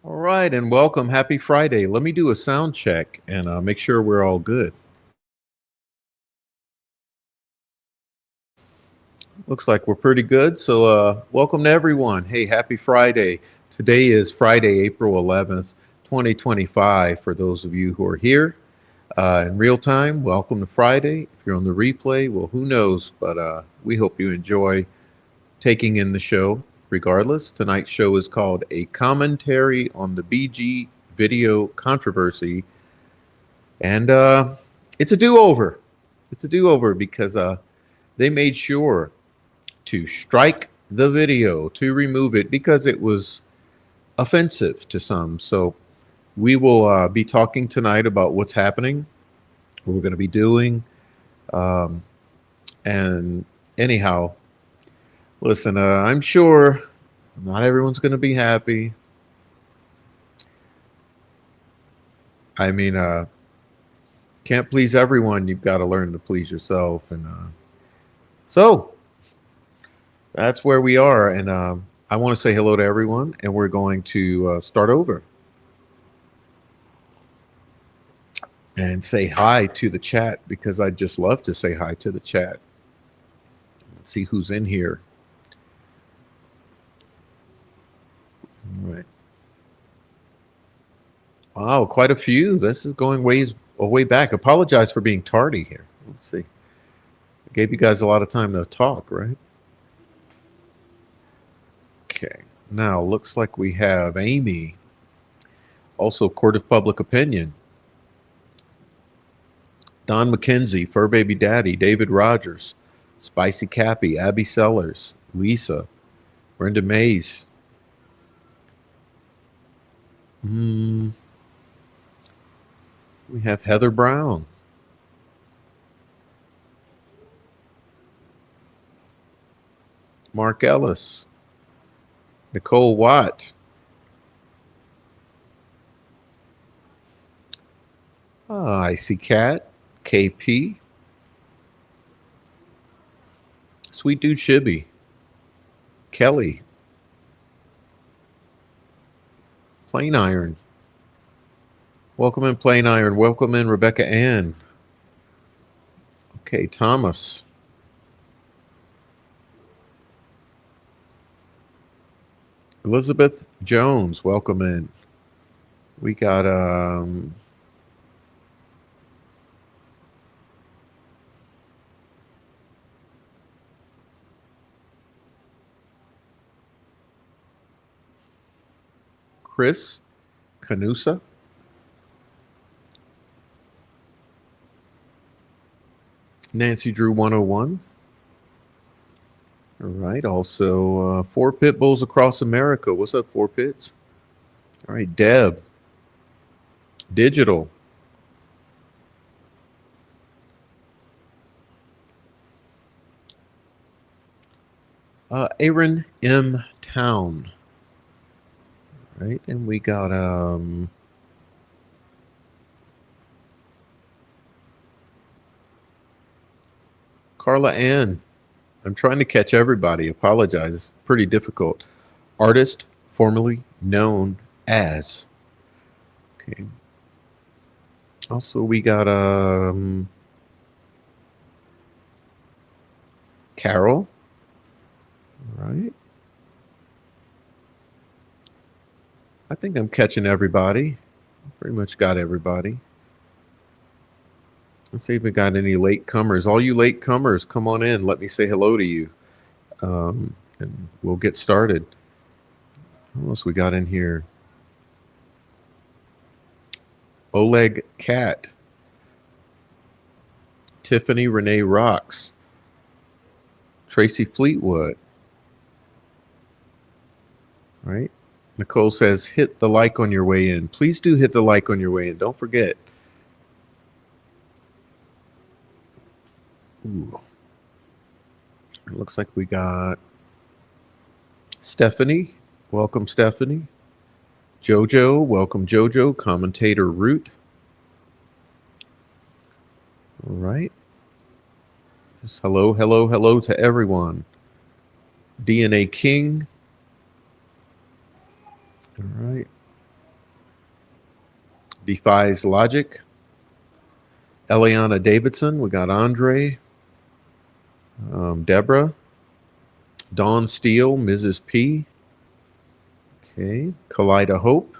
All right, and welcome. Happy Friday. Let me do a sound check and make sure we're all good. Looks like we're pretty good. So, welcome to everyone. Hey, happy Friday. Today is Friday, April 11th, 2025. For those of you who are here in real time, welcome to Friday. If you're on the replay, well, who knows? But we hope you enjoy taking in the show. Regardless, tonight's show is called A Commentary on the BG Video Controversy. And it's a do-over. It's a do-over because they made sure to strike the video, to remove it because it was offensive to some. So we will be talking tonight about what's happening, what we're going to be doing. And anyhow, listen, I'm sure not everyone's going to be happy. I mean, can't please everyone. You've got to learn to please yourself. And so that's where we are. And I want to say hello to everyone. And we're going to start over and say hi to the chat because I'd just love to say hi to the chat. Let's see who's in here. All right. Wow, quite a few. This is going way back. Apologize for being tardy here. Let's see. I gave you guys a lot of time to talk, right? Okay. Now, looks like we have Amy. Also, Court of Public Opinion. Don McKenzie, Fur Baby Daddy, David Rogers, Spicy Cappy, Abby Sellers, Lisa, Brenda Mays. We have Heather Brown. Mark Ellis. Nicole Watt. Icy Cat. KP. Sweet Dude Shibby. Kelly. Plain Iron. Welcome in, Plain Iron. Welcome in, Rebecca Ann. Okay, Thomas. Elizabeth Jones, welcome in. We got Chris Canusa. Nancy Drew 101. All right. Also, Four Pit Bulls Across America. What's up, Four Pits? All right, Deb. Digital. Aaron M. Town. All right, and we got Carla Ann. I'm trying to catch everybody. Apologize. It's pretty difficult. Artist formerly known as. Okay. Also, we got Carol. All right. I think I'm catching everybody. Pretty much got everybody. Let's see if we got any latecomers. All you latecomers, come on in. Let me say hello to you. And we'll get started. What else we got in here? Oleg Cat. Tiffany Renee Rocks. Tracy Fleetwood. All right. Nicole says, hit the like on your way in. Please do hit the like on your way in. Don't forget. Ooh. It looks like we got Stephanie. Welcome, Stephanie. Jojo. Welcome, Jojo. Commentator Root. All right. Just hello, hello, hello to everyone. DNA King. All right. Defies Logic. Eliana Davidson. We got Andre. Deborah. Dawn Steele. Mrs. P. Okay. Kaleida Hope.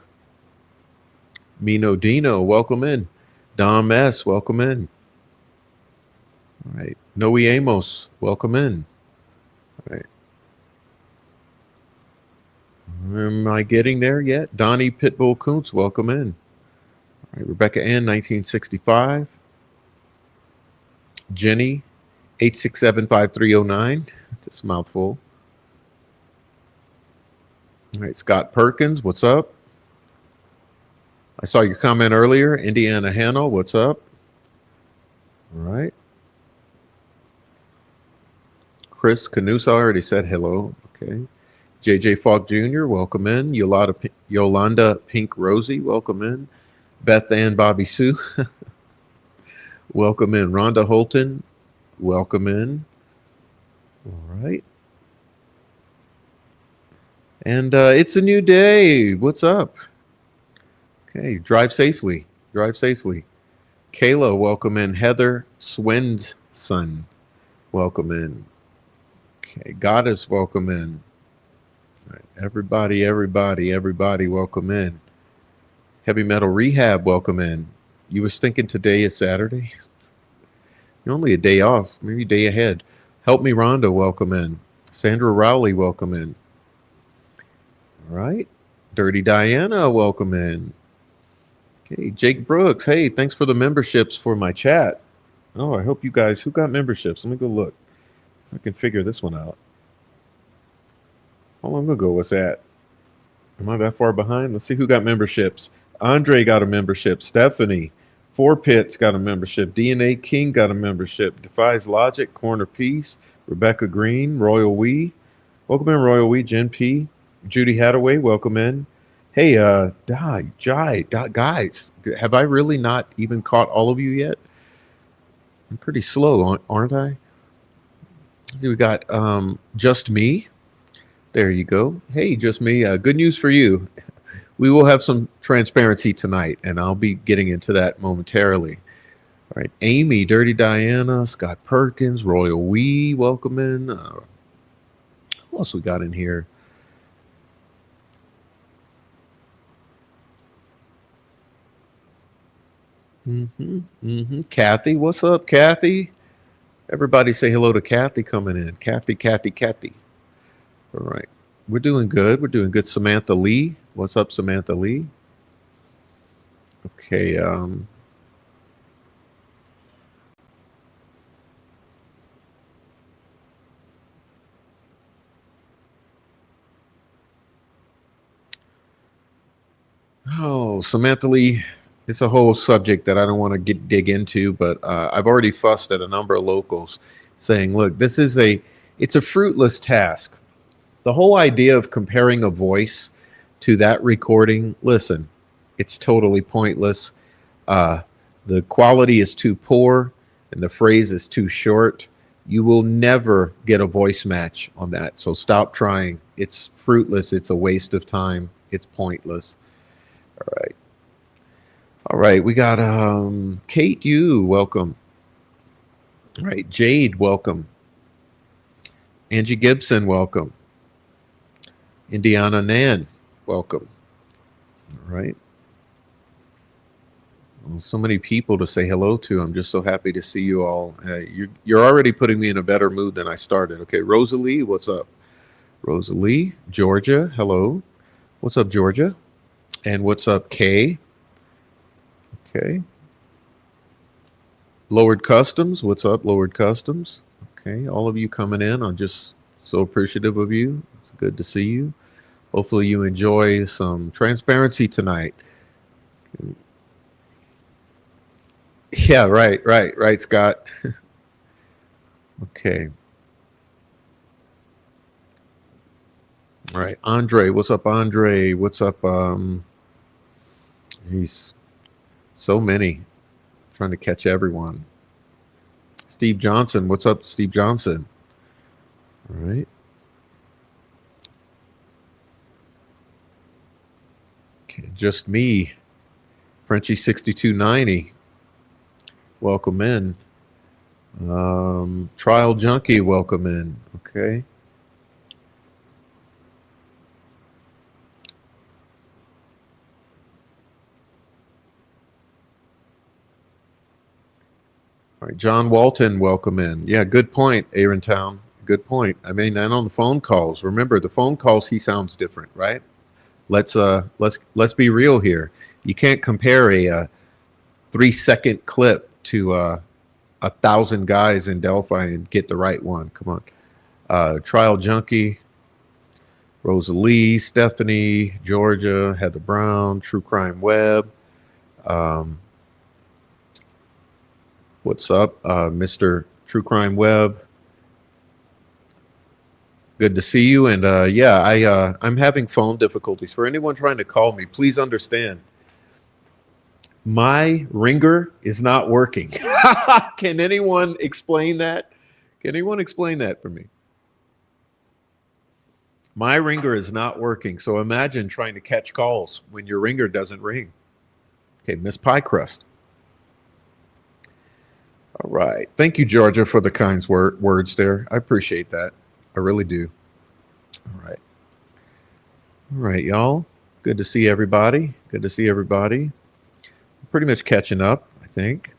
Mino Dino. Welcome in. Dom S. Welcome in. All right. Noe Amos. Welcome in. All right. Am I getting there yet? Donnie Pitbull Kuntz. Welcome in. All right. Rebecca Ann. 1965. Jenny. 8675309. Just a mouthful. All right, Scott Perkins, what's up? I saw your comment earlier. Indiana Hanna, what's up? All right. Chris Canusa already said hello. Okay. JJ Falk Jr., welcome in. Yolanda Pink Rosie, welcome in. Beth Ann Bobby Sue, welcome in. Rhonda Holton, welcome in. All right. And it's a new day. What's up? Okay, drive safely. Drive safely. Kayla, welcome in. Heather Swinson, welcome in. Okay, Goddess, welcome in. All right, everybody, welcome in. Heavy Metal Rehab, welcome in. You was thinking today is Saturday? You're only a day off, maybe a day ahead. Help Me Rhonda, welcome in. Sandra Rowley, welcome in. All right. Dirty Diana, welcome in. Okay, Jake Brooks, hey, thanks for the memberships for my chat. Oh, I hope you guys, who got memberships? Let me go look. I can figure this one out. How long ago was that? Am I that far behind? Let's see who got memberships. Andre got a membership. Stephanie. Four Pits got a membership. DNA King got a membership. Defies Logic. Corner Piece. Rebecca Green. Royal We. Welcome in, Royal We. Jen P. Judy Hadaway, welcome in. Hey, guys, have I really not even caught all of you yet? I'm pretty slow, aren't I? Let's see, we got Just Me. There you go. Hey, Just Me. Good news for you. we will have some transparency tonight, and I'll be getting into that momentarily. All right, Amy, Dirty Diana, Scott Perkins, Royal Wee, welcome in. Who else we got in here? Kathy, what's up, Kathy? Everybody say hello to Kathy coming in. Kathy, Kathy, Kathy. All right. We're doing good. We're doing good. Samantha Lee. What's up, Samantha Lee? Okay. Oh, Samantha Lee, it's a whole subject that I don't want to dig into, but I've already fussed at a number of locals saying, look, it's a fruitless task. The whole idea of comparing a voice to that recording, listen, it's totally pointless. Uh, the quality is too poor and the phrase is too short. You will never get a voice match on that. So stop trying. It's fruitless. It's a waste of time. It's pointless. All right. All right. We got Kate Yu, welcome. All right. Jade, welcome. Angie Gibson, welcome. Indiana Nan, welcome. All right. Well, so many people to say hello to. I'm just so happy to see you all. You're already putting me in a better mood than I started. Okay, Rosalie, what's up? Rosalie, Georgia, hello. What's up, Georgia? And what's up, Kay? Okay. Lowered Customs, what's up, Lowered Customs? Okay, all of you coming in. I'm just so appreciative of you. It's good to see you. Hopefully you enjoy some transparency tonight. Yeah, right, Scott. Okay. All right, Andre, what's up, Andre? What's up? He's so many. Trying to catch everyone. Steve Johnson, what's up, Steve Johnson? All right. Okay, just me. Frenchie 6290. Welcome in. Trial Junkie, welcome in. Okay. All right, John Walton, welcome in. Yeah, good point, Aaron Town. Good point. I mean, and on the phone calls, remember the phone calls, he sounds different, right? Let's be real here. You can't compare a 3-second clip to 1,000 guys in Delphi and get the right one. Come on. Trial Junkie, Rosalie, Stephanie, Georgia, Heather Brown, True Crime Web. Um, what's up, Mr. True Crime Web? Good to see you. And I'm having phone difficulties. For anyone trying to call me, please understand my ringer is not working. Can anyone explain that? Can anyone explain that for me? My ringer is not working. So imagine trying to catch calls when your ringer doesn't ring. Okay, Miss Pie Crust. All right. Thank you, Georgia, for the kind words there. I appreciate that. I really do. All right. All right, y'all. Good to see everybody. Good to see everybody. Pretty much catching up, I think.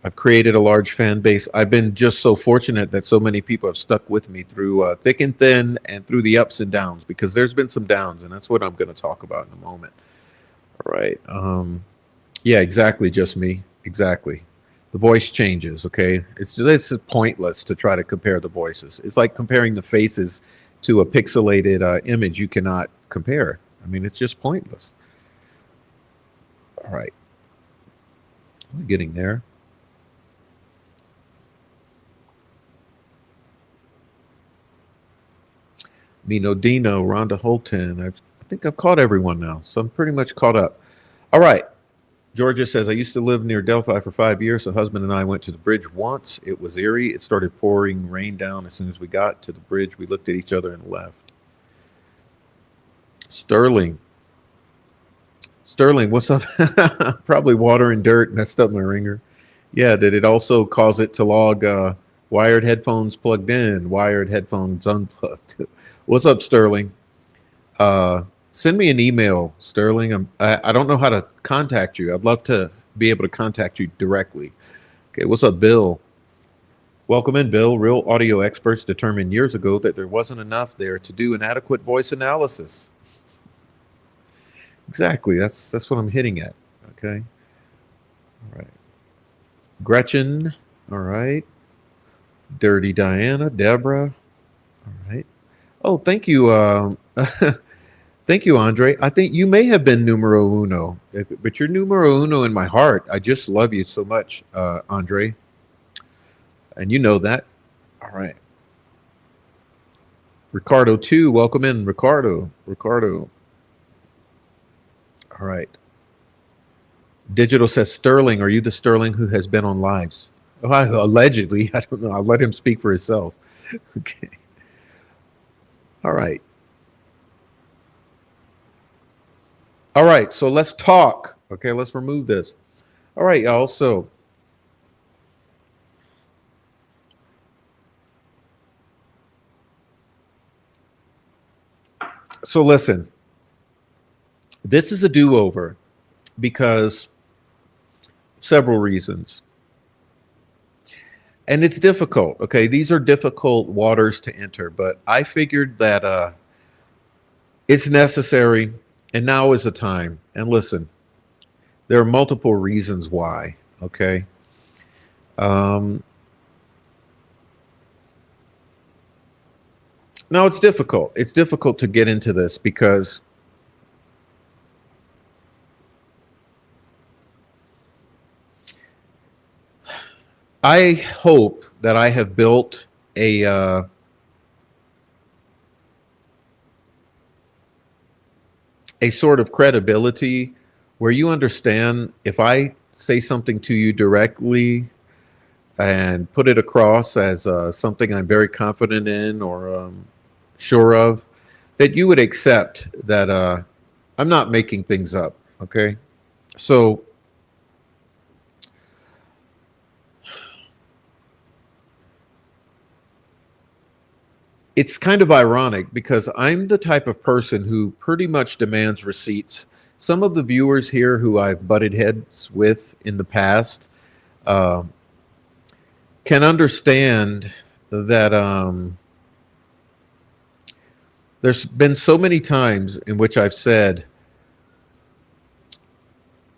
I've created a large fan base. I've been just so fortunate that so many people have stuck with me through thick and thin and through the ups and downs, because there's been some downs, and that's what I'm going to talk about in a moment. All right. Yeah, exactly. Just me. Exactly. The voice changes. Okay. It's pointless to try to compare the voices. It's like comparing the faces to a pixelated image you cannot compare. I mean, it's just pointless. All right. We're getting there. Mino Dino, Rhonda Holton. I think I've caught everyone now, so I'm pretty much caught up. All right. Georgia says, I used to live near Delphi for 5 years. The husband and I went to the bridge once. It was eerie. It started pouring rain down as soon as we got to the bridge. We looked at each other and left. Sterling. Sterling, what's up? Probably water and dirt messed up my ringer. Yeah, did it also cause it to log wired headphones plugged in, wired headphones unplugged? What's up, Sterling? Send me an email, Sterling. I don't know how to contact you. I'd love to be able to contact you directly. Okay, what's up, Bill? Welcome in, Bill. Real audio experts determined years ago that there wasn't enough there to do an adequate voice analysis. Exactly. That's what I'm hitting at. Okay. All right. Gretchen. All right. Dirty Diana. Deborah. All right. Oh, thank you. Thank you, Andre. I think you may have been numero uno, but you're numero uno in my heart. I just love you so much, Andre. And you know that. All right. Ricardo, too. Welcome in, Ricardo. Ricardo. All right. Digital says, Sterling, are you the Sterling who has been on lives? Oh, allegedly. I don't know. I'll let him speak for himself. Okay. All right. All right. So let's talk. Okay. Let's remove this. All right, y'all. So listen, this is a do-over because several reasons. And it's difficult. Okay. These are difficult waters to enter, but I figured that it's necessary. And now is the time. And listen, there are multiple reasons why. Okay. Now it's difficult. It's difficult to get into this because I hope that I have built a sort of credibility where you understand if I say something to you directly and put it across as something I'm very confident in or sure of, that you would accept that I'm not making things up. Okay. So it's kind of ironic because I'm the type of person who pretty much demands receipts. Some of the viewers here who I've butted heads with in the past can understand that there's been so many times in which I've said,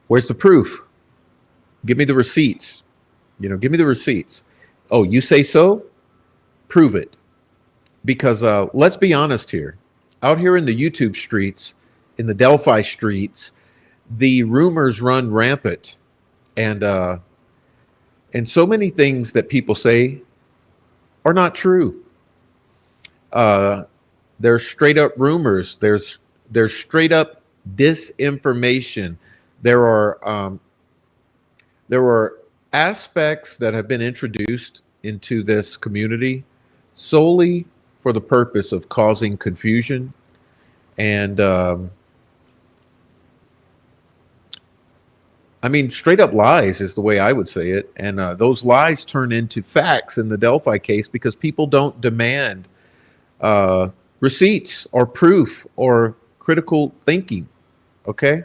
where's the proof? Give me the receipts. Give me the receipts. Oh, you say so? Prove it. Because let's be honest here. Out here in the YouTube streets, in the Delphi streets, the rumors run rampant. And so many things that people say are not true. There's straight up rumors. There's straight up disinformation. There are aspects that have been introduced into this community solely for the purpose of causing confusion and I mean, straight up lies is the way I would say it. And those lies turn into facts in the Delphi case because people don't demand receipts or proof or critical thinking. Okay.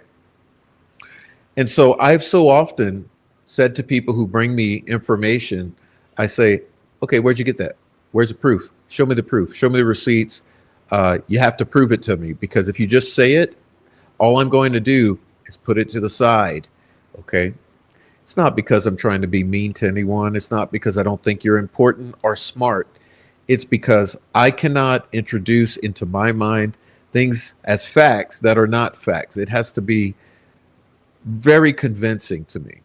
And so I've so often said to people who bring me information, I say, okay, where'd you get that? Where's the proof? Show me the proof. Show me the receipts. You have to prove it to me because if you just say it, all I'm going to do is put it to the side. Okay. It's not because I'm trying to be mean to anyone. It's not because I don't think you're important or smart. It's because I cannot introduce into my mind things as facts that are not facts. It has to be very convincing to me.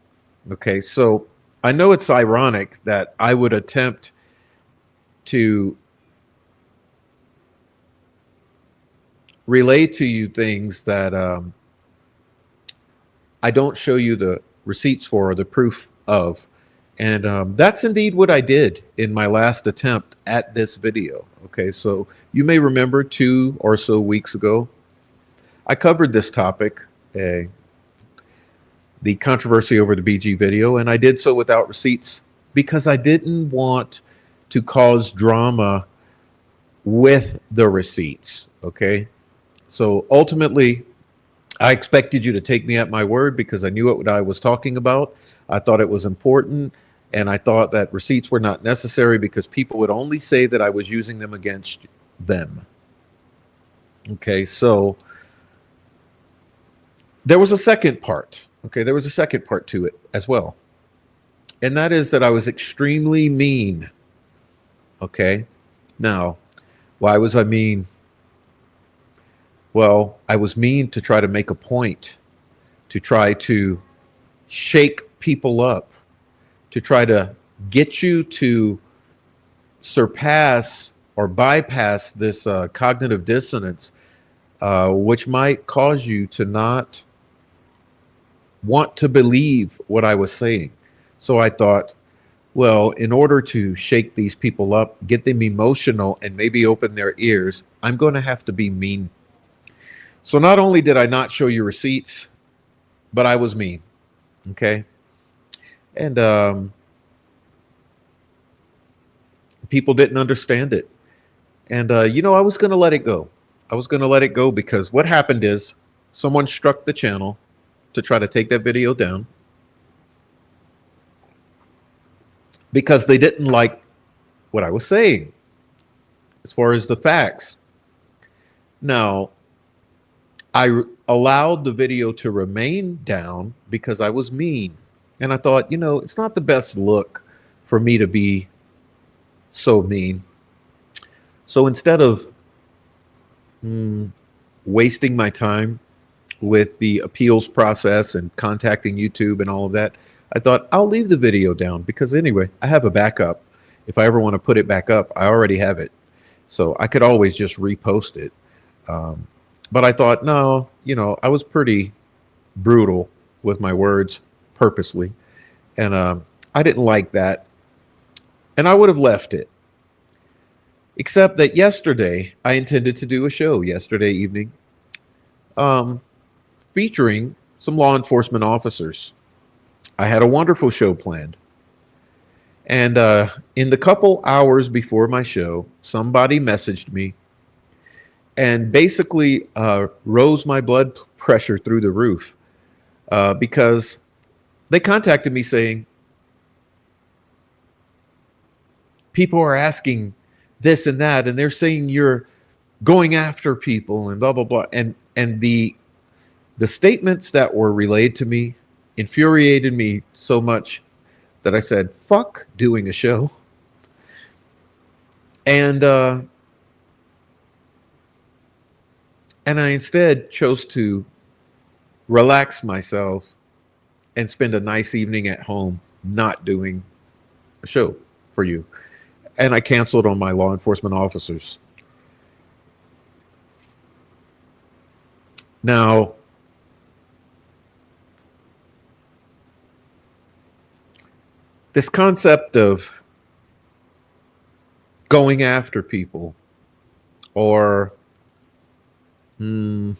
Okay. So I know it's ironic that I would attempt to relay to you things that I don't show you the receipts for or the proof of. And that's indeed what I did in my last attempt at this video. Okay, so you may remember 2 or so weeks ago, I covered this topic, uh, the controversy over the BG video, and I did so without receipts because I didn't want to cause drama with the receipts. Okay. So ultimately, I expected you to take me at my word because I knew what I was talking about. I thought it was important. And I thought that receipts were not necessary because people would only say that I was using them against them. Okay. So there was a second part. Okay. There was a second part to it as well. And that is that I was extremely mean. Okay. Now, why was I mean? Well, I was mean to try to make a point, to try to shake people up, to try to get you to surpass or bypass this cognitive dissonance, which might cause you to not want to believe what I was saying. So I thought, well, in order to shake these people up, get them emotional, and maybe open their ears, I'm going to have to be mean. So not only did I not show you receipts, but I was mean. Okay. And people didn't understand it. And, I was going to let it go. I was going to let it go because what happened is someone struck the channel to try to take that video down because they didn't like what I was saying as far as the facts. Now, I allowed the video to remain down because I was mean. And I thought, it's not the best look for me to be so mean. So instead of wasting my time with the appeals process and contacting YouTube and all of that, I thought I'll leave the video down because anyway, I have a backup. If I ever want to put it back up, I already have it. So I could always just repost it. But I thought, no, I was pretty brutal with my words purposely. And I didn't like that. And I would have left it. Except that yesterday, I intended to do a show yesterday evening featuring some law enforcement officers. I had a wonderful show planned. And in the couple hours before my show, somebody messaged me and basically rose my blood pressure through the roof because they contacted me saying, people are asking this and that, and they're saying you're going after people and blah, blah, blah. And the statements that were relayed to me infuriated me so much that I said, fuck doing a show. And I instead chose to relax myself and spend a nice evening at home, not doing a show for you. And I canceled on my law enforcement officers. Now, this concept of going after people or the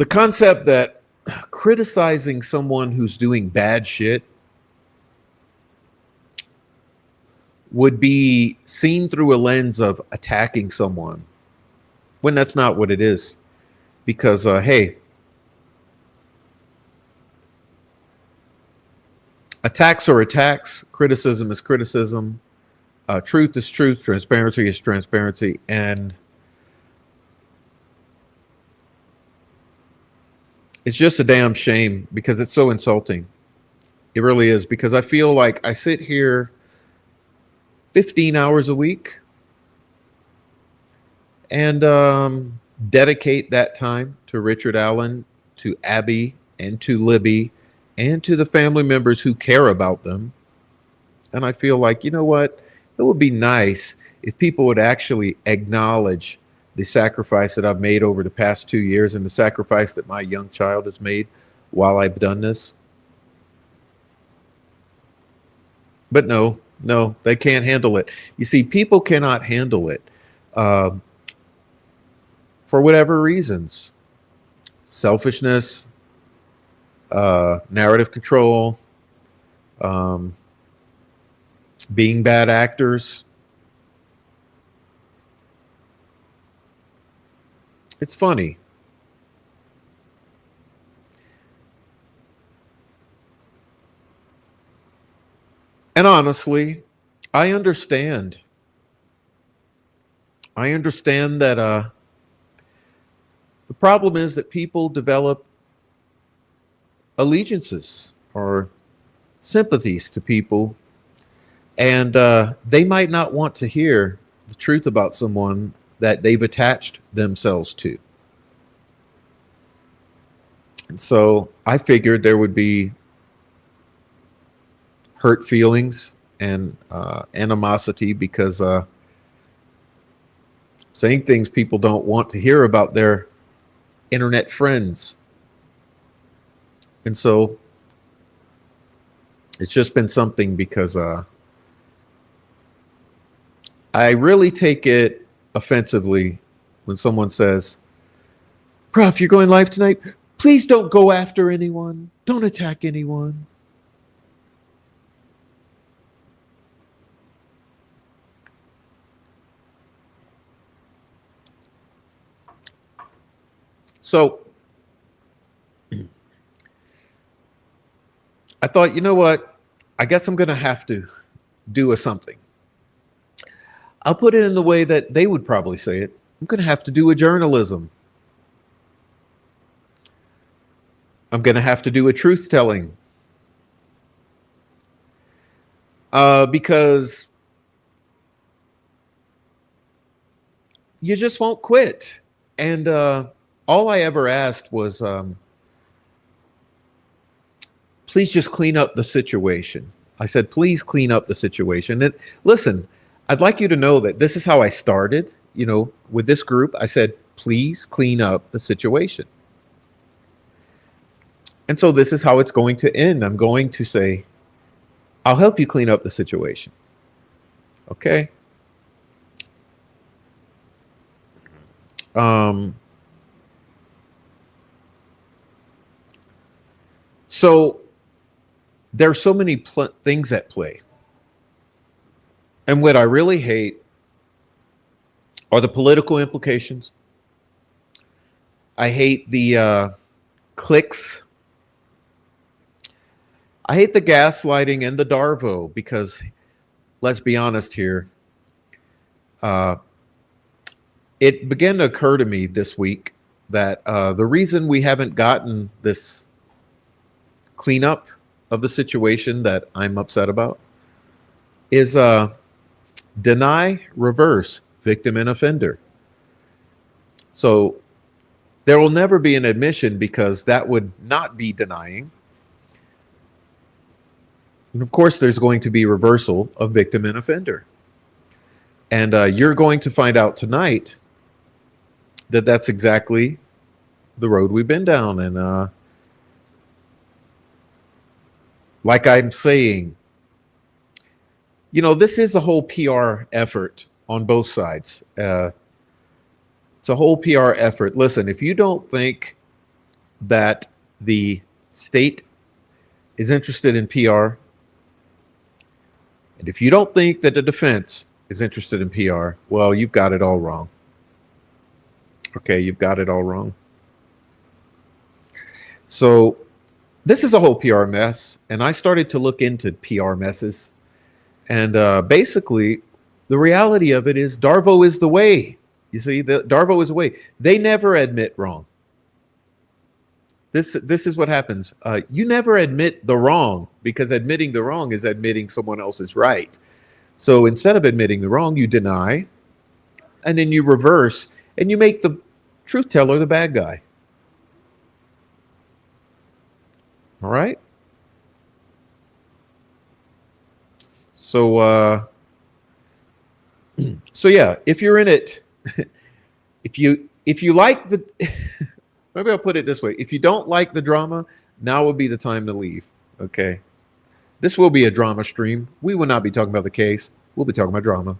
concept that criticizing someone who's doing bad shit would be seen through a lens of attacking someone when that's not what it is. Because, hey, attacks are attacks, criticism is criticism, truth is truth, transparency is transparency, and it's just a damn shame because it's so insulting. It really is, because I feel like I sit here 15 hours a week and dedicate that time to Richard Allen, to Abby, and to Libby, and to the family members who care about them. And I feel like, you know what? It would be nice if people would actually acknowledge the sacrifice that I've made over the past 2 years and the sacrifice that my young child has made while I've done this. But no, No, they can't handle it. You see, people cannot handle it uh, for whatever reasons: selfishness, narrative control, um, being bad actors. It's funny. And honestly, I understand. I understand that the problem is that people develop allegiances or sympathies to people, and they might not want to hear the truth about someone that they've attached themselves to. And so I figured there would be hurt feelings and animosity because saying things people don't want to hear about their internet friends. And so it's just been something because I really take it offensively when someone says, Prof, you're going live tonight? Please don't go after anyone. Don't attack anyone. So I thought, you know what? I guess I'm going to have to do a something. I'll put it in the way that they would probably say it. I'm going to have to do a journalism. I'm going to have to do a truth telling. Because you just won't quit. And all I ever asked was, please just clean up the situation. I said, please clean up the situation. And listen, I'd like you to know that this is how I started, with this group. I said, please clean up the situation. And so this is how it's going to end. I'm going to say, I'll help you clean up the situation. Okay? So there's so many things at play. And what I really hate are the political implications. I hate the clicks. I hate the gaslighting and the Darvo because, let's be honest here, it began to occur to me this week that the reason we haven't gotten this cleanup of the situation that I'm upset about is deny, reverse, victim and offender. So there will never be an admission because that would not be denying. And of course, there's going to be reversal of victim and offender. And you're going to find out tonight that that's exactly the road we've been down. And like I'm saying, this is a whole PR effort on both sides. It's a whole PR effort. Listen, if you don't think that the state is interested in PR, and if you don't think that the defense is interested in PR, well, you've got it all wrong. Okay, you've got it all wrong. So this is a whole PR mess, and I started to look into PR messes. And basically, the reality of it is Darvo is the way. You see, Darvo is the way. They never admit wrong. This is what happens. You never admit the wrong because admitting the wrong is admitting someone else is right. So instead of admitting the wrong, you deny, and then you reverse, and you make the truth teller the bad guy. All right? So, so yeah, if you're in it, if you like the, maybe I'll put it this way: if you don't like the drama, now would be the time to leave. Okay, This will be a drama stream. We will not be talking about the case. We'll be talking about drama.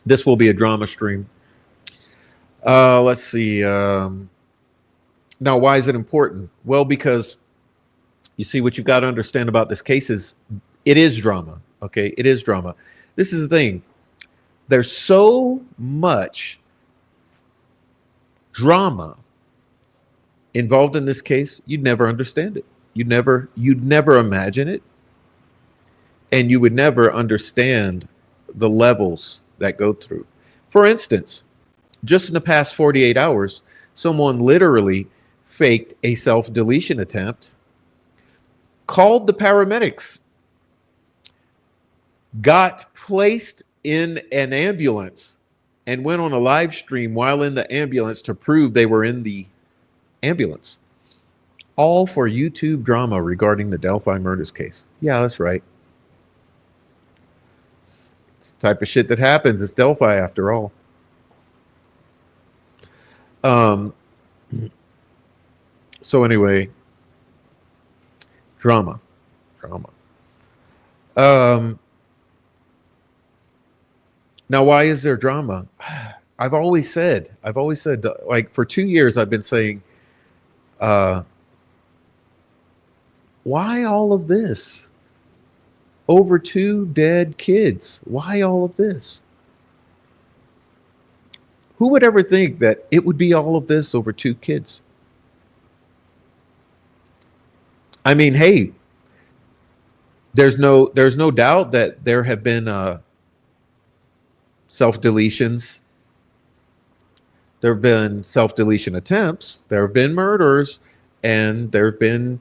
This will be a drama stream. Let's see. Now, why is it important? Well, because you see, what you've got to understand about this case is it is drama. Okay, it is drama. This is the thing. There's so much drama involved in this case, you'd never understand it. You'd never imagine it, and you would never understand the levels that go through. For instance, just in the past 48 hours, someone literally faked a self-deletion attempt, called the paramedics, got placed in an ambulance, and went on a live stream while in the ambulance to prove they were in the ambulance. All for YouTube drama regarding the Delphi murders case. Yeah, that's right. It's the type of shit that happens. It's Delphi after all. So anyway, drama. Now, why is there drama? I've always said, like for 2 years, I've been saying, why all of this? Over 2 dead kids. Why all of this? Who would ever think that it would be all of this over 2 kids? I mean, hey, there's no doubt that there have been self-deletions. There have been self-deletion attempts. There have been murders, and there have been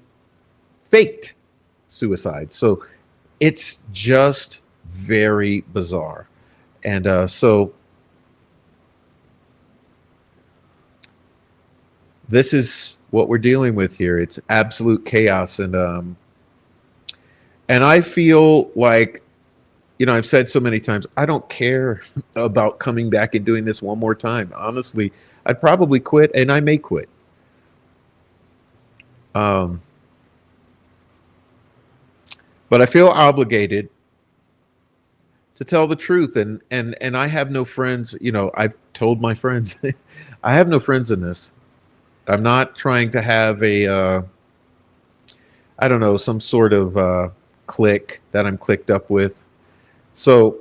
faked suicides. So it's just very bizarre. And so this is what we're dealing with here. It's absolute chaos. And I feel like, you know, I've said so many times, I don't care about coming back and doing this one more time. Honestly, I'd probably quit, and I may quit. But I feel obligated to tell the truth. And I have no friends. You know, I've told my friends, I have no friends in this. I'm not trying to have a, I don't know, some sort of clique that I'm clicked up with. So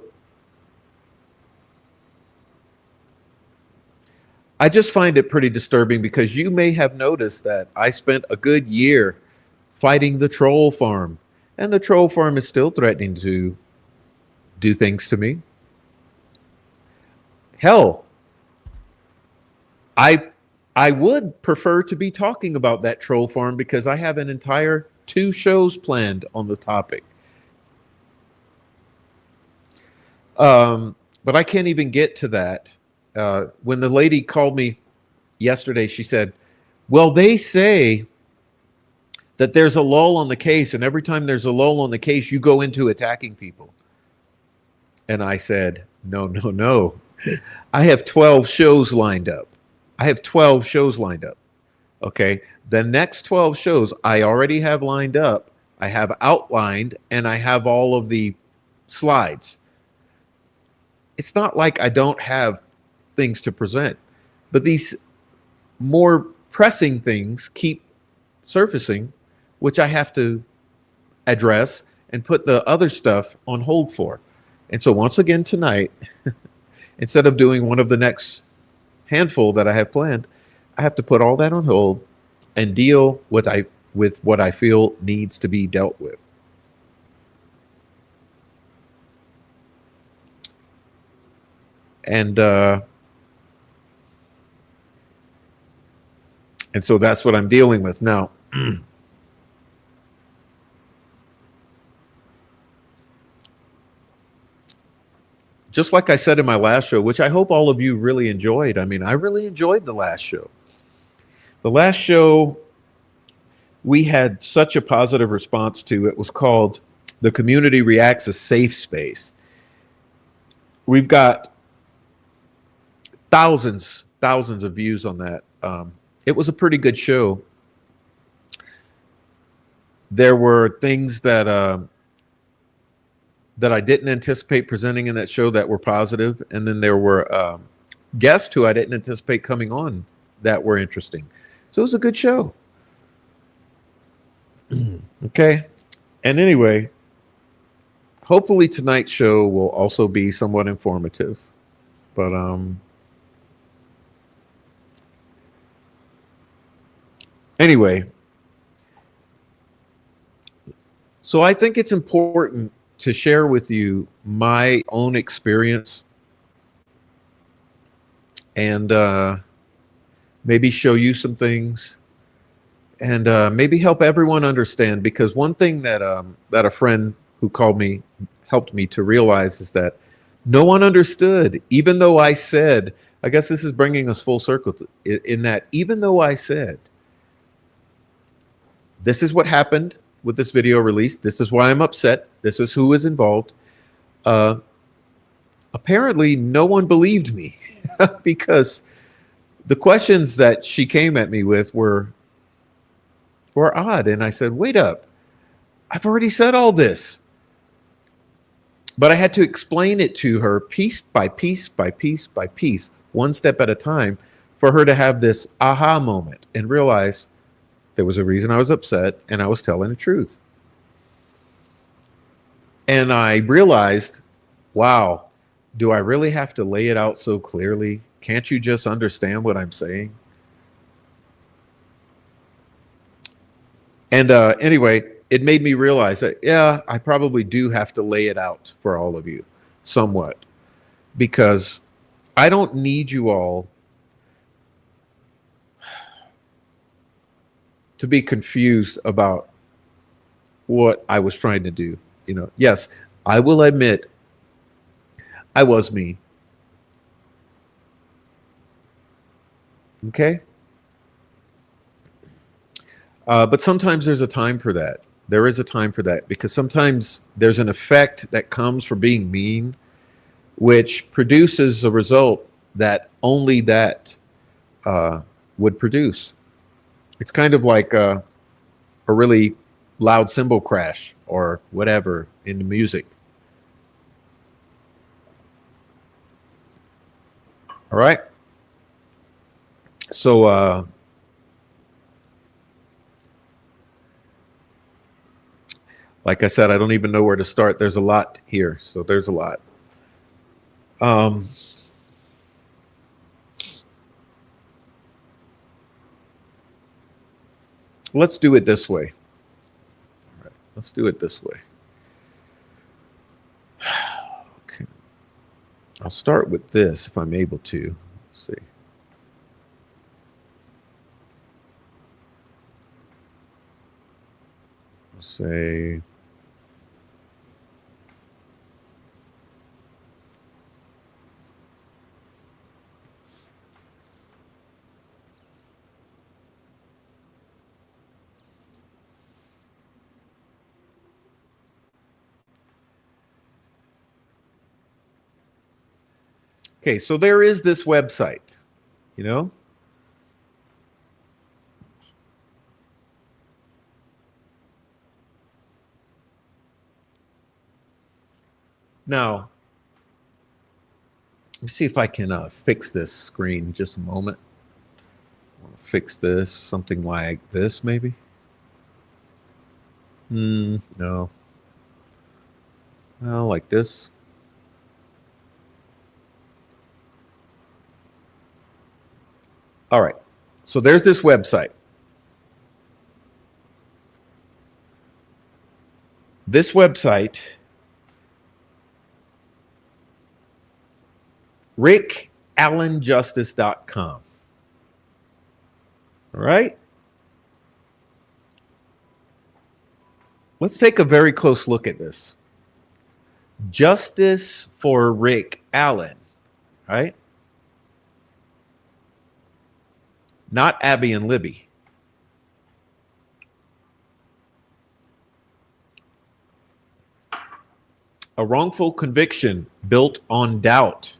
I just find it pretty disturbing, because you may have noticed that I spent a good year fighting the troll farm, and the troll farm is still threatening to do things to me. Hell, I would prefer to be talking about that troll farm, because I have an entire 2 shows planned on the topic. But I can't even get to that. When the lady called me yesterday, she said, well, they say that there's a lull on the case, and every time there's a lull on the case, you go into attacking people. And I said, no. I have 12 shows lined up. Okay. The next 12 shows I already have lined up. I have outlined, and I have all of the slides. It's not like I don't have things to present, but these more pressing things keep surfacing, which I have to address and put the other stuff on hold for. And so once again tonight, instead of doing one of the next handful that I have planned, I have to put all that on hold and deal with what I feel needs to be dealt with. And so that's what I'm dealing with now. Just like I said in my last show, which I hope all of you really enjoyed. I mean, I really enjoyed the last show. The last show, we had such a positive response to. It was called The Community Reacts a Safe Space. We've got thousands of views on that. it was a pretty good show. There were things that I didn't anticipate presenting in that show that were positive, and then there were guests who I didn't anticipate coming on that were interesting. So it was a good show. Okay. And anyway, hopefully tonight's show will also be somewhat informative. But anyway, so I think it's important to share with you my own experience and maybe show you some things and maybe help everyone understand. Because one thing that that a friend who called me helped me to realize is that no one understood, even though I said, I guess this is bringing us full circle in that even though I said, this is what happened with this video release, this is why I'm upset, this is who was involved, apparently no one believed me because the questions that she came at me with were odd. And I said, wait up, I've already said all this. But I had to explain it to her piece by piece by piece by piece, one step at a time, for her to have this aha moment and realize there was a reason I was upset and I was telling the truth. And I realized, wow, do I really have to lay it out so clearly? Can't you just understand what I'm saying? And anyway, it made me realize that, yeah, I probably do have to lay it out for all of you somewhat, because I don't need you all to be confused about what I was trying to do. You know, yes, I will admit I was mean. Okay. But sometimes there's a time for that. There is a time for that, because sometimes there's an effect that comes from being mean, which produces a result that only that would produce. It's kind of like a really loud cymbal crash or whatever in the music. All right. So like I said, I don't even know where to start. There's a lot here. So there's a lot. Um, let's do it this way. All right, let's do it this way. Okay. I'll start with this if I'm able to. Let's see. Let's say okay, so there is this website, you know? Now, let me see if I can fix this screen just a moment. I want to fix this, something like this maybe. No. Well, like this. All right. So there's this website. This website, rickallenjustice.com. All right. Let's take a very close look at this. Justice for Rick Allen, right? Not Abby and Libby. A wrongful conviction built on doubt.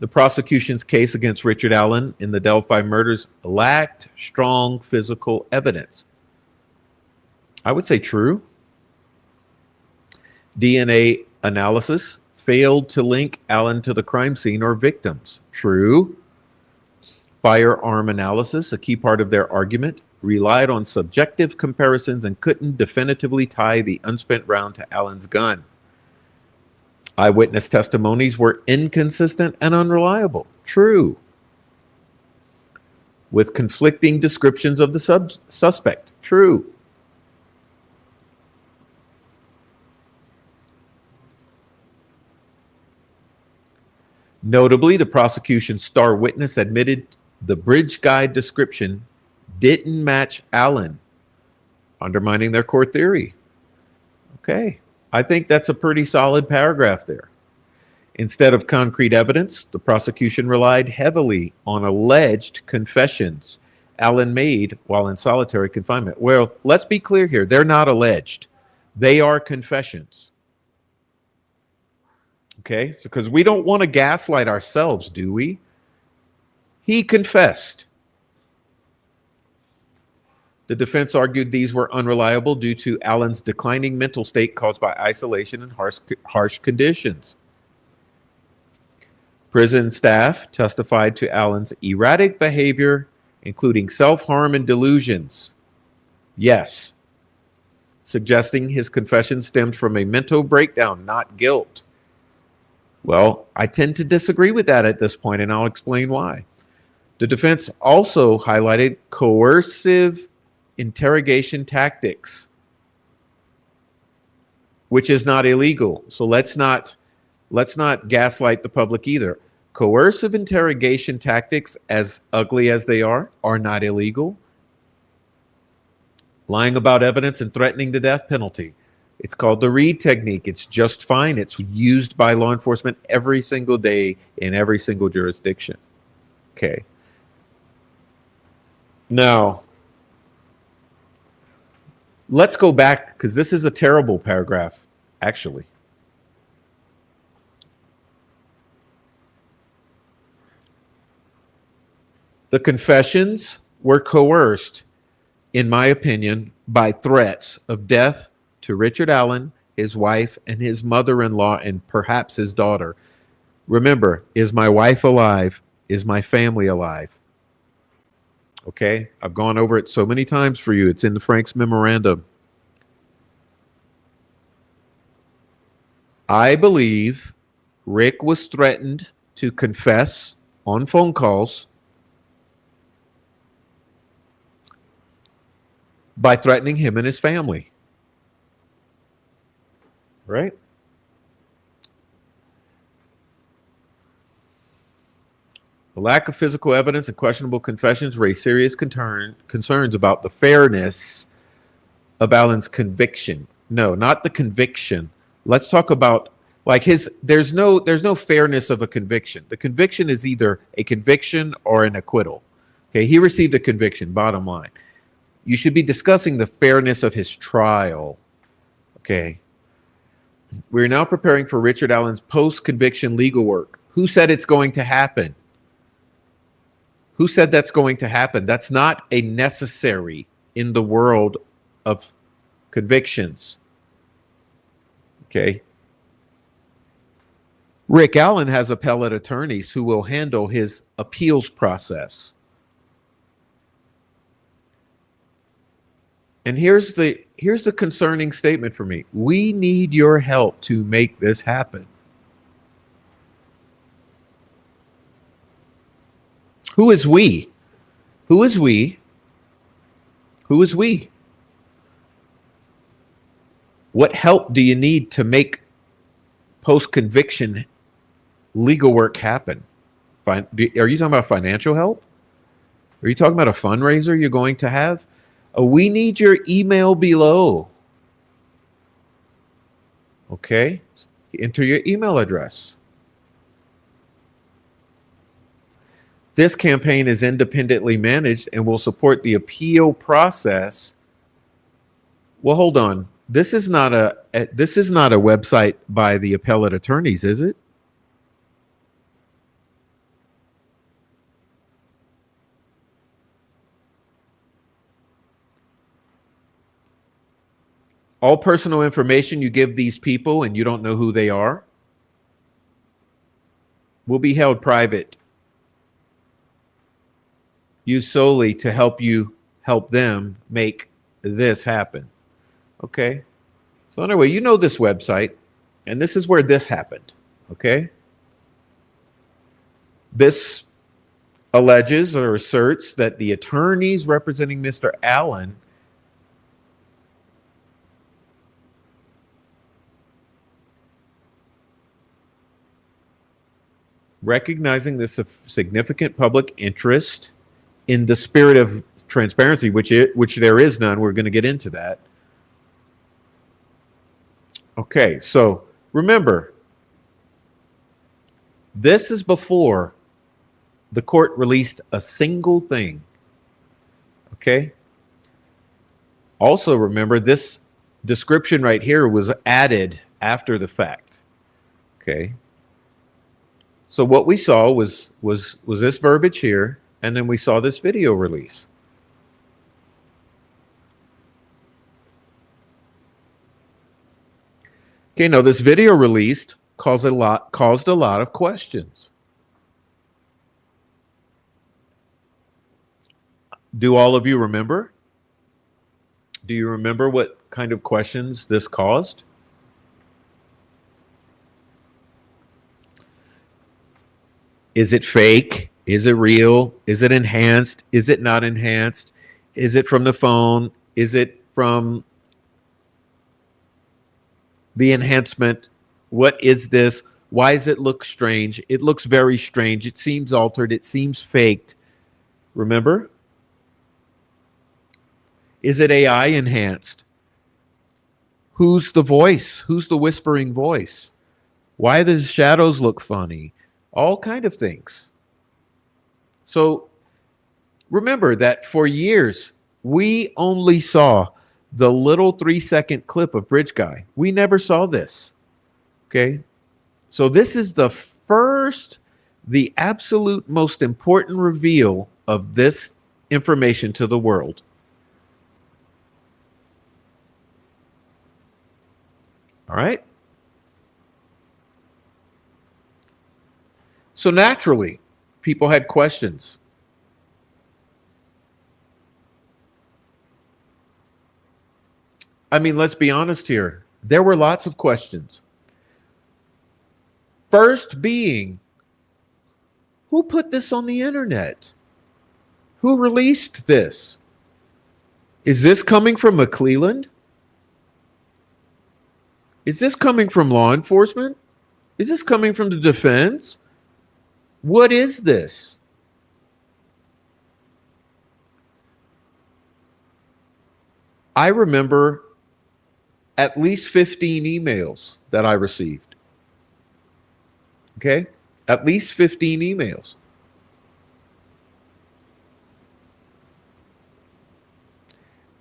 The prosecution's case against Richard Allen in the Delphi murders lacked strong physical evidence. I would say true. DNA analysis failed to link Allen to the crime scene or victims. True. Firearm analysis, a key part of their argument, relied on subjective comparisons and couldn't definitively tie the unspent round to Allen's gun. Eyewitness testimonies were inconsistent and unreliable. True. With conflicting descriptions of the suspect. True. Notably, the prosecution's star witness admitted the bridge guide description didn't match Allen, undermining their core theory. Okay, I think that's a pretty solid paragraph there. Instead of concrete evidence, the prosecution relied heavily on alleged confessions Allen made while in solitary confinement. Well, let's be clear here. They're not alleged. They are confessions. Okay, so because we don't want to gaslight ourselves, do we? He confessed. The defense argued these were unreliable due to Allen's declining mental state caused by isolation and harsh conditions. Prison staff testified to Allen's erratic behavior, including self-harm and delusions. Yes, suggesting his confession stemmed from a mental breakdown, not guilt. Well, I tend to disagree with that at this point, and I'll explain why. The defense also highlighted coercive interrogation tactics, which is not illegal. So let's not gaslight the public either. Coercive interrogation tactics, as ugly as they are not illegal. Lying about evidence and threatening the death penalty. It's called the Reed technique. It's just fine. It's used by law enforcement every single day in every single jurisdiction. Okay. Now, let's go back, because this is a terrible paragraph, actually. The confessions were coerced, in my opinion, by threats of death to Richard Allen, his wife, and his mother-in-law, and perhaps his daughter. Remember, is my wife alive? Is my family alive? Okay, I've gone over it so many times for you. It's in the Frank's memorandum. I believe Rick was threatened to confess on phone calls by threatening him and his family. Right? The lack of physical evidence and questionable confessions raise serious concerns about the fairness of Allen's conviction. No, not the conviction. Let's talk about like there's no fairness of a conviction. The conviction is either a conviction or an acquittal. Okay, he received a conviction, bottom line. You should be discussing the fairness of his trial. Okay. We're now preparing for Richard Allen's post-conviction legal work. Who said it's going to happen? Who said that's going to happen? That's not a necessary in the world of convictions. Okay. Rick Allen has appellate attorneys who will handle his appeals process. And here's the concerning statement for me. We need your help to make this happen. Who is we? Who is we? Who is we? What help do you need to make post-conviction legal work happen? Are you talking about financial help? Are you talking about a fundraiser you're going to have? We need your email below. Okay, enter your email address. This campaign is independently managed and will support the appeal process. Well, hold on. This is not a website by the appellate attorneys, is it? All personal information you give these people and you don't know who they are will be held private, used solely to help them make this happen. Okay? So anyway, you know this website, and this is where this happened. Okay? This alleges or asserts that the attorneys representing Mr. Allen recognizing this significant public interest in the spirit of transparency, which there is none. We're going to get into that. Okay, so remember, this is before the court released a single thing. Okay? Also remember, this description right here was added after the fact. Okay? So what we saw was this verbiage here, and then we saw this video release. Okay, now this video released caused a lot of questions. Do all of you remember? Do you remember what kind of questions this caused? Is it fake? Is it real? Is it enhanced? Is it not enhanced? Is it from the phone? Is it from the enhancement? What is this? Why does it look strange? It looks very strange. It seems altered. It seems faked. Remember? Is it AI enhanced? Who's the voice? Who's the whispering voice? Why does shadows look funny? All kind of things. So remember that for years, we only saw the little 3-second clip of Bridge Guy. We never saw this. Okay. So this is the absolute most important reveal of this information to the world. All right. So naturally, people had questions. I mean, let's be honest here. There were lots of questions. First being, who put this on the internet? Who released this? Is this coming from McClelland? Is this coming from law enforcement? Is this coming from the defense? What is this? I remember at least 15 emails that I received. Okay? At least 15 emails.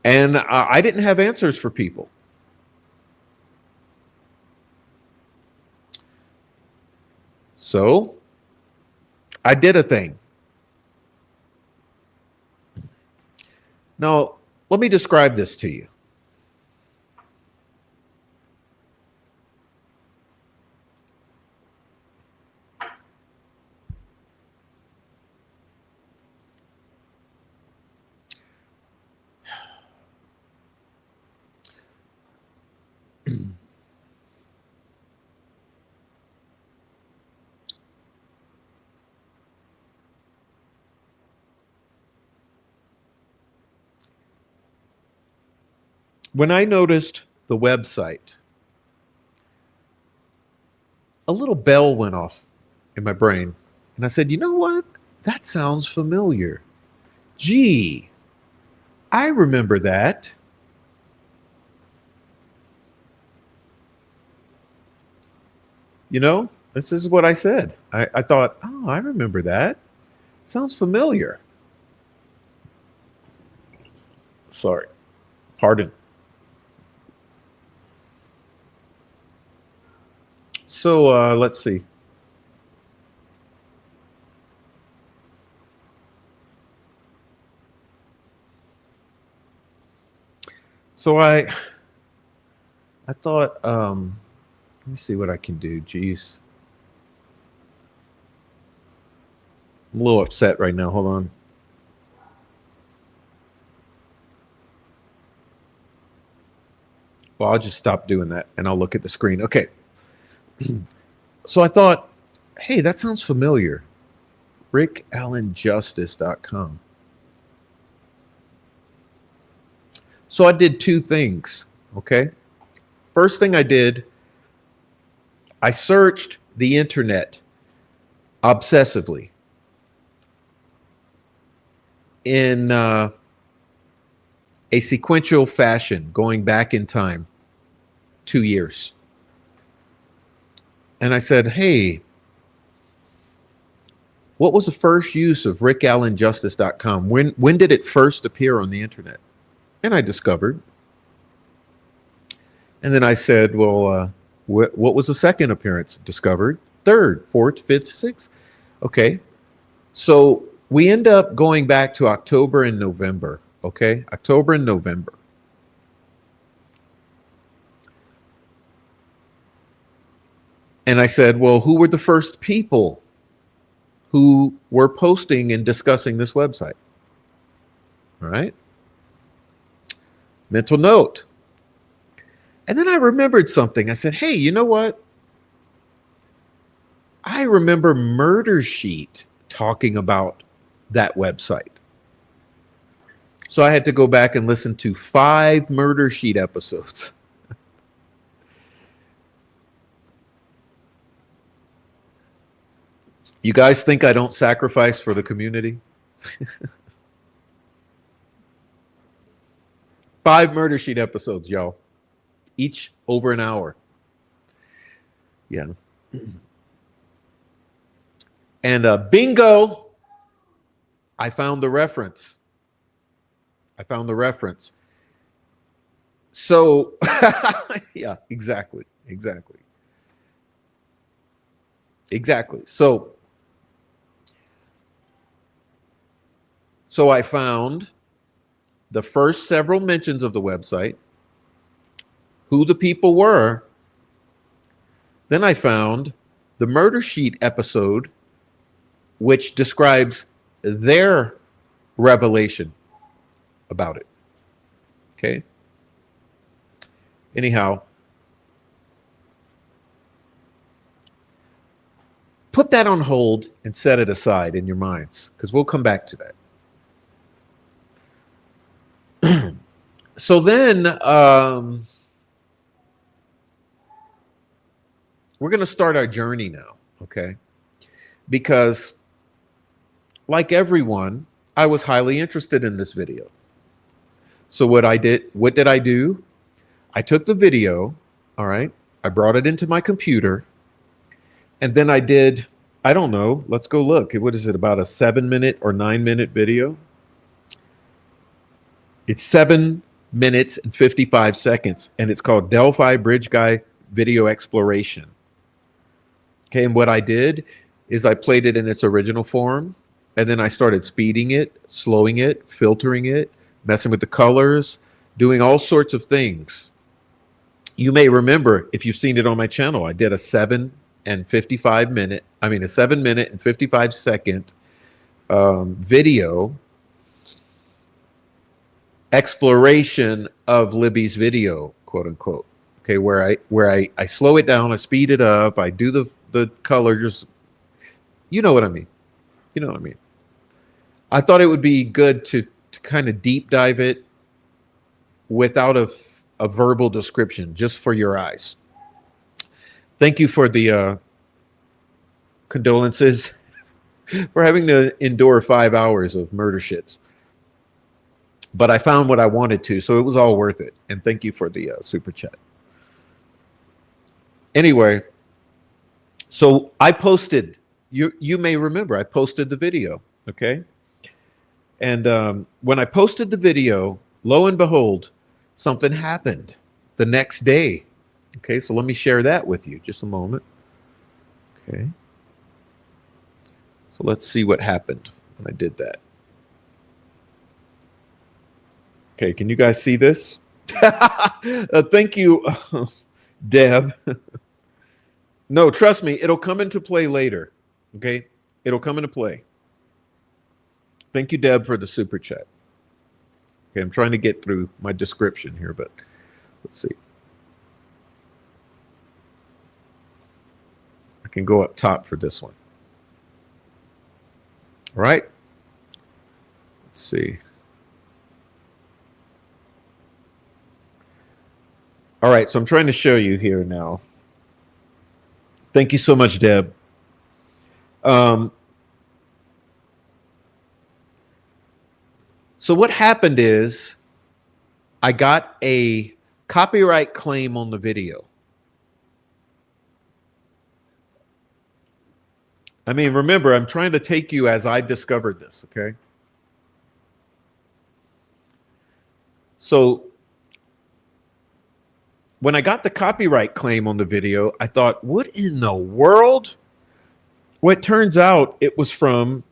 And I didn't have answers for people. So I did a thing. Now, let me describe this to you. When I noticed the website, a little bell went off in my brain. And I said, you know what? That sounds familiar. Gee, I remember that. You know, this is what I said. I thought, oh, I remember that. Sounds familiar. Sorry. Pardon. So let's see. So I thought, let me see what I can do. Jeez. I'm a little upset right now. Hold on. Well, I'll just stop doing that and I'll look at the screen. Okay. So I thought, hey, that sounds familiar. rickallenjustice.com. So I did two things. Okay. First thing I did, I searched the internet obsessively in a sequential fashion, going back in time 2 years. And I said, hey, what was the first use of rickallenjustice.com? When did it first appear on the internet? And I discovered. And then I said, well, what was the second appearance? Discovered. Third, fourth, fifth, sixth. Okay. So we end up going back to October and November. Okay. October and November. And I said, well, who were the first people who were posting and discussing this website? All right. Mental note. And then I remembered something. I said, hey, you know what? I remember Murder Sheet talking about that website. So I had to go back and listen to 5 Murder Sheet episodes. You guys think I don't sacrifice for the community? 5 Murder Sheet episodes, y'all. Each over an hour. Yeah. And bingo, I found the reference. So, yeah, exactly. So I found the first several mentions of the website, who the people were. Then I found the Murder Sheet episode, which describes their revelation about it. Okay. Anyhow, put that on hold and set it aside in your minds, because we'll come back to that. So then we're going to start our journey now, okay? Because like everyone, I was highly interested in this video. So what did I do? I took the video, all right? I brought it into my computer, and then I did, I don't know, let's go look. What is it, about a 7-minute or 9-minute video? It's 7 minutes and 55 seconds, and it's called Delphi Bridge Guy Video Exploration. Okay, and what I did is I played it in its original form, and then I started speeding it, slowing it, filtering it, messing with the colors, doing all sorts of things. You may remember, if you've seen it on my channel, I did a 7 minute and 55 second video exploration of Libby's video, quote unquote. Okay, where I slow it down, I speed it up, I do the color, just, you know what I mean. I thought it would be good to kind of deep dive it without a verbal description, just for your eyes. Thank you for the condolences for having to endure 5 hours of murder shits. But I found what I wanted to, so it was all worth it. And thank you for the super chat. Anyway, so I posted, you may remember, I posted the video, okay? And when I posted the video, lo and behold, something happened the next day. Okay, so let me share that with you. Just a moment. Okay. So let's see what happened when I did that. Okay, can you guys see this? Thank you, Deb. No, trust me, it'll come into play later. Okay, it'll come into play. Thank you, Deb, for the super chat. Okay, I'm trying to get through my description here, but let's see. I can go up top for this one. All right. Let's see. All right, so I'm trying to show you here now. Thank you so much, Deb. So what happened is I got a copyright claim on the video. I mean, remember, I'm trying to take you as I discovered this, okay? So when I got the copyright claim on the video, I thought, what in the world? Well, it turns out it was from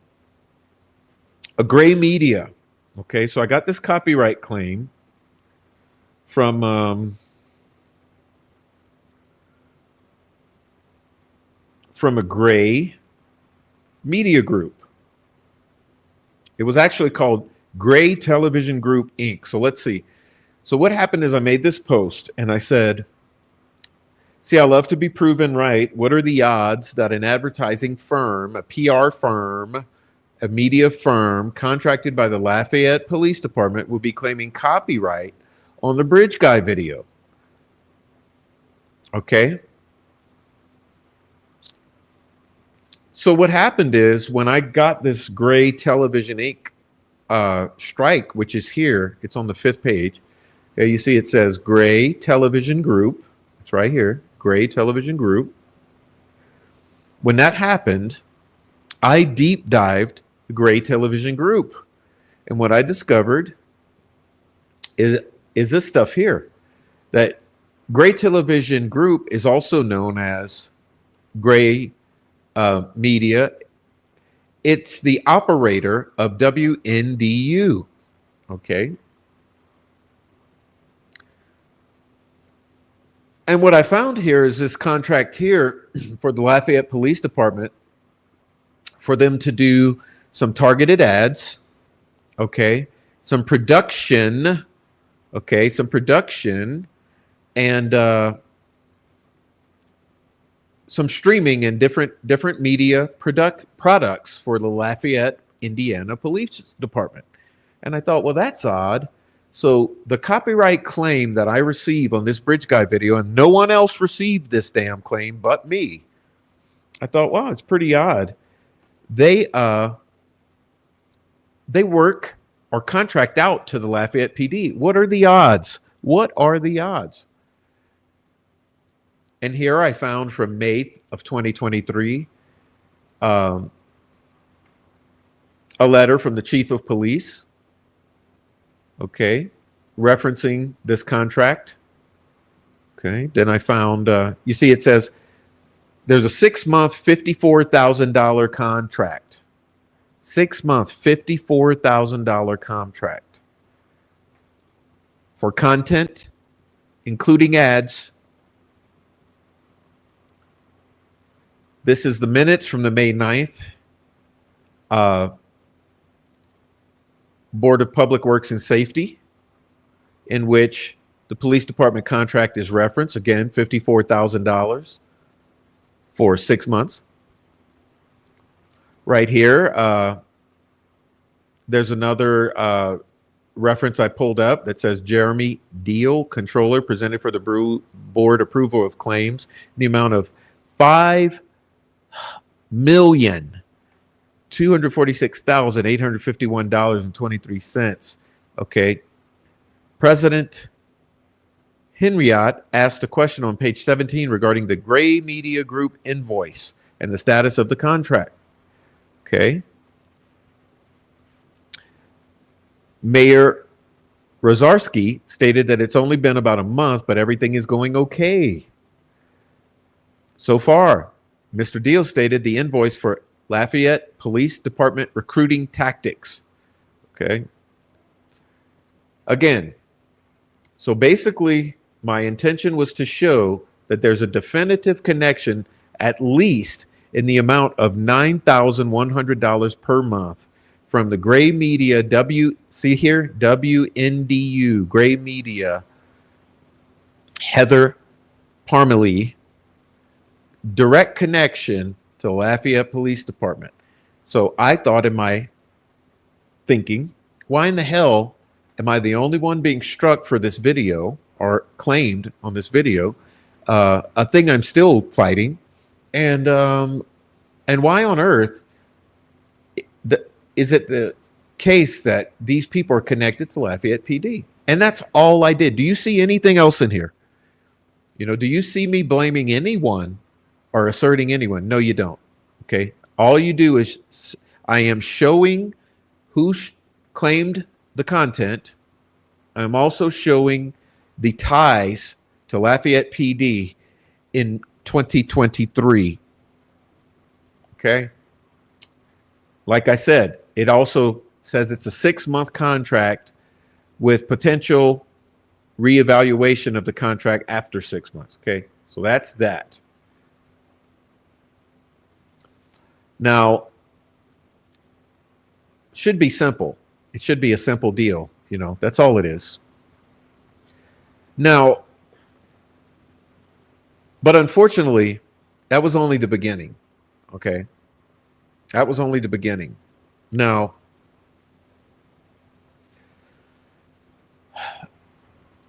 a gray media. Okay, so I got this copyright claim from a gray media group. It was actually called Gray Television Group, Inc. So let's see. So what happened is I made this post and I said, see, I love to be proven right. What are the odds that an advertising firm, a PR firm, a media firm contracted by the Lafayette Police Department will be claiming copyright on the Bridge Guy video? Okay. So what happened is when I got this Gray Television Inc. Strike, which is here, it's on the 5th page. Okay, you see it says Gray Television Group. It's right here, Gray Television Group. When that happened, I deep dived the Gray Television Group. And what I discovered is this stuff here. That Gray Television Group is also known as Gray Media. It's the operator of WNDU. Okay. And what I found here is this contract here for the Lafayette Police Department for them to do some targeted ads, okay, some production, okay, some production, and some streaming and different media products for the Lafayette, Indiana Police Department. And I thought, well, that's odd. So the copyright claim that I receive on this Bridge Guy video, and no one else received this damn claim but me. I thought, wow, it's pretty odd. They work or contract out to the Lafayette PD. What are the odds? What are the odds? And here I found from May of 2023 a letter from the chief of police, okay, referencing this contract. Okay, then I found, you see it says there's a 6-month, $54,000 contract. 6-month, $54,000 contract for content, including ads. This is the minutes from the May 9th Board of Public Works and Safety, in which the police department contract is referenced. Again, $54,000 for 6 months. Right here, there's another reference I pulled up that says Jeremy Deal, controller, presented for the board approval of claims in the amount of $5,246,851.23. Okay. President Henriot asked a question on page 17 regarding the Gray Media Group invoice and the status of the contract. Okay. Mayor Rozarski stated that it's only been about a month, but everything is going okay. So far, Mr. Deal stated the invoice for Lafayette Police Department recruiting tactics. Okay. Again, So basically, my intention was to show that there's a definitive connection, at least in the amount of $9,100 per month from the Gray Media see here, WNDU, Gray Media, Heather Parmalee, direct connection to Lafayette Police Department. So I thought in my thinking, why in the hell am I the only one being struck for this video or claimed on this video? A thing I'm still fighting, and why on earth is it the case that these people are connected to Lafayette PD? And that's all I did. Do you see anything else in here? Do you see me blaming anyone or asserting anyone? No, you don't. Okay. All you do is I am showing who claimed the content. I'm also showing the ties to Lafayette PD in 2023. Okay. Like I said, it also says it's a 6-month contract with potential reevaluation of the contract after 6 months. Okay. So that's that. Now, should be simple. It should be a simple deal. That's all it is. Now, but unfortunately, that was only the beginning. Okay. That was only the beginning. Now,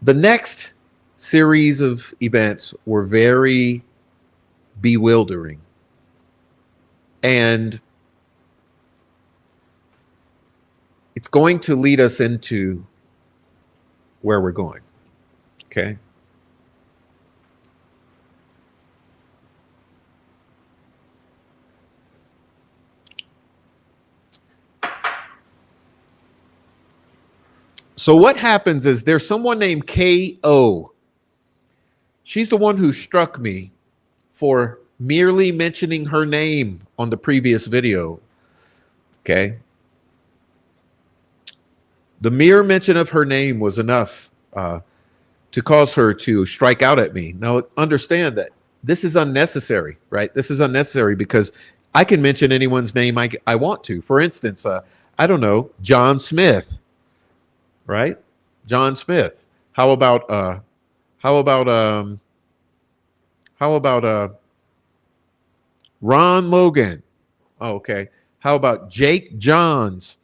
the next series of events were very bewildering. And it's going to lead us into where we're going. Okay. So what happens is there's someone named KO. She's the one who struck me for merely mentioning her name on the previous video. Okay. The mere mention of her name was enough to cause her to strike out at me. Now, understand that this is unnecessary, right? This is unnecessary because I can mention anyone's name I want to. For instance, I don't know, John Smith, right? John Smith. How about Ron Logan? Oh, okay. How about Jake Johns?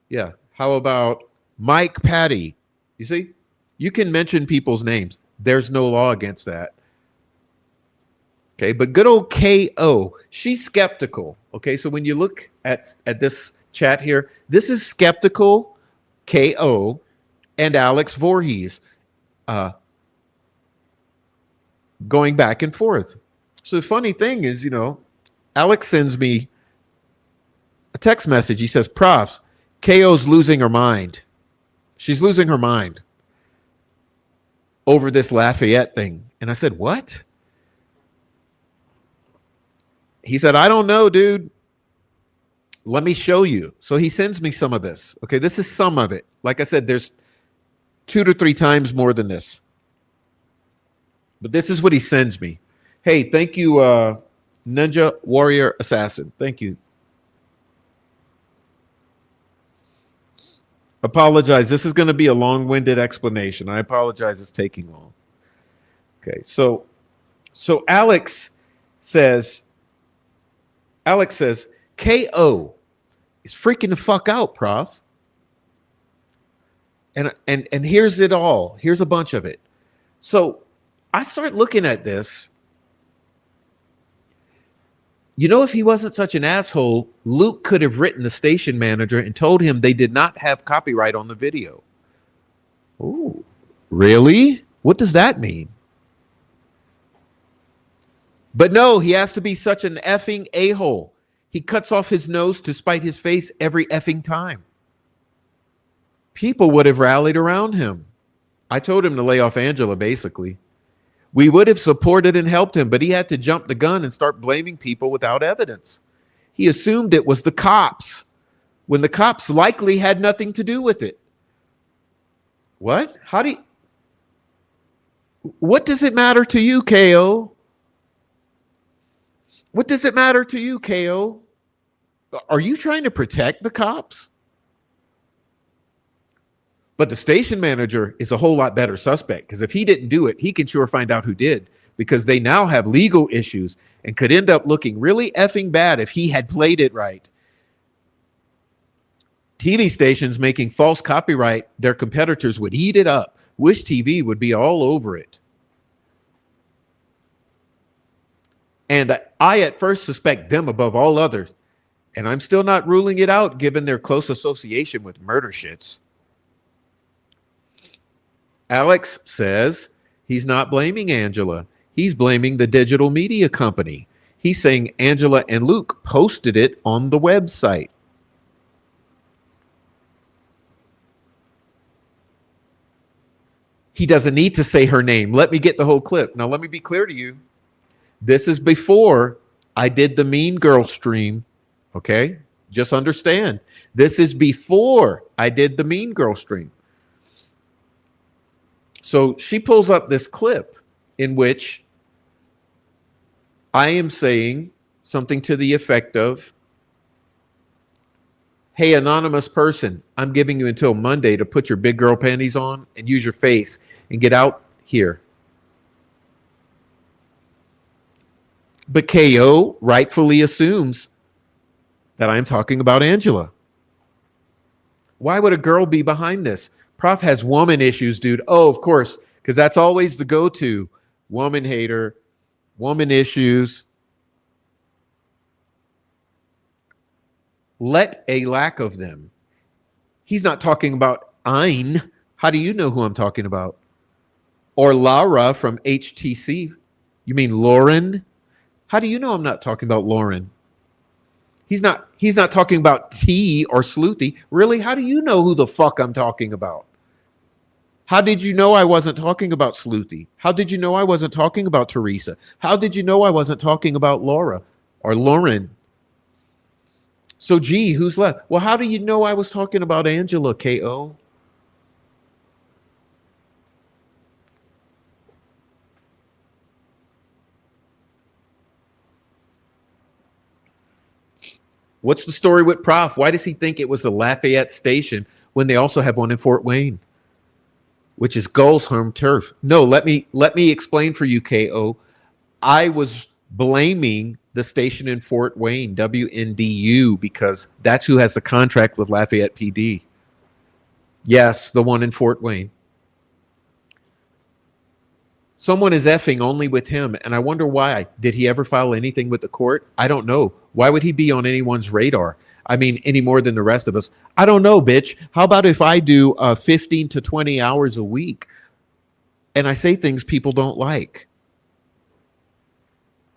Yeah. How about Mike Patty? You see, you can mention people's names. There's no law against that. Okay, but good old KO, she's skeptical. Okay, so when you look at this chat here, this is skeptical KO and Alex Voorhees going back and forth. So the funny thing is, Alex sends me a text message. He says, "Profs, KO's losing her mind. She's losing her mind over this Lafayette thing." And I said, "What?" He said, "I don't know, dude. Let me show you." So he sends me some of this. Okay, this is some of it. Like I said, there's 2 to 3 times more than this. But this is what he sends me. Hey, thank you, Ninja Warrior Assassin. Thank you. Apologize. This is going to be a long-winded explanation. I apologize. It's taking long. Okay, so Alex says, KO is freaking the fuck out, Prof. And here's it all. Here's a bunch of it. So I start looking at this. If he wasn't such an asshole, Luke could have written the station manager and told him they did not have copyright on the video. Oh, really? What does that mean? But no, he has to be such an effing a-hole. He cuts off his nose to spite his face every effing time. People would have rallied around him. I told him to lay off Angela, basically. We would have supported and helped him, but he had to jump the gun and start blaming people without evidence. He assumed it was the cops, when the cops likely had nothing to do with it. What? How do you... What does it matter to you, KO? What does it matter to you, KO? Are you trying to protect the cops? But the station manager is a whole lot better suspect, because if he didn't do it, he can sure find out who did, because they now have legal issues and could end up looking really effing bad if he had played it right. TV stations making false copyright, their competitors would eat it up. Wish TV would be all over it. And I at first suspect them above all others. And I'm still not ruling it out given their close association with murder shits. Alex says he's not blaming Angela. He's blaming the digital media company. He's saying Angela and Luke posted it on the website. He doesn't need to say her name. Let me get the whole clip. Now, let me be clear to you. This is before I did the Mean Girl stream. Okay? Just understand. This is before I did the Mean Girl stream. So she pulls up this clip in which I am saying something to the effect of, hey, anonymous person, I'm giving you until Monday to put your big girl panties on and use your face and get out here. But KO rightfully assumes that I'm talking about Angela. Why would a girl be behind this? Prof has woman issues, dude. Oh, of course, because that's always the go-to. Woman hater, woman issues. Let a lack of them. He's not talking about Ein. How do you know who I'm talking about? Or Laura from HTC. You mean Lauren? How do you know I'm not talking about Lauren? He's not talking about T or Sleuthy. Really? How do you know who the fuck I'm talking about? How did you know I wasn't talking about Sleuthy? How did you know I wasn't talking about Teresa? How did you know I wasn't talking about Laura or Lauren? So, gee, who's left? Well, how do you know I was talking about Angela, KO? What's the story with Prof? Why does he think it was the Lafayette station when they also have one in Fort Wayne, which is Gull's home turf? No, let me explain for you, KO. I was blaming the station in Fort Wayne, WNDU, because that's who has the contract with Lafayette PD. Yes, the one in Fort Wayne. Someone is effing only with him, and I wonder why. Did he ever file anything with the court? I don't know. Why would he be on anyone's radar? I mean, any more than the rest of us? I don't know, bitch. How about if I do 15 to 20 hours a week and I say things people don't like?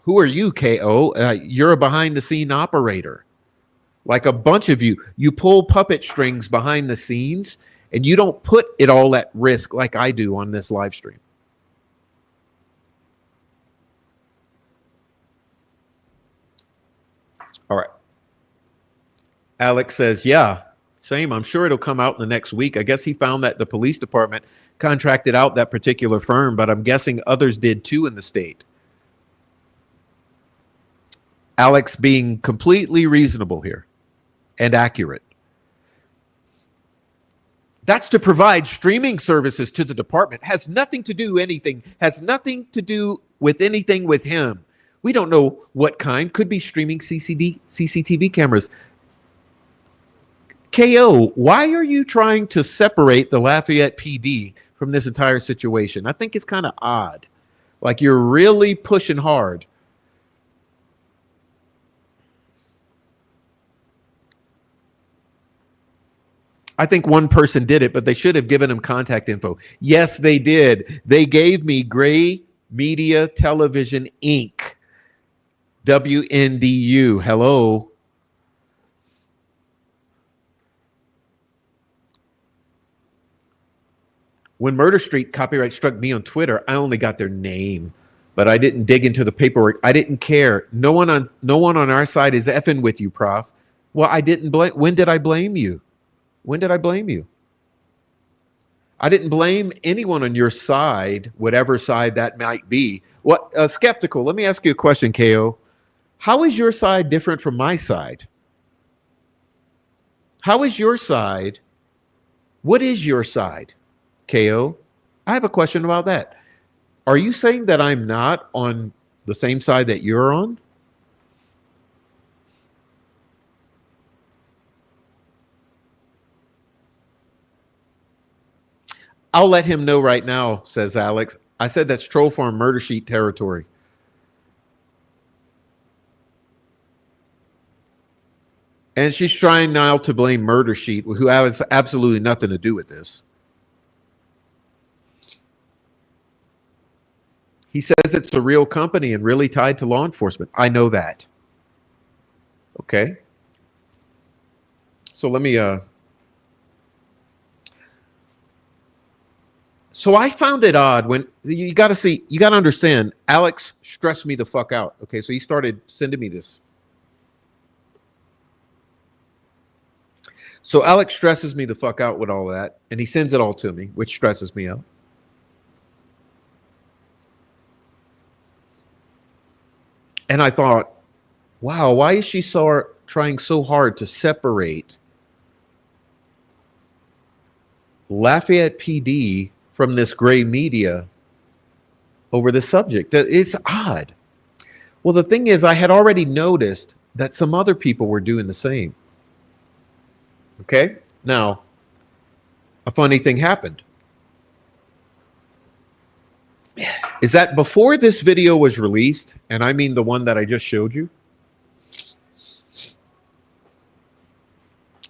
Who are you, KO? You're a behind-the-scene operator. Like a bunch of you. You pull puppet strings behind the scenes, and you don't put it all at risk like I do on this live stream. All right. Alex says, yeah, same. I'm sure it'll come out in the next week. I guess he found that the police department contracted out that particular firm, but I'm guessing others did too in the state. Alex being completely reasonable here and accurate. That's to provide streaming services to the department. Has nothing to do with anything with him. We don't know what kind. Could be streaming CCTV cameras. KO, why are you trying to separate the Lafayette PD from this entire situation? I think it's kind of odd. Like you're really pushing hard. I think one person did it, but they should have given him contact info. Yes, they did. They gave me Gray Media Television Inc. WNDU. Hello. When Murder Street copyright struck me on Twitter, I only got their name, but I didn't dig into the paperwork. I didn't care. No one on our side is effing with you, Prof. Well, I didn't blame. When did I blame you? When did I blame you? I didn't blame anyone on your side, whatever side that might be. What skeptical? Let me ask you a question, KO. How is your side different from my side? How is your side? What is your side, KO? I have a question about that. Are you saying that I'm not on the same side that you're on? I'll let him know right now, says Alex. I said that's troll farm murder sheet territory. And she's trying now to blame Murder Sheet, who has absolutely nothing to do with this. He says it's a real company and really tied to law enforcement. I know that. Okay. So let me so I found it odd when you got to understand, Alex stressed me the fuck out. Okay, so he started sending me this. So Alex stresses me the fuck out with all that, and he sends it all to me, which stresses me out. And I thought, wow, why is she trying so hard to separate Lafayette PD from this gray media over the subject? It's odd. Well, the thing is, I had already noticed that some other people were doing the same. Okay, now, a funny thing happened. Is that before this video was released, and I mean the one that I just showed you,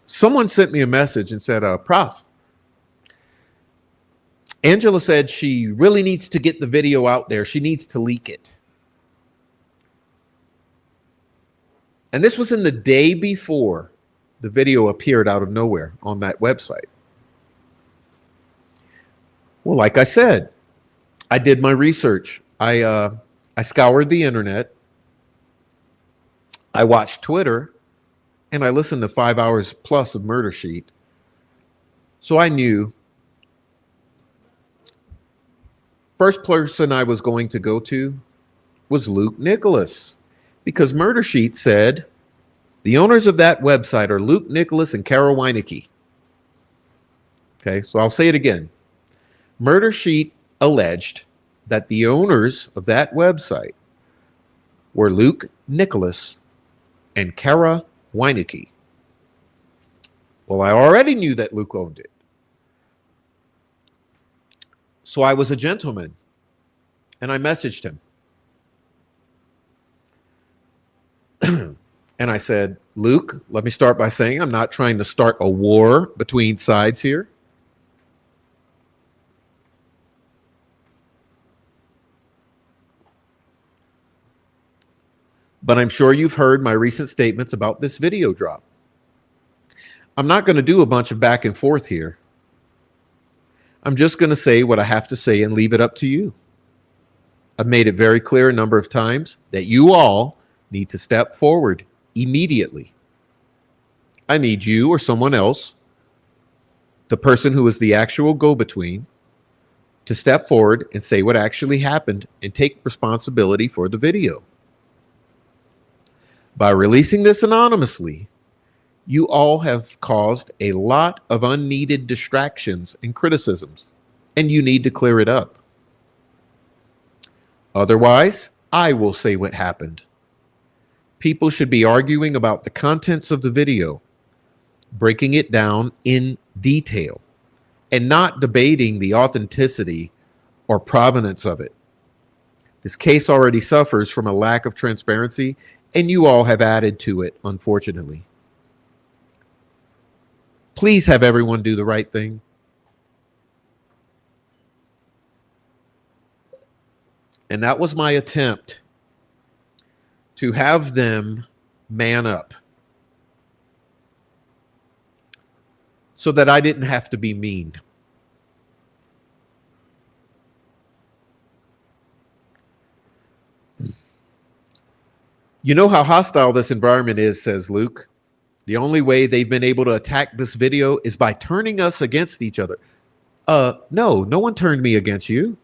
someone sent me a message and said, Prof, Angela said she really needs to get the video out there. She needs to leak it. And this was in the day before the video appeared out of nowhere on that website. Well, like I said, I did my research. I scoured the internet. I watched Twitter, and I listened to 5 hours plus of Murder Sheet. So I knew first person I was going to go to was Luke Nicholas, because Murder Sheet said the owners of that website are Luke Nicholas and Carol Weinecke. Okay, so I'll say it again. Murder Sheet alleged that the owners of that website were Luke Nicholas and Kara Weinecke. Well, I already knew that Luke owned it. So I was a gentleman, and I messaged him. And I said, Luke, let me start by saying I'm not trying to start a war between sides here. But I'm sure you've heard my recent statements about this video drop. I'm not going to do a bunch of back and forth here. I'm just going to say what I have to say and leave it up to you. I've made it very clear a number of times that you all need to step forward immediately. I need you or someone else, the person who is the actual go-between, to step forward and say what actually happened and take responsibility for the video. By releasing this anonymously, you all have caused a lot of unneeded distractions and criticisms, and you need to clear it up. Otherwise, I will say what happened. People should be arguing about the contents of the video, breaking it down in detail, and not debating the authenticity or provenance of it. This case already suffers from a lack of transparency, and you all have added to it, unfortunately. Please have everyone do the right thing. And that was my attempt to have them man up so that I didn't have to be mean. You know how hostile this environment is, says Luke. The only way they've been able to attack this video is by turning us against each other. No, no one turned me against you.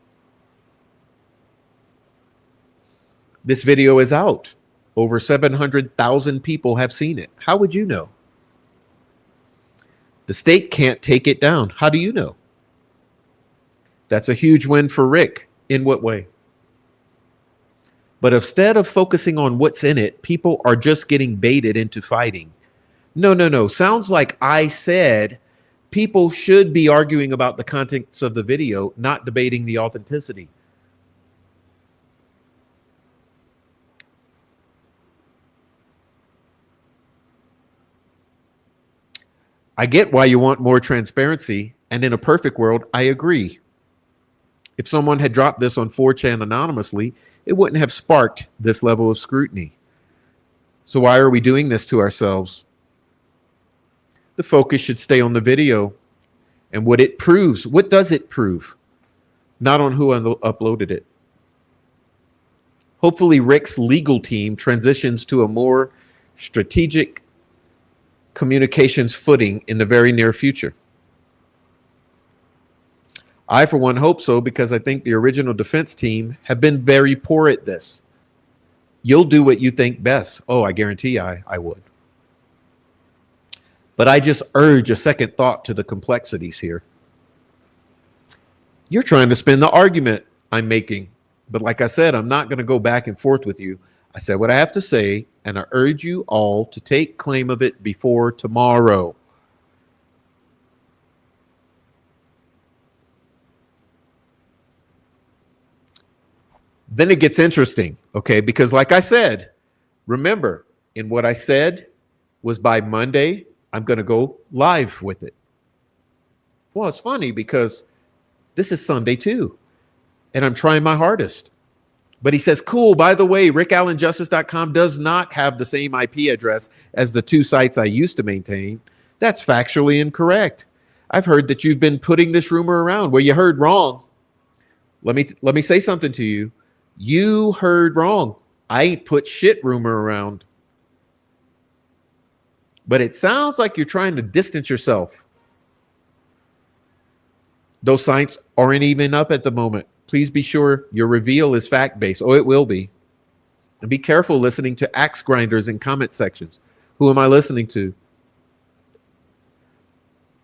This video is out. Over 700,000 people have seen it. How would you know? The state can't take it down. How do you know? That's a huge win for Rick. In what way? But instead of focusing on what's in it, people are just getting baited into fighting. No, no, no. Sounds like I said people should be arguing about the contents of the video, not debating the authenticity. I get why you want more transparency, and in a perfect world, I agree. If someone had dropped this on 4chan anonymously, it wouldn't have sparked this level of scrutiny. So why are we doing this to ourselves? The focus should stay on the video and what it proves. What does it prove? Not on who uploaded it. Hopefully Rick's legal team transitions to a more strategic communications footing in the very near future. I, for one, hope so, because I think the original defense team have been very poor at this. You'll do what you think best. Oh, I guarantee I would. But I just urge a second thought to the complexities here. You're trying to spin the argument I'm making. But like I said, I'm not going to go back and forth with you. I said what I have to say, and I urge you all to take claim of it before tomorrow. Then it gets interesting, okay? Because like I said, remember, in what I said was by Monday, I'm going to go live with it. Well, it's funny because this is Sunday too, and I'm trying my hardest. But he says, cool, by the way, rickallenjustice.com does not have the same IP address as the two sites I used to maintain. That's factually incorrect. I've heard that you've been putting this rumor around. Well, you heard wrong. Let me say something to you. You heard wrong. I ain't put shit rumor around. But it sounds like you're trying to distance yourself. Those sites aren't even up at the moment. Please be sure your reveal is fact-based. Oh, it will be. And be careful listening to axe grinders in comment sections. Who am I listening to?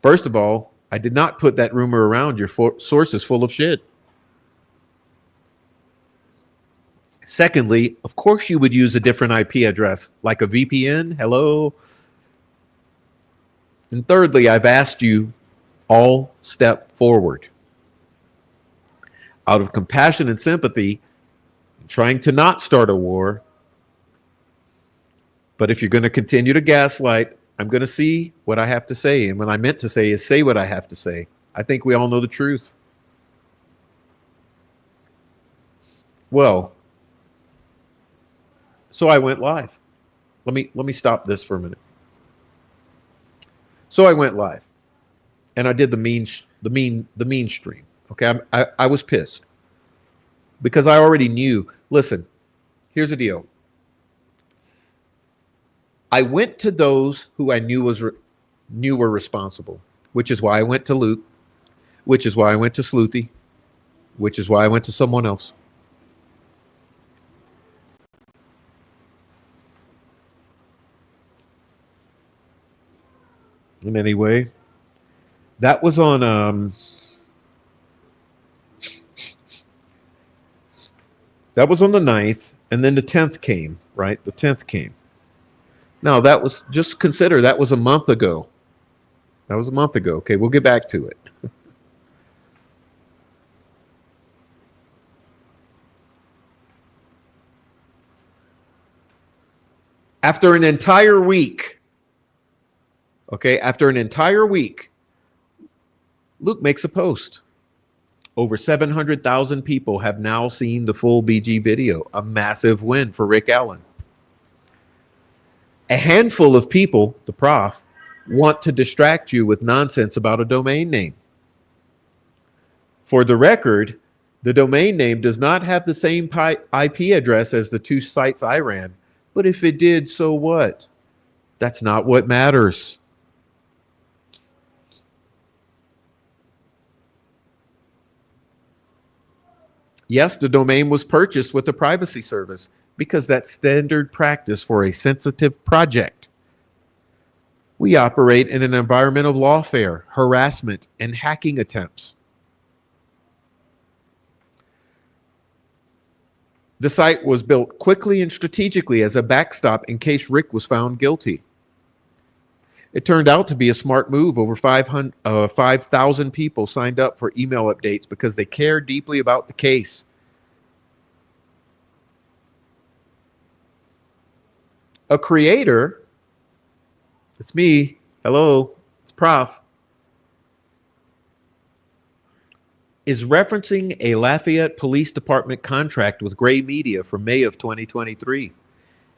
First of all, I did not put that rumor around. Your source is full of shit. Secondly, of course you would use a different IP address, like a VPN. Hello. And thirdly, I've asked you all step forward. Out of compassion and sympathy, trying to not start a war. But if you're going to continue to gaslight, I'm going to see what I have to say. And what I meant to say is say what I have to say. I think we all know the truth. Well, so I went live. Let me stop this for a minute. So I went live, and I did the mean stream. Okay, I was pissed because I already knew. Listen, here's the deal. I went to those who I knew were responsible, which is why I went to Luke, which is why I went to Sleuthy, which is why I went to someone else. And anyway, that was on that was on the 9th, and then the 10th came, right? The 10th came. Now, that was, just consider, that was a month ago. That was a month ago. Okay, we'll get back to it. After an entire week, okay, after an entire week, Luke makes a post. Over 700,000 people have now seen the full BG video, a massive win for Rick Allen. A handful of people, the prof, want to distract you with nonsense about a domain name. For the record, the domain name does not have the same IP address as the two sites I ran, but if it did, so what? That's not what matters. Yes, the domain was purchased with a privacy service because that's standard practice for a sensitive project. We operate in an environment of lawfare, harassment, and hacking attempts. The site was built quickly and strategically as a backstop in case Rick was found guilty. It turned out to be a smart move. Over 5,000 people signed up for email updates because they care deeply about the case. A creator, it's me, hello, it's Prof, is referencing a Lafayette Police Department contract with Gray Media from May of 2023.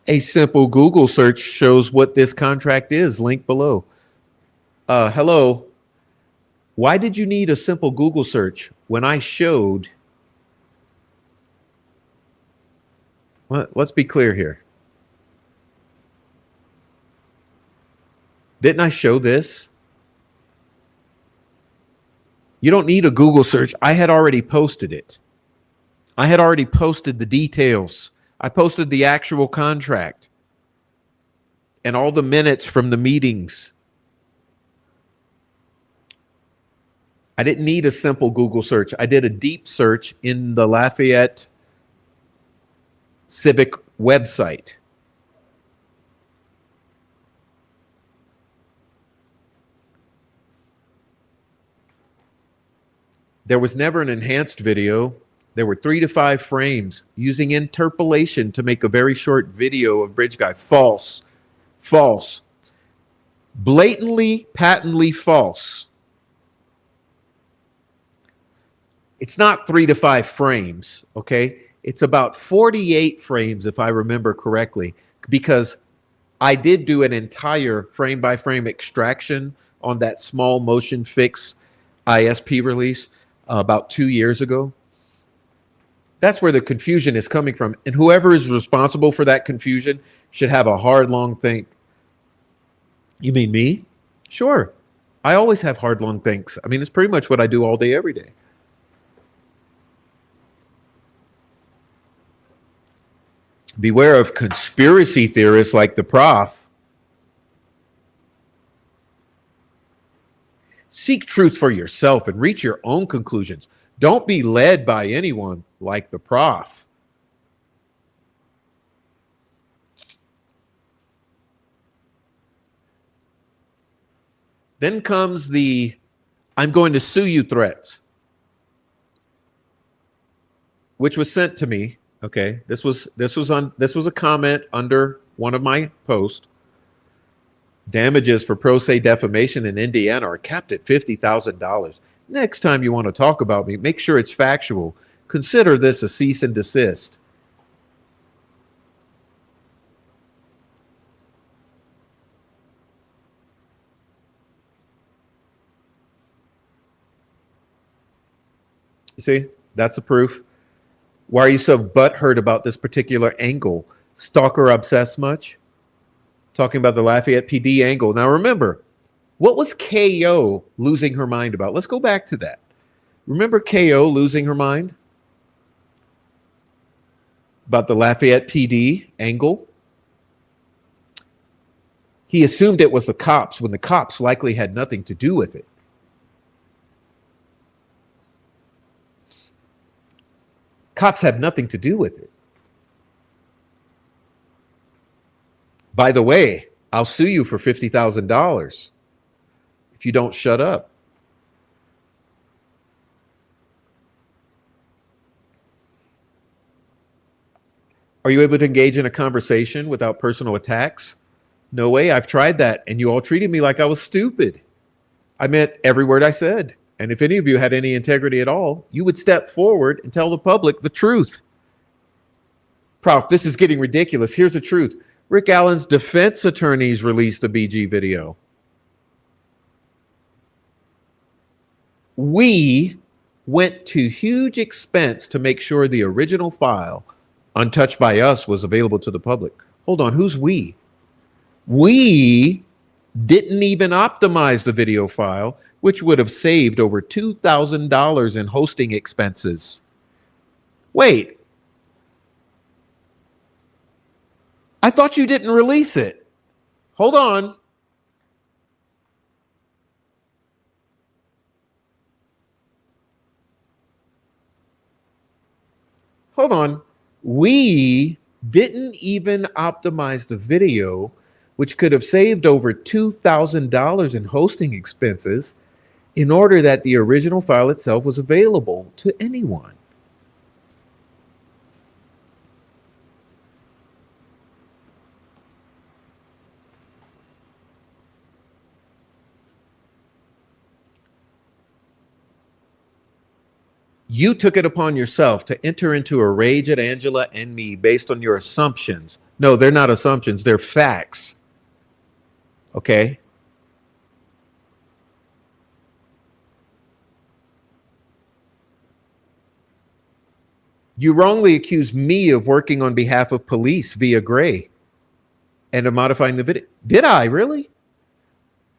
A simple Google search shows what this contract is, link below. Hello, why did you need a simple Google search when I showed? Well, let's be clear here. Didn't I show this? You don't need a Google search. I had already posted it. I had already posted the details. I posted the actual contract and all the minutes from the meetings. I didn't need a simple Google search. I did a deep search in the Lafayette Civic website. There was never an enhanced video. There were 3 to 5 frames using interpolation to make a very short video of Bridge Guy. False. False. Blatantly, patently false. It's not 3 to 5 frames, okay? It's about 48 frames, if I remember correctly, because I did do an entire frame-by-frame extraction on that small motion fix ISP release about 2 years ago. That's where the confusion is coming from. And whoever is responsible for that confusion should have a hard, long think. You mean me? Sure. I always have hard, long thinks. I mean, it's pretty much what I do all day, every day. Beware of conspiracy theorists like the Prof. Seek truth for yourself and reach your own conclusions. Don't be led by anyone like the Prof. Then comes the "I'm going to sue you" threats, which was sent to me. Okay, this was a comment under one of my posts. Damages for pro se defamation in Indiana are capped at $50,000. Next time you want to talk about me, make sure it's factual. Consider this a cease and desist. You see, that's the proof. Why are you so butthurt about this particular angle? Stalker obsessed much? Talking about the Lafayette PD angle. Now remember, what was KO losing her mind about? Let's go back to that. Remember KO losing her mind? About the Lafayette PD angle? He assumed it was the cops when the cops likely had nothing to do with it. Cops have nothing to do with it. By the way, I'll sue you for $50,000 if you don't shut up. Are you able to engage in a conversation without personal attacks? No way. I've tried that, and you all treated me like I was stupid. I meant every word I said. And if any of you had any integrity at all, you would step forward and tell the public the truth. Prof, this is getting ridiculous. Here's the truth. Rick Allen's defense attorneys released a BG video. We went to huge expense to make sure the original file, untouched by us, was available to the public. Hold on, who's we? We didn't even optimize the video file, which would have saved over $2,000 in hosting expenses. Wait, I thought you didn't release it. Hold on. Hold on. We didn't even optimize the video, which could have saved over $2,000 in hosting expenses in order that the original file itself was available to anyone. You took it upon yourself to enter into a rage at Angela and me based on your assumptions. No, they're not assumptions, they're facts. Okay? You wrongly accused me of working on behalf of police via Gray and of modifying the video. Did I really?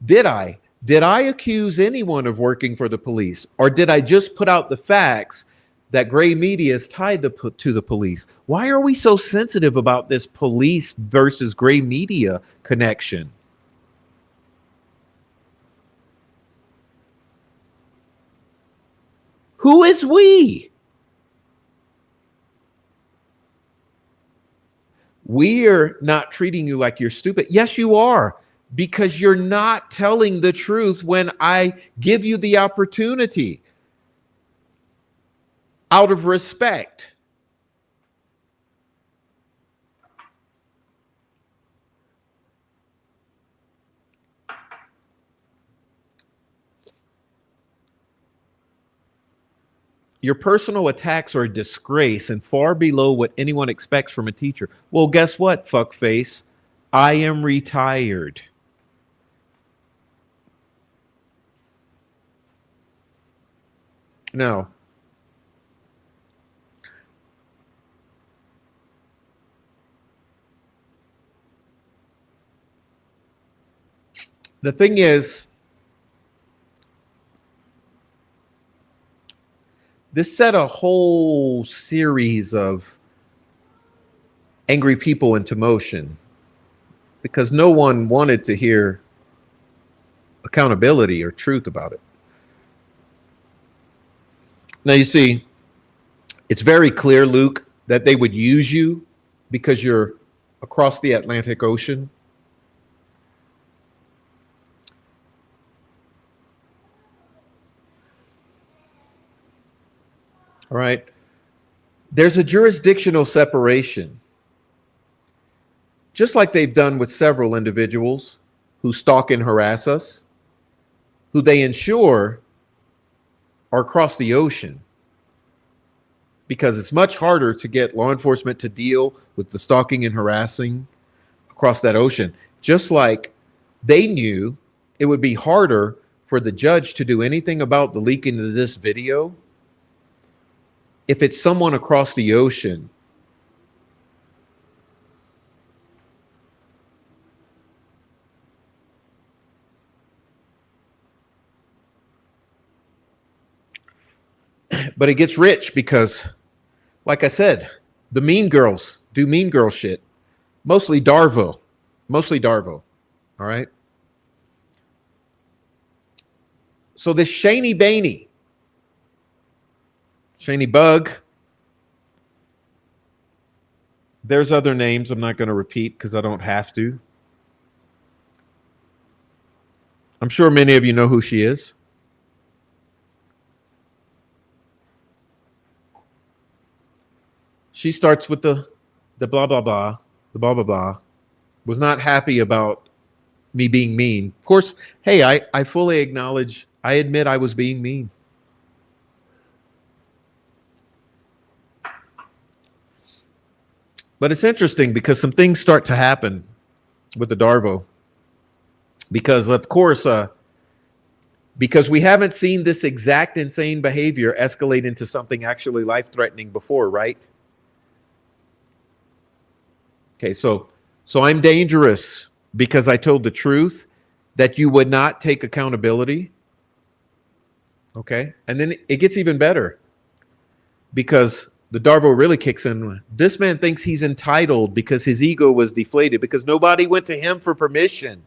Did I? Did I accuse anyone of working for the police? Or did I just put out the facts that Gray Media is tied to the police? Why are we so sensitive about this police versus Gray Media connection? Who is we? We are not treating you like you're stupid. Yes, you are, because you're not telling the truth when I give you the opportunity out of respect. Your personal attacks are a disgrace and far below what anyone expects from a teacher. Well, guess what, fuckface? I am retired. No. The thing is, this set a whole series of angry people into motion because no one wanted to hear accountability or truth about it. Now, you see, it's very clear, Luke, that they would use you because you're across the Atlantic Ocean. All right. There's a jurisdictional separation, just like they've done with several individuals who stalk and harass us, who they ensure are across the ocean, because it's much harder to get law enforcement to deal with the stalking and harassing across that ocean. Just like they knew it would be harder for the judge to do anything about the leaking of this video if it's someone across the ocean. But it gets rich because, like I said, the mean girls do mean girl shit. Mostly Darvo. All right. So this Shaney Bug, there's other names I'm not going to repeat because I don't have to. I'm sure many of you know who she is. She starts with the blah, blah, blah, the blah, blah, blah. Was not happy about me being mean. Of course, hey, I fully acknowledge, I admit I was being mean. But it's interesting because some things start to happen with the Darvo. Because, of course, because we haven't seen this exact insane behavior escalate into something actually life-threatening before, right? Okay, so I'm dangerous because I told the truth that you would not take accountability. Okay, and then it gets even better because the Darvo really kicks in. This man thinks he's entitled because his ego was deflated because nobody went to him for permission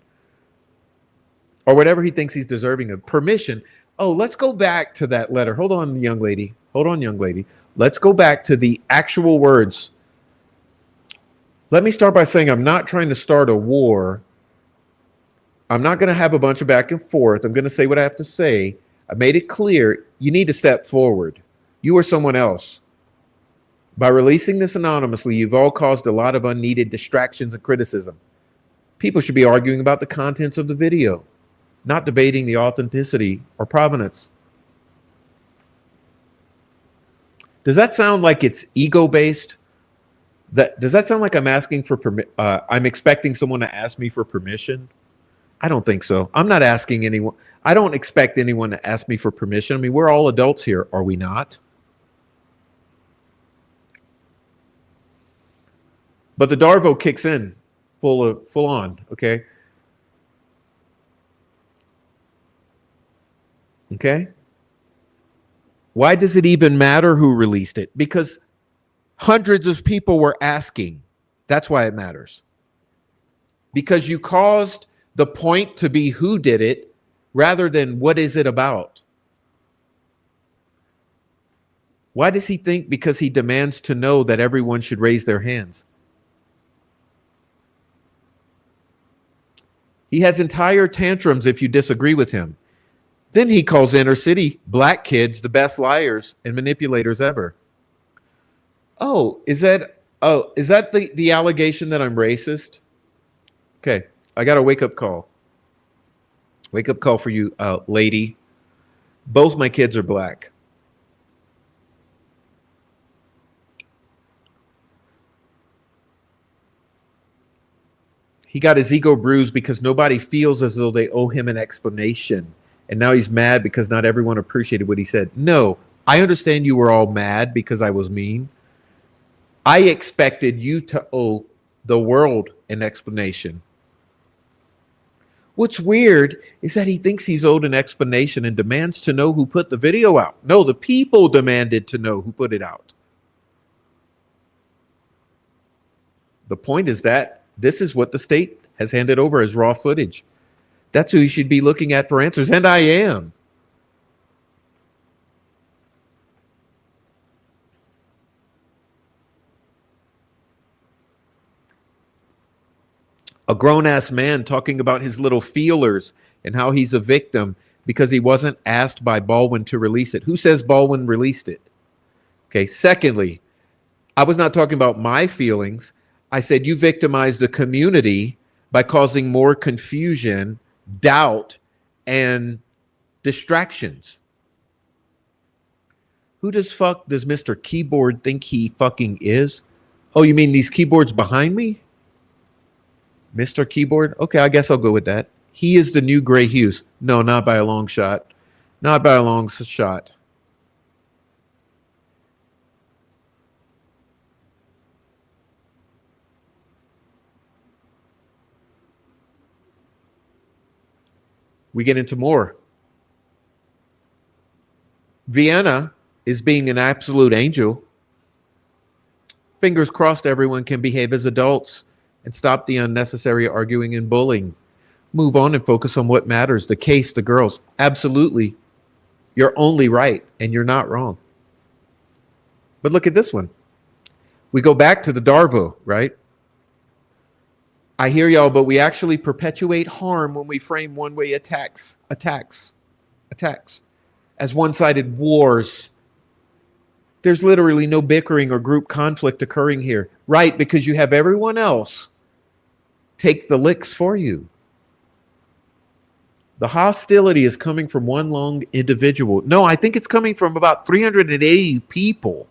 or whatever he thinks he's deserving of permission. Oh, let's go back to that letter. Hold on, young lady. Hold on, young lady. Let's go back to the actual words. Let me start by saying I'm not trying to start a war. I'm not going to have a bunch of back and forth. I'm going to say what I have to say. I made it clear. You need to step forward. You or someone else. By releasing this anonymously, you've all caused a lot of unneeded distractions and criticism. People should be arguing about the contents of the video, not debating the authenticity or provenance. Does that sound like it's ego-based? Does that sound like I'm asking for I'm expecting someone to ask me for permission? I don't think so. I'm not asking anyone. I don't expect anyone to ask me for permission. I mean, we're all adults here, are we not? But the Darvo kicks in full on, okay? Okay? Why does it even matter who released it? Because hundreds of people were asking. That's why it matters. Because you caused the point to be who did it rather than what is it about. Why does he think because he demands to know that everyone should raise their hands? He has entire tantrums if you disagree with him. Then he calls inner city black kids the best liars and manipulators ever. Is that the allegation that I'm racist? Okay, I got a wake-up call. Wake-up call for you, lady. Both my kids are black. He got his ego bruised because nobody feels as though they owe him an explanation. And now he's mad because not everyone appreciated what he said. No, I understand you were all mad because I was mean. I expected you to owe the world an explanation. What's weird is that he thinks he's owed an explanation and demands to know who put the video out. No, the people demanded to know who put it out. The point is that this is what the state has handed over as raw footage. That's who you should be looking at for answers, and I am. A grown-ass man talking about his little feelers and how he's a victim because he wasn't asked by Baldwin to release it. Who says Baldwin released it? Okay, secondly, I was not talking about my feelings. I said you victimized the community by causing more confusion, doubt, and distractions. Who does Mr. Keyboard think he fucking is? Oh, you mean these keyboards behind me? Mr. Keyboard? Okay, I guess I'll go with that. He is the new Gray Hughes. No, not by a long shot. Not by a long shot. We get into more. Vienna is being an absolute angel. Fingers crossed everyone can behave as adults and stop the unnecessary arguing and bullying. Move on and focus on what matters. The case, the girls. Absolutely. You're only right and you're not wrong. But look at this one. We go back to the Darvo, right? I hear y'all, but we actually perpetuate harm when we frame one-way attacks as one-sided wars. There's literally no bickering or group conflict occurring here, right? Because you have everyone else take the licks for you. The hostility is coming from one lone individual. No, I think it's coming from about 380 people.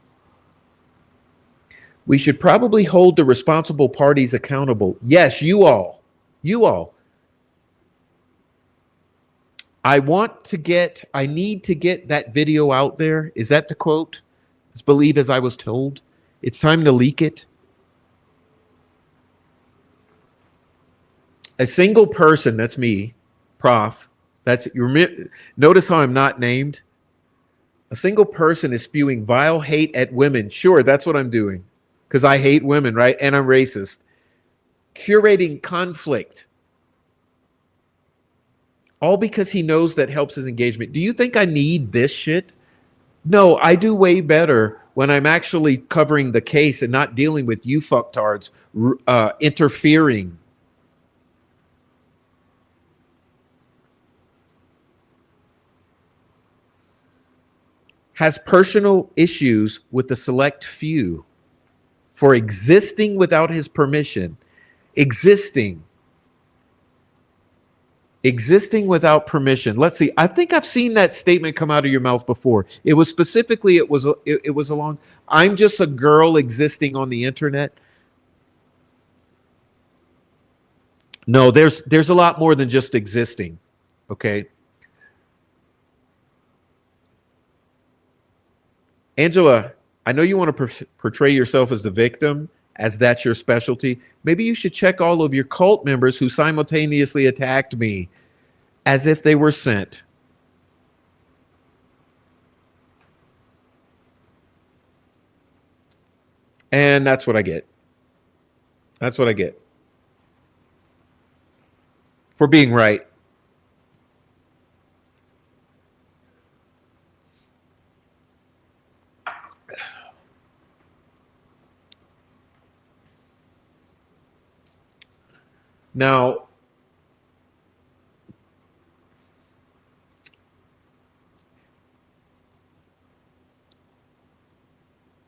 We should probably hold the responsible parties accountable. Yes, you all. I need to get that video out there. Is that the quote? It's believe as I was told. It's time to leak it. A single person, that's me, Prof. Notice how I'm not named. A single person is spewing vile hate at women. Sure, that's what I'm doing because I hate women, right? And I'm racist. Curating conflict. All because he knows that helps his engagement. Do you think I need this shit? No, I do way better when I'm actually covering the case and not dealing with you fucktards interfering. Has personal issues with the select few for existing without his permission. Existing without permission. Let's see. I think I've seen that statement come out of your mouth before. It was specifically, it was along, I'm just a girl existing on the internet. No, there's a lot more than just existing. Okay. Angela, I know you want to portray yourself as the victim, as that's your specialty. Maybe you should check all of your cult members who simultaneously attacked me as if they were sent. And that's what I get. That's what I get for being right. Now,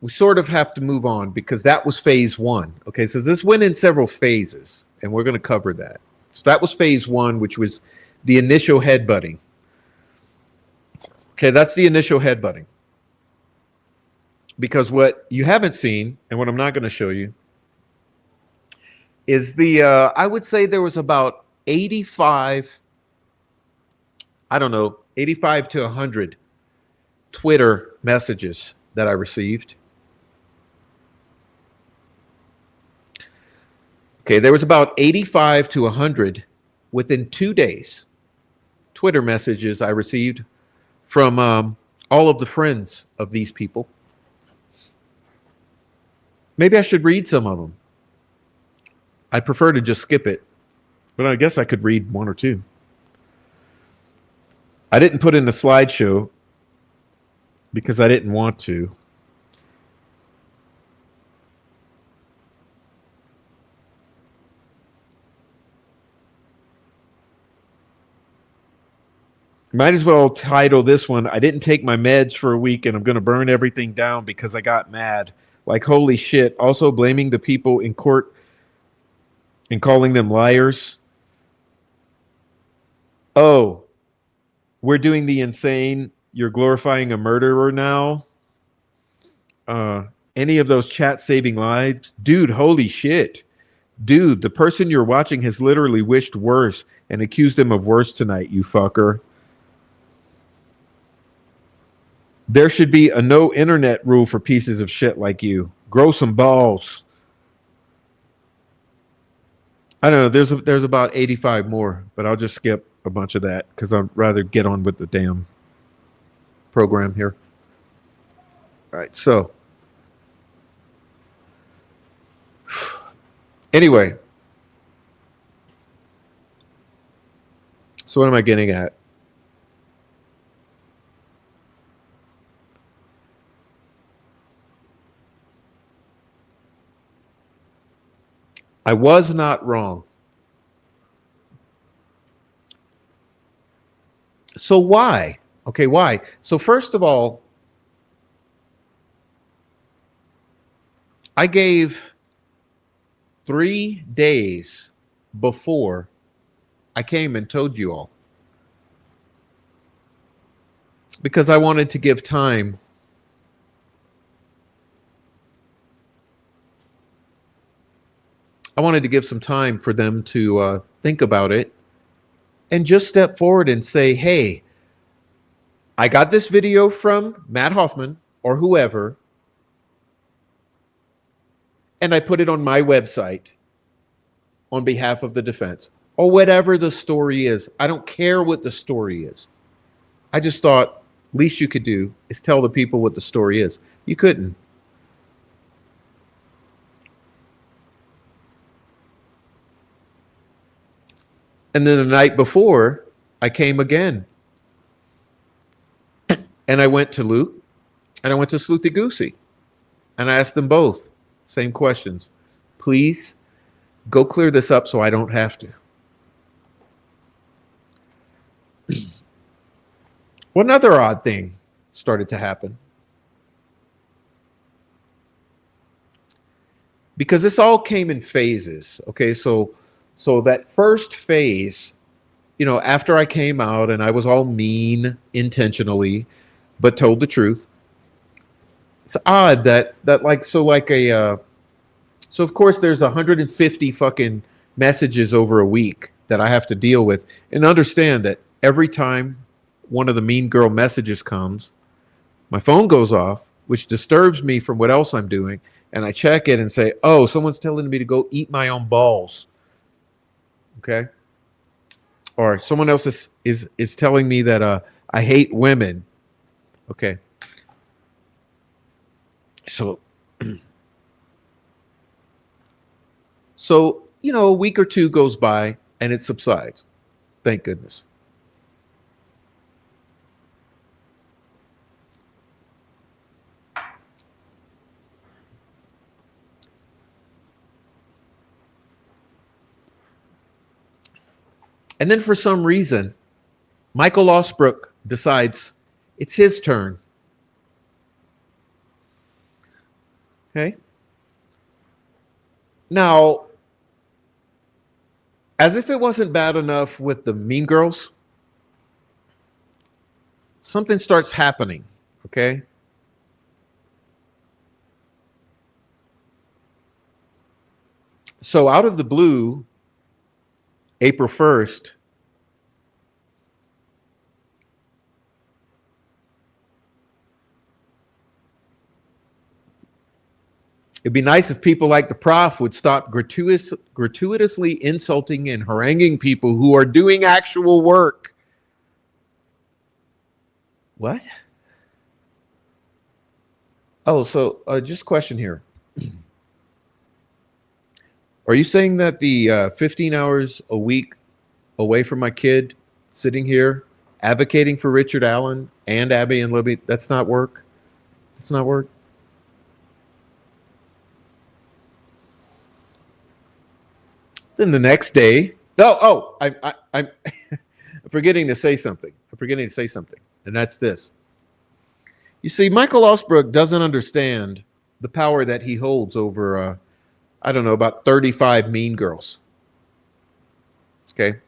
we sort of have to move on because that was phase one. Okay, so this went in several phases, and we're going to cover that. So that was phase one, which was the initial headbutting. Okay, that's the initial headbutting. Because what you haven't seen, and what I'm not going to show you, is the, I would say there was about 85, I don't know, 85 to 100 Twitter messages that I received. Okay, there was about 85 to 100 within 2 days Twitter messages I received from all of the friends of these people. Maybe I should read some of them. I prefer to just skip it, but I guess I could read one or two. I didn't put in the slideshow because I didn't want to. Might as well title this one, I didn't take my meds for a week and I'm going to burn everything down because I got mad. Like, holy shit. Also blaming the people in court and calling them liars. Oh, we're doing the insane. You're glorifying a murderer now. Any of those chat saving lives? Dude, holy shit. Dude, the person you're watching has literally wished worse and accused him of worse tonight, you fucker. There should be a no internet rule for pieces of shit like you. Grow some balls. I don't know. There's about 85 more, but I'll just skip a bunch of that because I'd rather get on with the damn program here. All right. So anyway, so what am I getting at? I was not wrong. So why? Okay, why? So first of all, I gave 3 days before I came and told you all. Because I wanted to give time. I wanted to give some time for them to think about it and just step forward and say, hey, I got this video from Matt Hoffman or whoever, and I put it on my website on behalf of the defense or whatever the story is. I don't care what the story is. I just thought Least you could do is tell the people what the story is. You couldn't. And then the night before, I came again. And I went to Luke and I went to Sleuty Goosey. And I asked them both same questions. Please go clear this up so I don't have to. Well, another odd thing started to happen. Because this all came in phases. Okay, so that first phase, you know, after I came out and I was all mean intentionally, but told the truth. It's odd that so of course there's 150 fucking messages over a week that I have to deal with, and understand that every time one of the mean girl messages comes, my phone goes off, which disturbs me from what else I'm doing, and I check it and say, oh, someone's telling me to go eat my own balls. Okay. Or someone else is telling me that I hate women. Okay. So you know, a week or two goes by and it subsides. Thank goodness. And then for some reason, Michael Osbrook decides it's his turn. Okay. Now, as if it wasn't bad enough with the mean girls, something starts happening. Okay. So out of the blue, April 1st, it'd be nice if people like the prof would stop gratuitously insulting and haranguing people who are doing actual work. What? Oh, so just a question here. Are you saying that the 15 hours a week away from my kid, sitting here, advocating for Richard Allen and Abby and Libby, that's not work? That's not work? Then the next day, I'm forgetting to say something. And that's this. You see, Michael Osbrook doesn't understand the power that he holds over, I don't know, about 35 mean girls. Okay?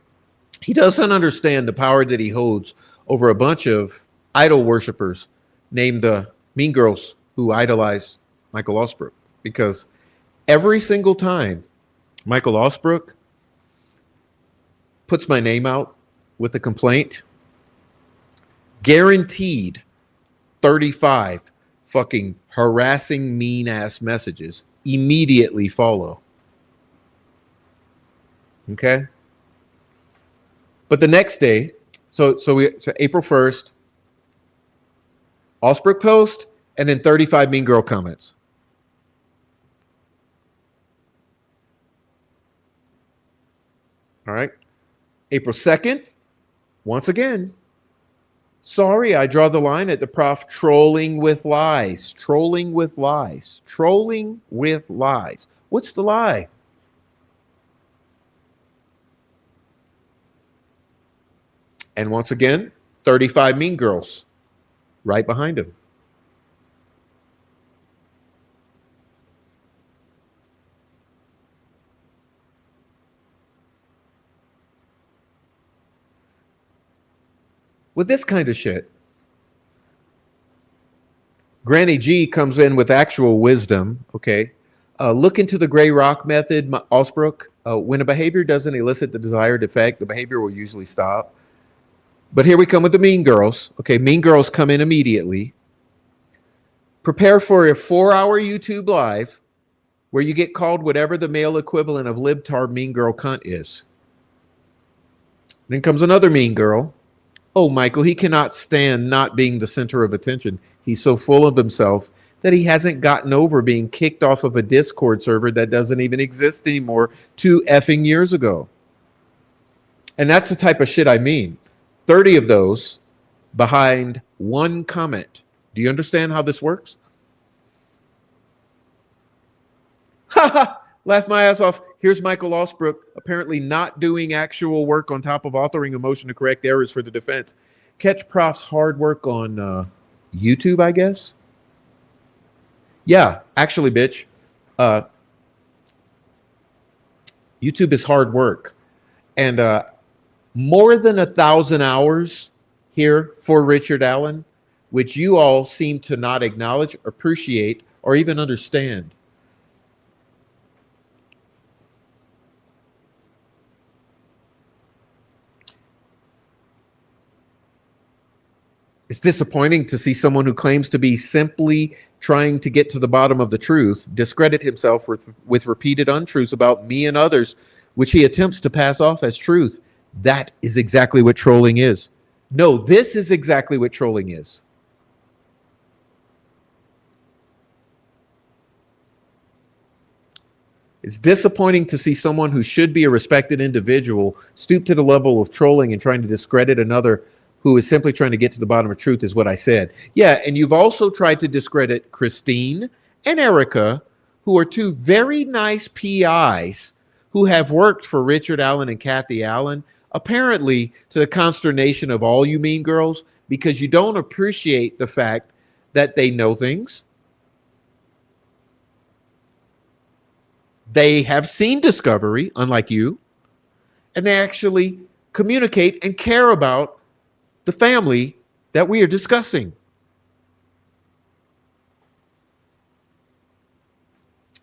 He doesn't understand the power that he holds over a bunch of idol worshipers named the mean girls who idolize Michael Osbrook. Because every single time Michael Osbrook puts my name out with a complaint, guaranteed 35 fucking harassing, mean ass messages immediately follow. Okay? But the next day, so April 1st, Osbrook post, and then 35 mean girl comments. All right. April 2nd, once again, sorry, I draw the line at the prof trolling with lies. Trolling with lies. Trolling with lies. What's the lie? And once again, 35 mean girls right behind him. With this kind of shit, Granny G comes in with actual wisdom. Okay. Look into the gray rock method, Osbrook. When a behavior doesn't elicit the desired effect, the behavior will usually stop. But here we come with the mean girls. Okay, mean girls come in immediately. Prepare for a 4-hour YouTube live where you get called whatever the male equivalent of libtard mean girl cunt is. Then comes another mean girl. Oh, Michael, he cannot stand not being the center of attention. He's so full of himself that he hasn't gotten over being kicked off of a Discord server that doesn't even exist anymore 2 effing years ago. And that's the type of shit I mean. 30 of those behind one comment. Do you understand how this works? Ha ha! Laugh my ass off. Here's Michael Osbrook apparently not doing actual work on top of authoring a motion to correct errors for the defense. Catch Prof's hard work on YouTube, I guess. Yeah, actually, bitch. YouTube is hard work. And more than 1,000 hours here for Richard Allen, which you all seem to not acknowledge, appreciate, or even understand. It's disappointing to see someone who claims to be simply trying to get to the bottom of the truth discredit himself with repeated untruths about me and others, which he attempts to pass off as truth. That is exactly what trolling is. No, this is exactly what trolling is. It's disappointing to see someone who should be a respected individual stoop to the level of trolling and trying to discredit another who is simply trying to get to the bottom of truth, is what I said. Yeah, and you've also tried to discredit Christine and Erica, who are two very nice PIs who have worked for Richard Allen and Kathy Allen, apparently to the consternation of all you mean girls, because you don't appreciate the fact that they know things. They have seen Discovery, unlike you, and they actually communicate and care about the family that we are discussing.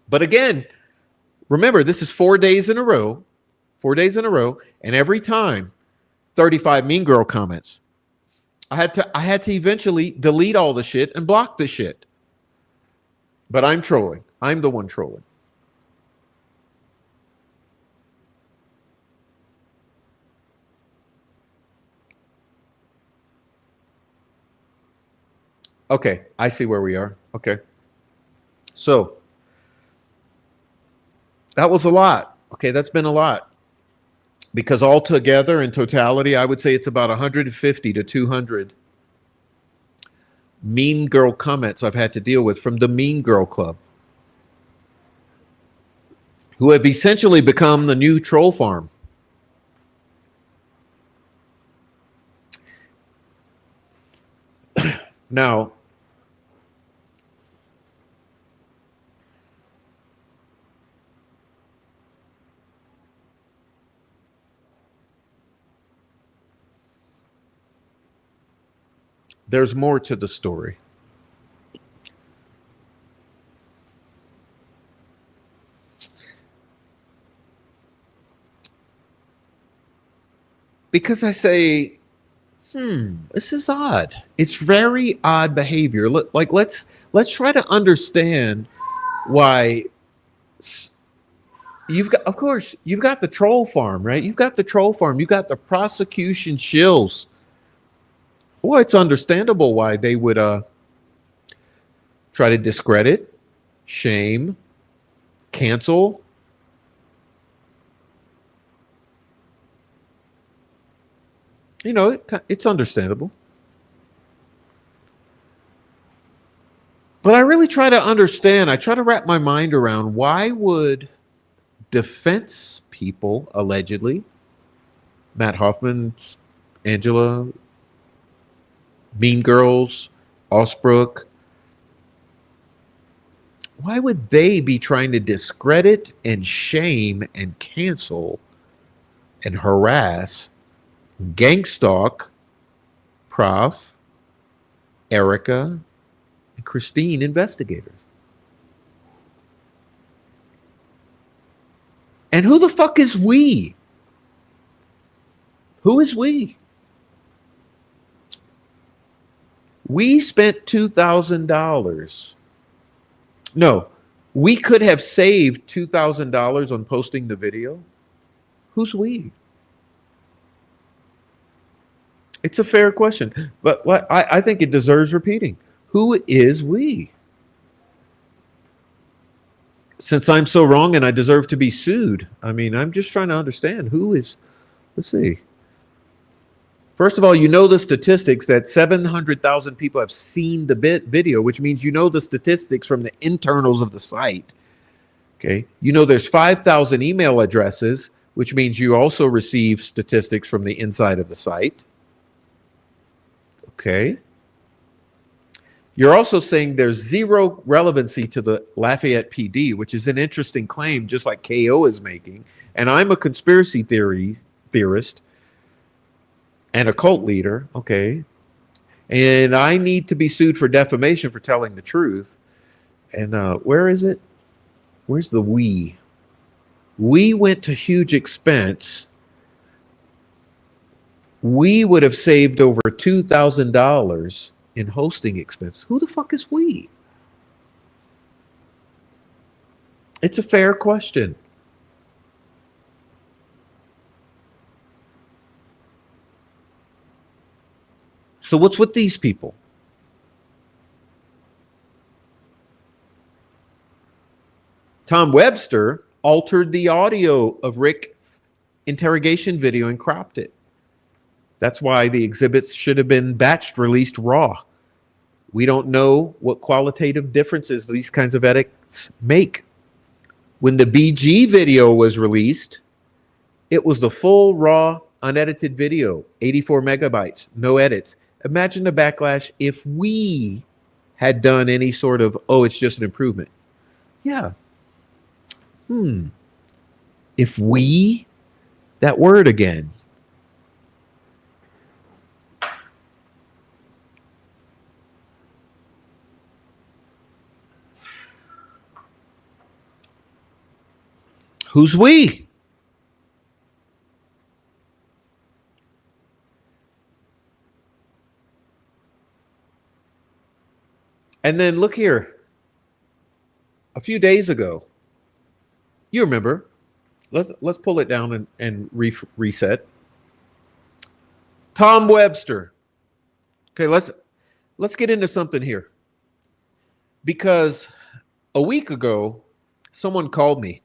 But again, remember, this is 4 days in a row, and every time 35 mean girl comments. I had to eventually delete all the shit and block the shit. But I'm trolling. I'm the one trolling. Okay, I see where we are. Okay. So that was a lot. Okay, that's been a lot. Because altogether, in totality, I would say it's about 150 to 200 mean girl comments I've had to deal with from the Mean Girl Club, who have essentially become the new troll farm. Now, there's more to the story. Because I say, this is odd. It's very odd behavior. Like let's try to understand why. You've got, of course, you've got the troll farm, right? You've got the troll farm. You've got the prosecution shills. Well, it's understandable why they would try to discredit, shame, cancel. You know, it's understandable. But I really try to understand. I try to wrap my mind around why would defense people, allegedly, Matt Hoffman, Angela, Mean Girls, Osbrook, why would they be trying to discredit and shame and cancel and harass, gangstalk Prof, Erica, and Christine investigators? And who the fuck is we? Who is we? We spent $2,000. No, we could have saved $2,000 on posting the video. Who's we? It's a fair question, but I think it deserves repeating. Who is we? Since I'm so wrong and I deserve to be sued, I mean, I'm just trying to understand who is. Let's see. First of all, you know the statistics that 700,000 people have seen the video, which means you know the statistics from the internals of the site. Okay. You know there's 5,000 email addresses, which means you also receive statistics from the inside of the site. Okay. You're also saying there's zero relevancy to the Lafayette PD, which is an interesting claim, just like KO is making. And I'm a conspiracy theorist and a cult leader. Okay. And I need to be sued for defamation for telling the truth. And where is it? Where's the we? We went to huge expense. We would have saved over $2,000 in hosting expenses. Who the fuck is we? It's a fair question. So what's with these people? Tom Webster altered the audio of Rick's interrogation video and cropped it. That's why the exhibits should have been batched, released raw. We don't know what qualitative differences these kinds of edits make. When the BG video was released, it was the full raw unedited video, 84 megabytes, no edits. Imagine the backlash if we had done any sort of, oh, it's just an improvement. Yeah. If we, that word again. Who's we? And then look here. A few days ago, you remember, let's pull it down and reset. Tom Webster. Okay, let's get into something here. Because a week ago, someone called me.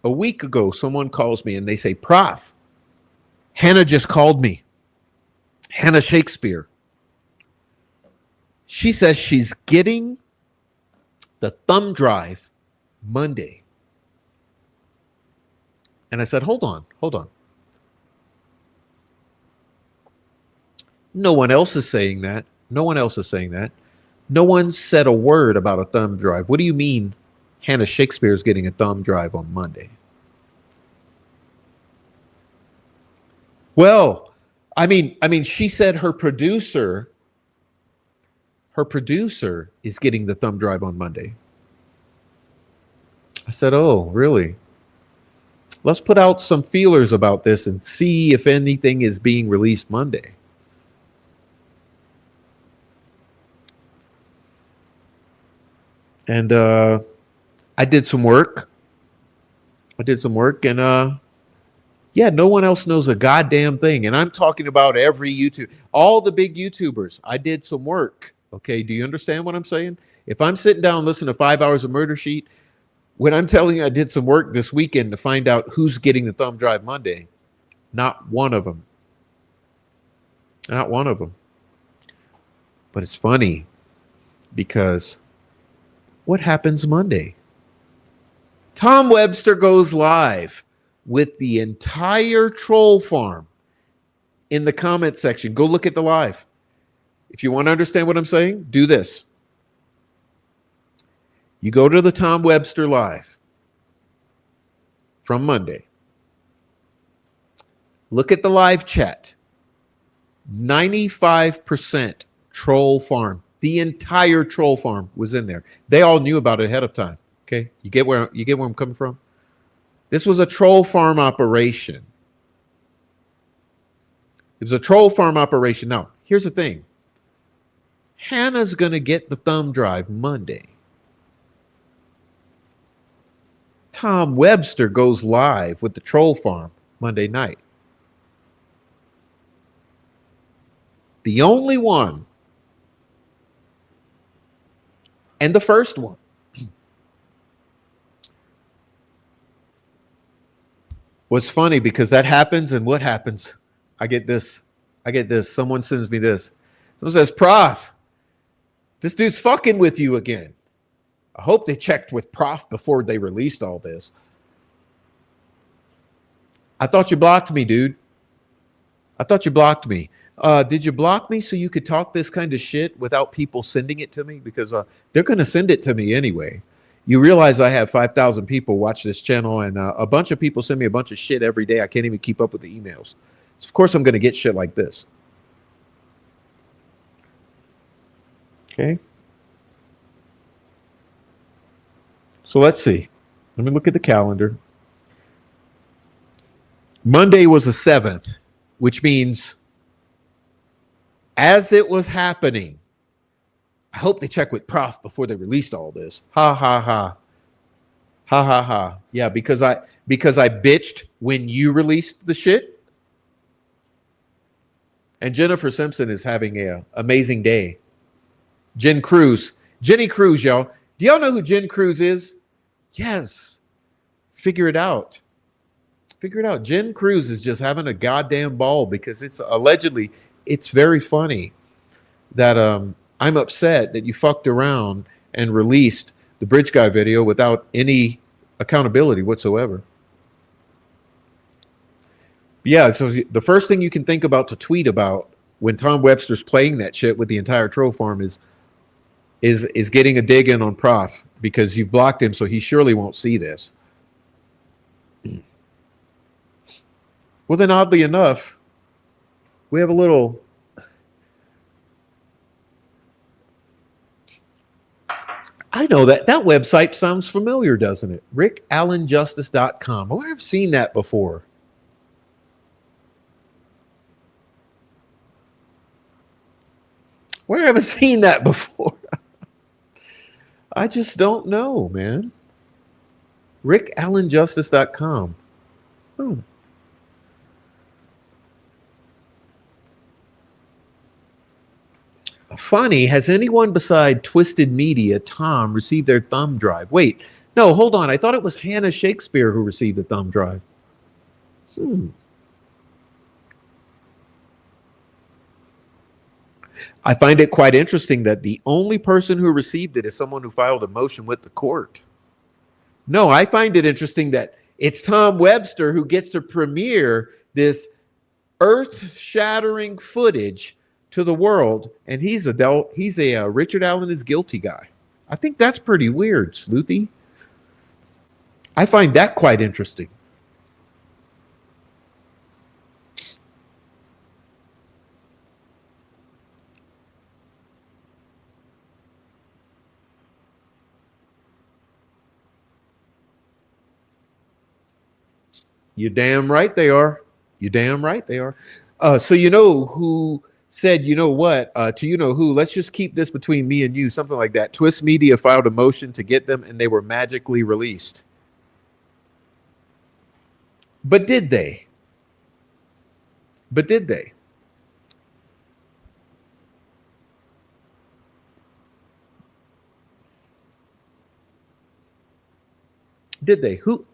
A week ago, someone calls me and they say, Prof, Hannah just called me. Hannah Shakespeare. She says she's getting the thumb drive Monday. And I said, hold on. No one else is saying that. No one said a word about a thumb drive. What do you mean Hannah Shakespeare is getting a thumb drive on Monday? Well, I mean, she said her producer is getting the thumb drive on Monday. I said, oh, really? Let's put out some feelers about this and see if anything is being released Monday. And I did some work. And yeah, no one else knows a goddamn thing. And I'm talking about every YouTube, all the big YouTubers. I did some work. Okay, do you understand what I'm saying? If I'm sitting down and listening to 5 hours of Murder Sheet, when I'm telling you I did some work this weekend to find out who's getting the thumb drive Monday, not one of them. Not one of them. But it's funny because what happens Monday? Tom Webster goes live with the entire troll farm in the comment section. Go look at the live. If you want to understand what I'm saying, do this. You go to the Tom Webster live from Monday. Look at the live chat. 95% troll farm. The entire troll farm was in there. They all knew about it ahead of time. Okay, you get where I'm coming from? This was a troll farm operation. It was a troll farm operation. Now, here's the thing. Hannah's going to get the thumb drive Monday. Tom Webster goes live with the troll farm Monday night. The only one. And the first one. What's funny, because that happens, and what happens? I get this. Someone sends me this. Someone says, Prof, this dude's fucking with you again. I hope they checked with Prof before they released all this. I thought you blocked me, dude. I thought you blocked me. Did you block me so you could talk this kind of shit without people sending it to me? Because they're going to send it to me anyway. You realize I have 5,000 people watch this channel, and a bunch of people send me a bunch of shit every day. I can't even keep up with the emails. So of course I'm going to get shit like this. Okay. So let's see. Let me look at the calendar. Monday was the 7th, which means as it was happening, I hope they check with Prof before they released all this. Ha ha ha. Ha ha ha. Yeah, because I bitched when you released the shit. And Jennifer Simpson is having an amazing day. Jenny Cruz, y'all. Do y'all know who Jen Cruz is? Yes. Figure it out. Jen Cruz is just having a goddamn ball, because it's allegedly, it's very funny that I'm upset that you fucked around and released the Bridge Guy video without any accountability whatsoever. Yeah, so the first thing you can think about to tweet about when Tom Webster's playing that shit with the entire troll farm is getting a dig in on Prof, because you've blocked him, so he surely won't see this. Well, then oddly enough, we have a little... I know that website sounds familiar, doesn't it? rickallenjustice.com. Oh, I've seen that before. Where have I seen that before? I just don't know, man. rickallenjustice.com. Oh. Funny, has anyone beside Twisted Media, Tom, received their thumb drive? Wait, no, hold on. I thought it was Hannah Shakespeare who received the thumb drive. I find it quite interesting that the only person who received it is someone who filed a motion with the court. No, I find it interesting that it's Tom Webster who gets to premiere this earth-shattering footage to the world, and he's a Richard Allen is guilty guy. I think that's pretty weird, Sleuthy. I find that quite interesting. You're damn right they are. You're damn right they are. So you know who said, you know what, to you know who, let's just keep this between me and you, something like that. Twist Media filed a motion to get them, and they were magically released. But did they? Did they? Who?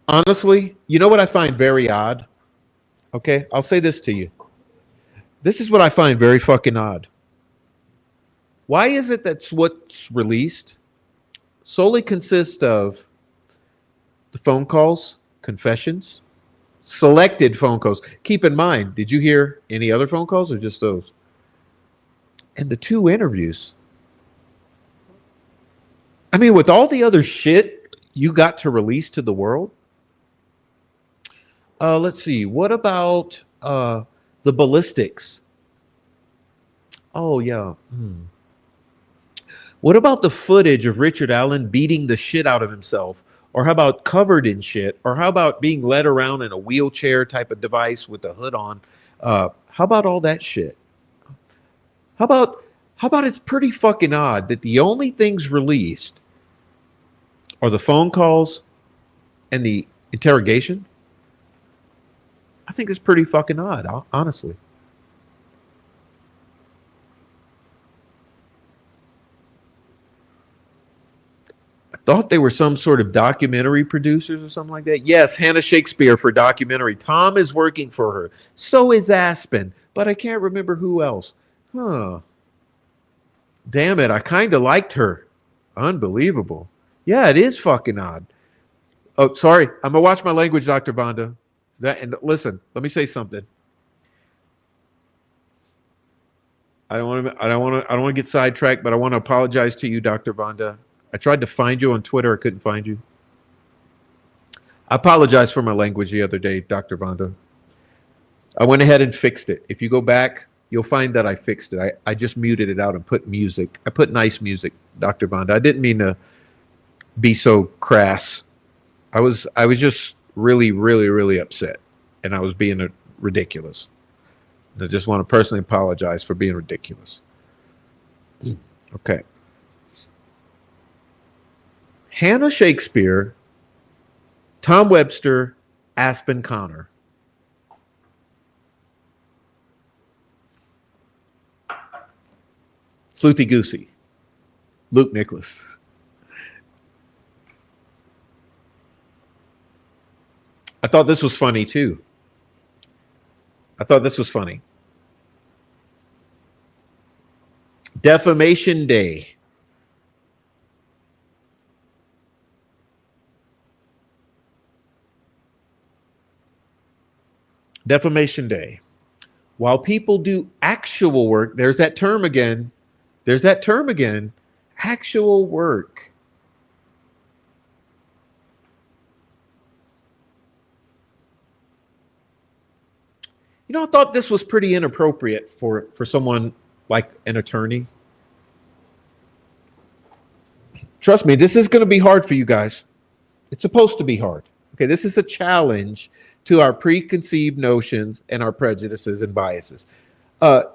Honestly, you know what I find very odd? Okay, I'll say this to you. This is what I find very fucking odd. Why is it that what's released solely consists of the phone calls, confessions, selected phone calls? Keep in mind, did you hear any other phone calls or just those? And the 2 interviews. I mean, with all the other shit you got to release to the world. Let's see. What about the ballistics? Oh, yeah. What about the footage of Richard Allen beating the shit out of himself? Or how about covered in shit? Or how about being led around in a wheelchair type of device with the hood on? How about all that shit? How about it's pretty fucking odd that the only things released are the phone calls and the interrogation. I think it's pretty fucking odd, honestly. I thought they were some sort of documentary producers or something like that. Yes, Hannah Shakespeare for documentary. Tom is working for her. So is Aspen, but I can't remember who else. Huh. Damn it, I kind of liked her. Unbelievable. Yeah, it is fucking odd. Oh, sorry. I'm gonna watch my language, Dr. Vonda. And listen, let me say something. I don't want to get sidetracked, but I want to apologize to you, Dr. Vonda. I tried to find you on Twitter. I couldn't find you. I apologize for my language the other day, Dr. Vonda. I went ahead and fixed it. If you go back, you'll find that I fixed it. I just muted it out and put music. I put nice music, Dr. Vonda. I didn't mean to be so crass. I was just really, really, really upset, and I was being ridiculous. I just want to personally apologize for being ridiculous. Okay. Hannah Shakespeare, Tom Webster, Aspen Connor. Floothy Goosey, Luke Nicholas. I thought this was funny too. Defamation Day. Defamation Day. While people do actual work, there's that term again. Actual work. You know, I thought this was pretty inappropriate for someone like an attorney. Trust me, this is going to be hard for you guys. It's supposed to be hard. Okay, this is a challenge to our preconceived notions and our prejudices and biases.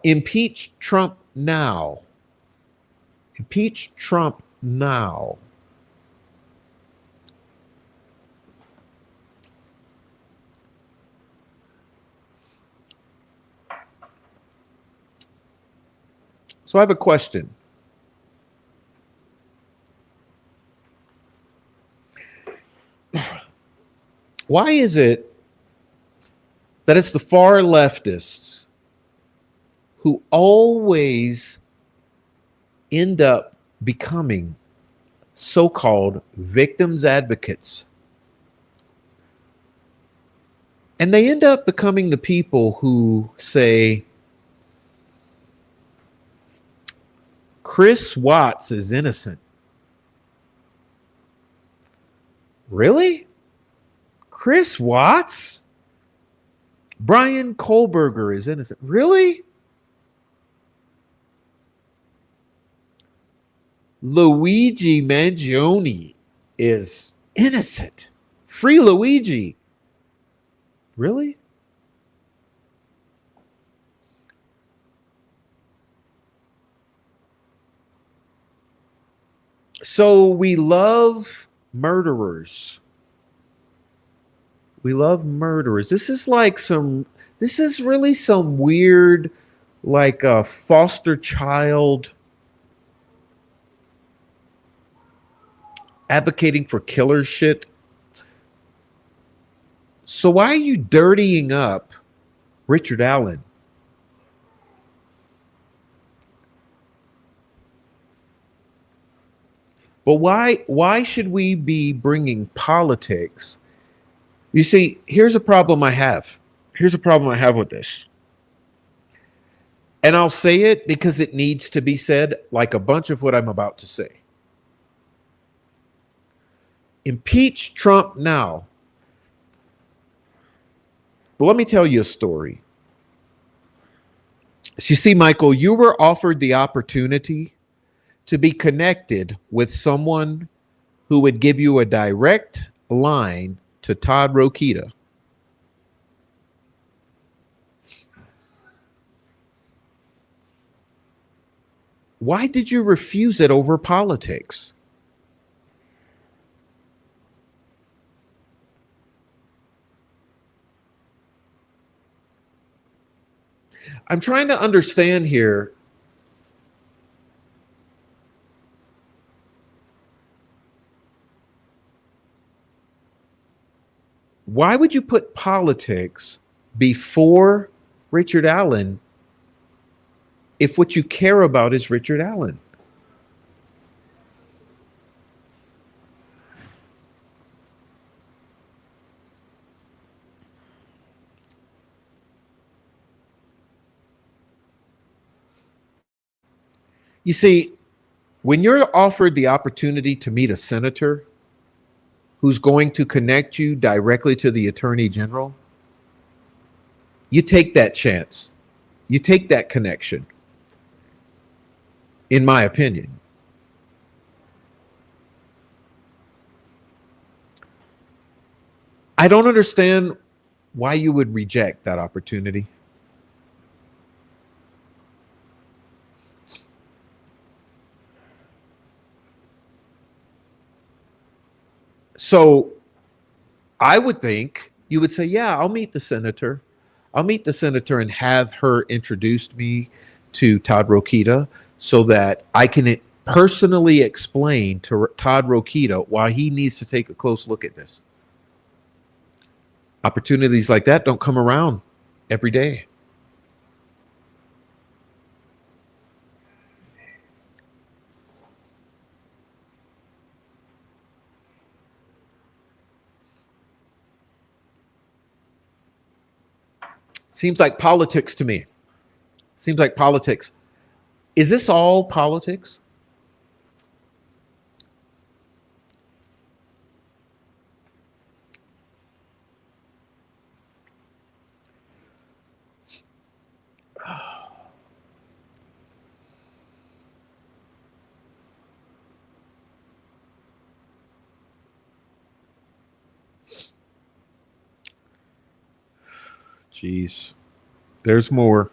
Impeach Trump now. Impeach Trump now. So I have a question. Why is it that it's the far leftists who always end up becoming so-called victims advocates? And they end up becoming the people who say, Chris Watts is innocent. Really? Chris Watts? Brian Kohlberger is innocent. Really? Luigi Mangione is innocent. Free Luigi. Really? So we love murderers. We love murderers. This is really some weird, like a foster child advocating for killer shit. So why are you dirtying up Richard Allen? But why should we be bringing politics? You see, here's a problem I have. Here's a problem I have with this. And I'll say it because it needs to be said, like a bunch of what I'm about to say. Impeach Trump now. But let me tell you a story. So you see, Michael, you were offered the opportunity to be connected with someone who would give you a direct line to Todd Rokita. Why did you refuse it over politics? I'm trying to understand here. Why would you put politics before Richard Allen if what you care about is Richard Allen? You see, when you're offered the opportunity to meet a senator who's going to connect you directly to the attorney general, you take that chance. You take that connection, in my opinion. I don't understand why you would reject that opportunity. So I would think you would say, yeah, I'll meet the senator. I'll meet the senator and have her introduce me to Todd Rokita so that I can personally explain to Todd Rokita why he needs to take a close look at this. Opportunities like that don't come around every day. Seems like politics to me. Seems like politics. Is this all politics? Jeez. There's more.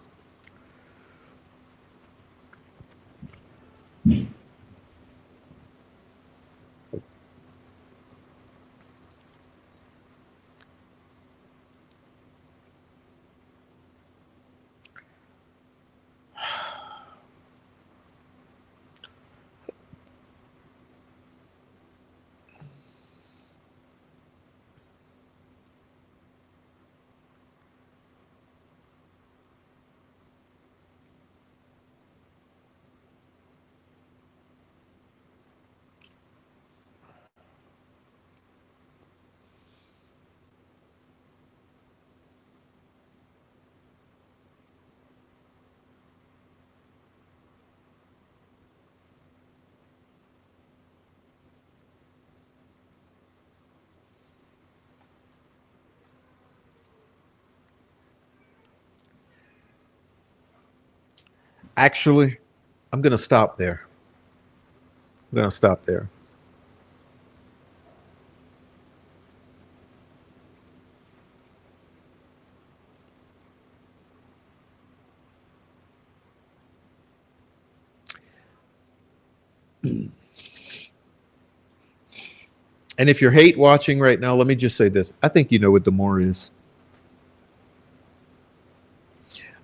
Actually, I'm going to stop there. I'm going to stop there. And if you're hate watching right now, let me just say this. I think you know what the more is.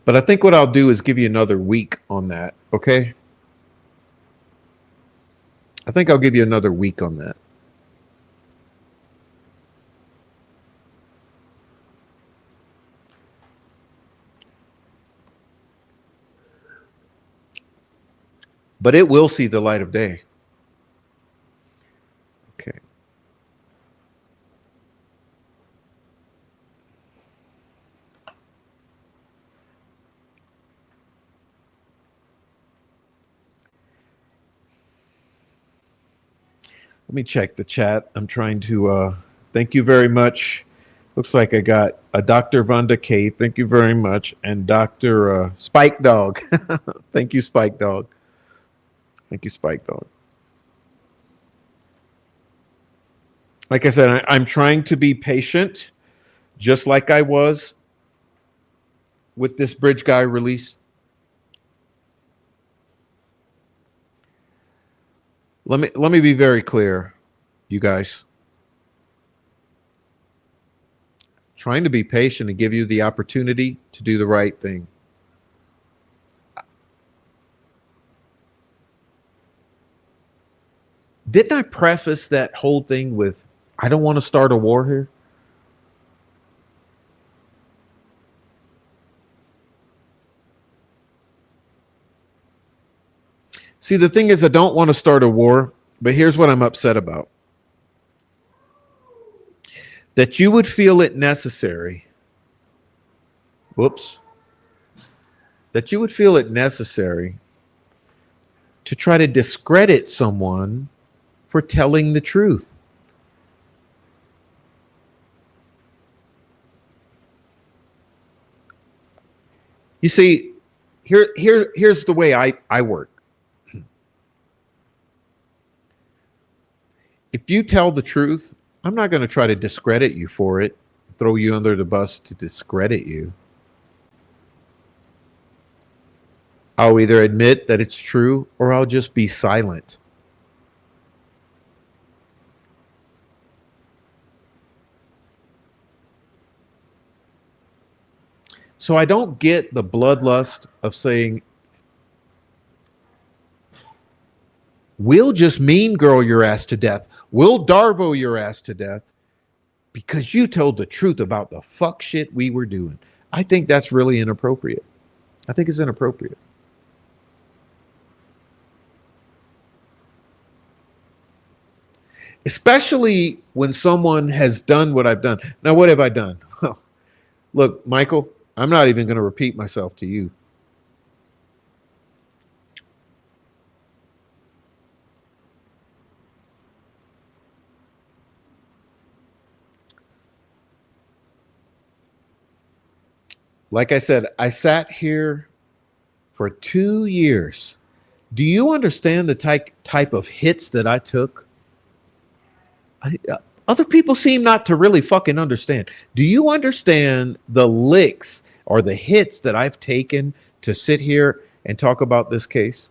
But I think what I'll do is give you another week on that, okay? I think I'll give you another week on that. But it will see the light of day. Okay. Let me check the chat. I'm trying to thank you very much. Looks like I got a Dr. Vonda K. Thank you very much. And Dr. Spike Dog. Thank you, Spike Dog. Thank you, Spike Dog. Like I said, I'm trying to be patient, just like I was with this Bridge Guy release. Let me be very clear, you guys. Trying to be patient and give you the opportunity to do the right thing. Didn't I preface that whole thing with, I don't want to start a war here? See, the thing is, I don't want to start a war, but here's what I'm upset about. That you would feel it necessary. That you would feel it necessary to try to discredit someone for telling the truth. You see, here's the way I work. If you tell the truth, I'm not going to try to discredit you for it, throw you under the bus to discredit you. I'll either admit that it's true or I'll just be silent. So I don't get the bloodlust of saying, we'll just mean girl your ass to death. We'll Darvo your ass to death because you told the truth about the fuck shit we were doing. I think that's really inappropriate. I think it's inappropriate. Especially when someone has done what I've done. Now, what have I done? Look, Michael, I'm not even going to repeat myself to you. Like I said, I sat here for 2 years. Do you understand the type of hits that I took? Other people seem not to really fucking understand. Do you understand the licks or the hits that I've taken to sit here and talk about this case?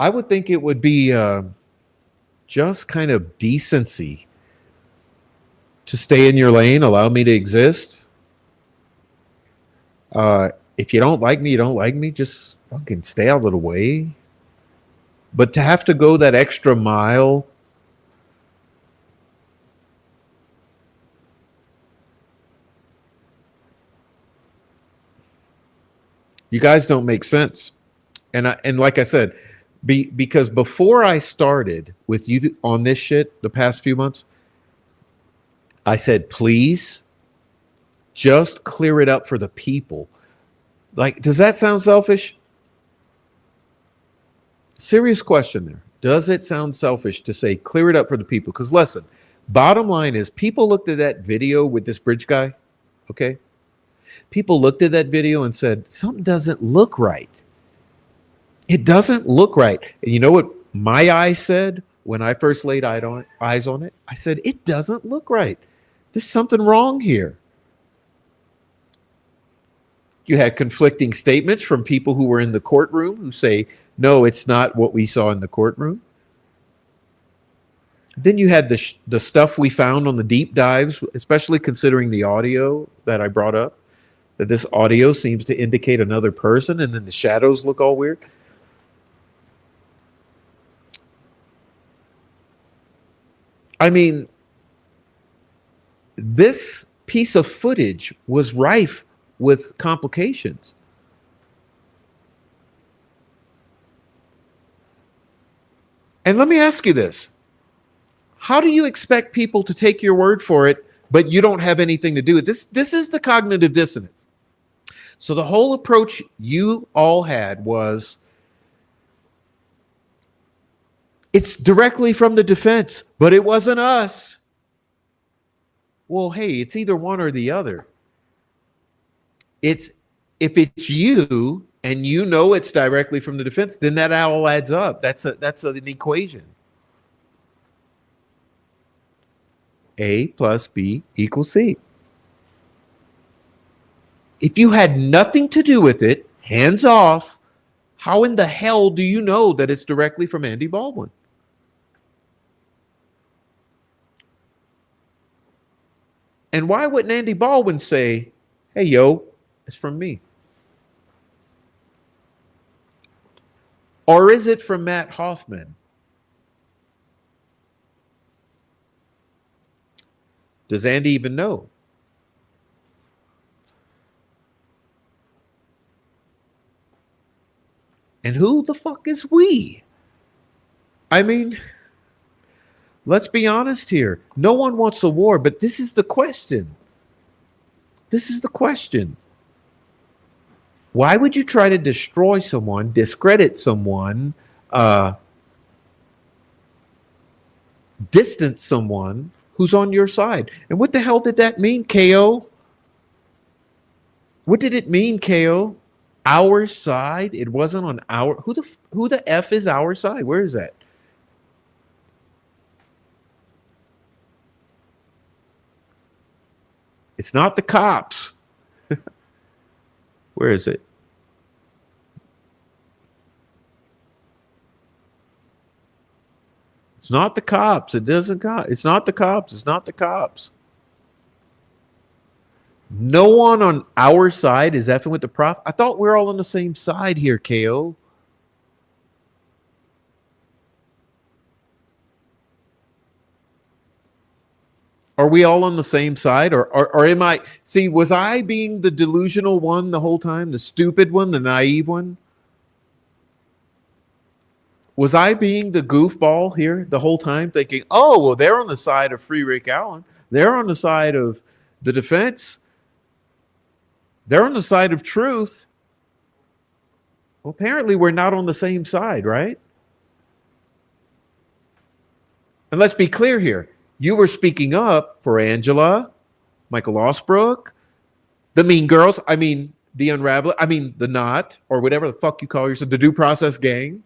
I would think it would be just kind of decency to stay in your lane, allow me to exist. If you don't like me, you don't like me. Just fucking stay out of the way. But to have to go that extra mile, you guys don't make sense. And like I said, because before I started with you on this shit the past few months, I said, please just clear it up for the people. Like, does that sound selfish? Serious question there. Does it sound selfish to say clear it up for the people? Because listen, bottom line is people looked at that video with this bridge guy, okay? People looked at that video and said, something doesn't look right. It doesn't look right. And you know what my eyes said when I first laid eyes on it? I said, it doesn't look right. There's something wrong here. You had conflicting statements from people who were in the courtroom who say, no, it's not what we saw in the courtroom. Then you had the stuff we found on the deep dives, especially considering the audio that I brought up, that this audio seems to indicate another person, and then the shadows look all weird. I mean, this piece of footage was rife with complications. And let me ask you this. How do you expect people to take your word for it, but you don't have anything to do with this? This is the cognitive dissonance. So the whole approach you all had was, it's directly from the defense, but it wasn't us. Well, hey, it's either one or the other. If it's you and you know it's directly from the defense, then that all adds up. That's an equation. A plus B equals C. If you had nothing to do with it, hands off, how in the hell do you know that it's directly from Andy Baldwin? And why wouldn't Andy Baldwin say, hey, yo, it's from me? Or is it from Matt Hoffman? Does Andy even know? And who the fuck is we? I mean, let's be honest here. No one wants a war, but this is the question. This is the question. Why would you try to destroy someone, discredit someone, distance someone who's on your side? And what the hell did that mean, KO? What did it mean, KO? Our side? It wasn't on our. Who the F is our side? Where is that? It's not the cops. Where is it? It's not the cops. It doesn't count. It's not the cops. It's not the cops. No one on our side is effing with the prof. I thought we're all on the same side here, KO. Are we all on the same side? Or am I, see, was I being the delusional one the whole time? The stupid one, the naive one? Was I being the goofball here the whole time thinking, oh, well, they're on the side of Free Rick Allen. They're on the side of the defense. They're on the side of truth. Well, apparently we're not on the same side, right? And let's be clear here. You were speaking up for Angela, Michael Osbrook, the Mean Girls, I mean, the Unravel, I mean, the Knot, or whatever the fuck you call yourself, the Due Process Gang.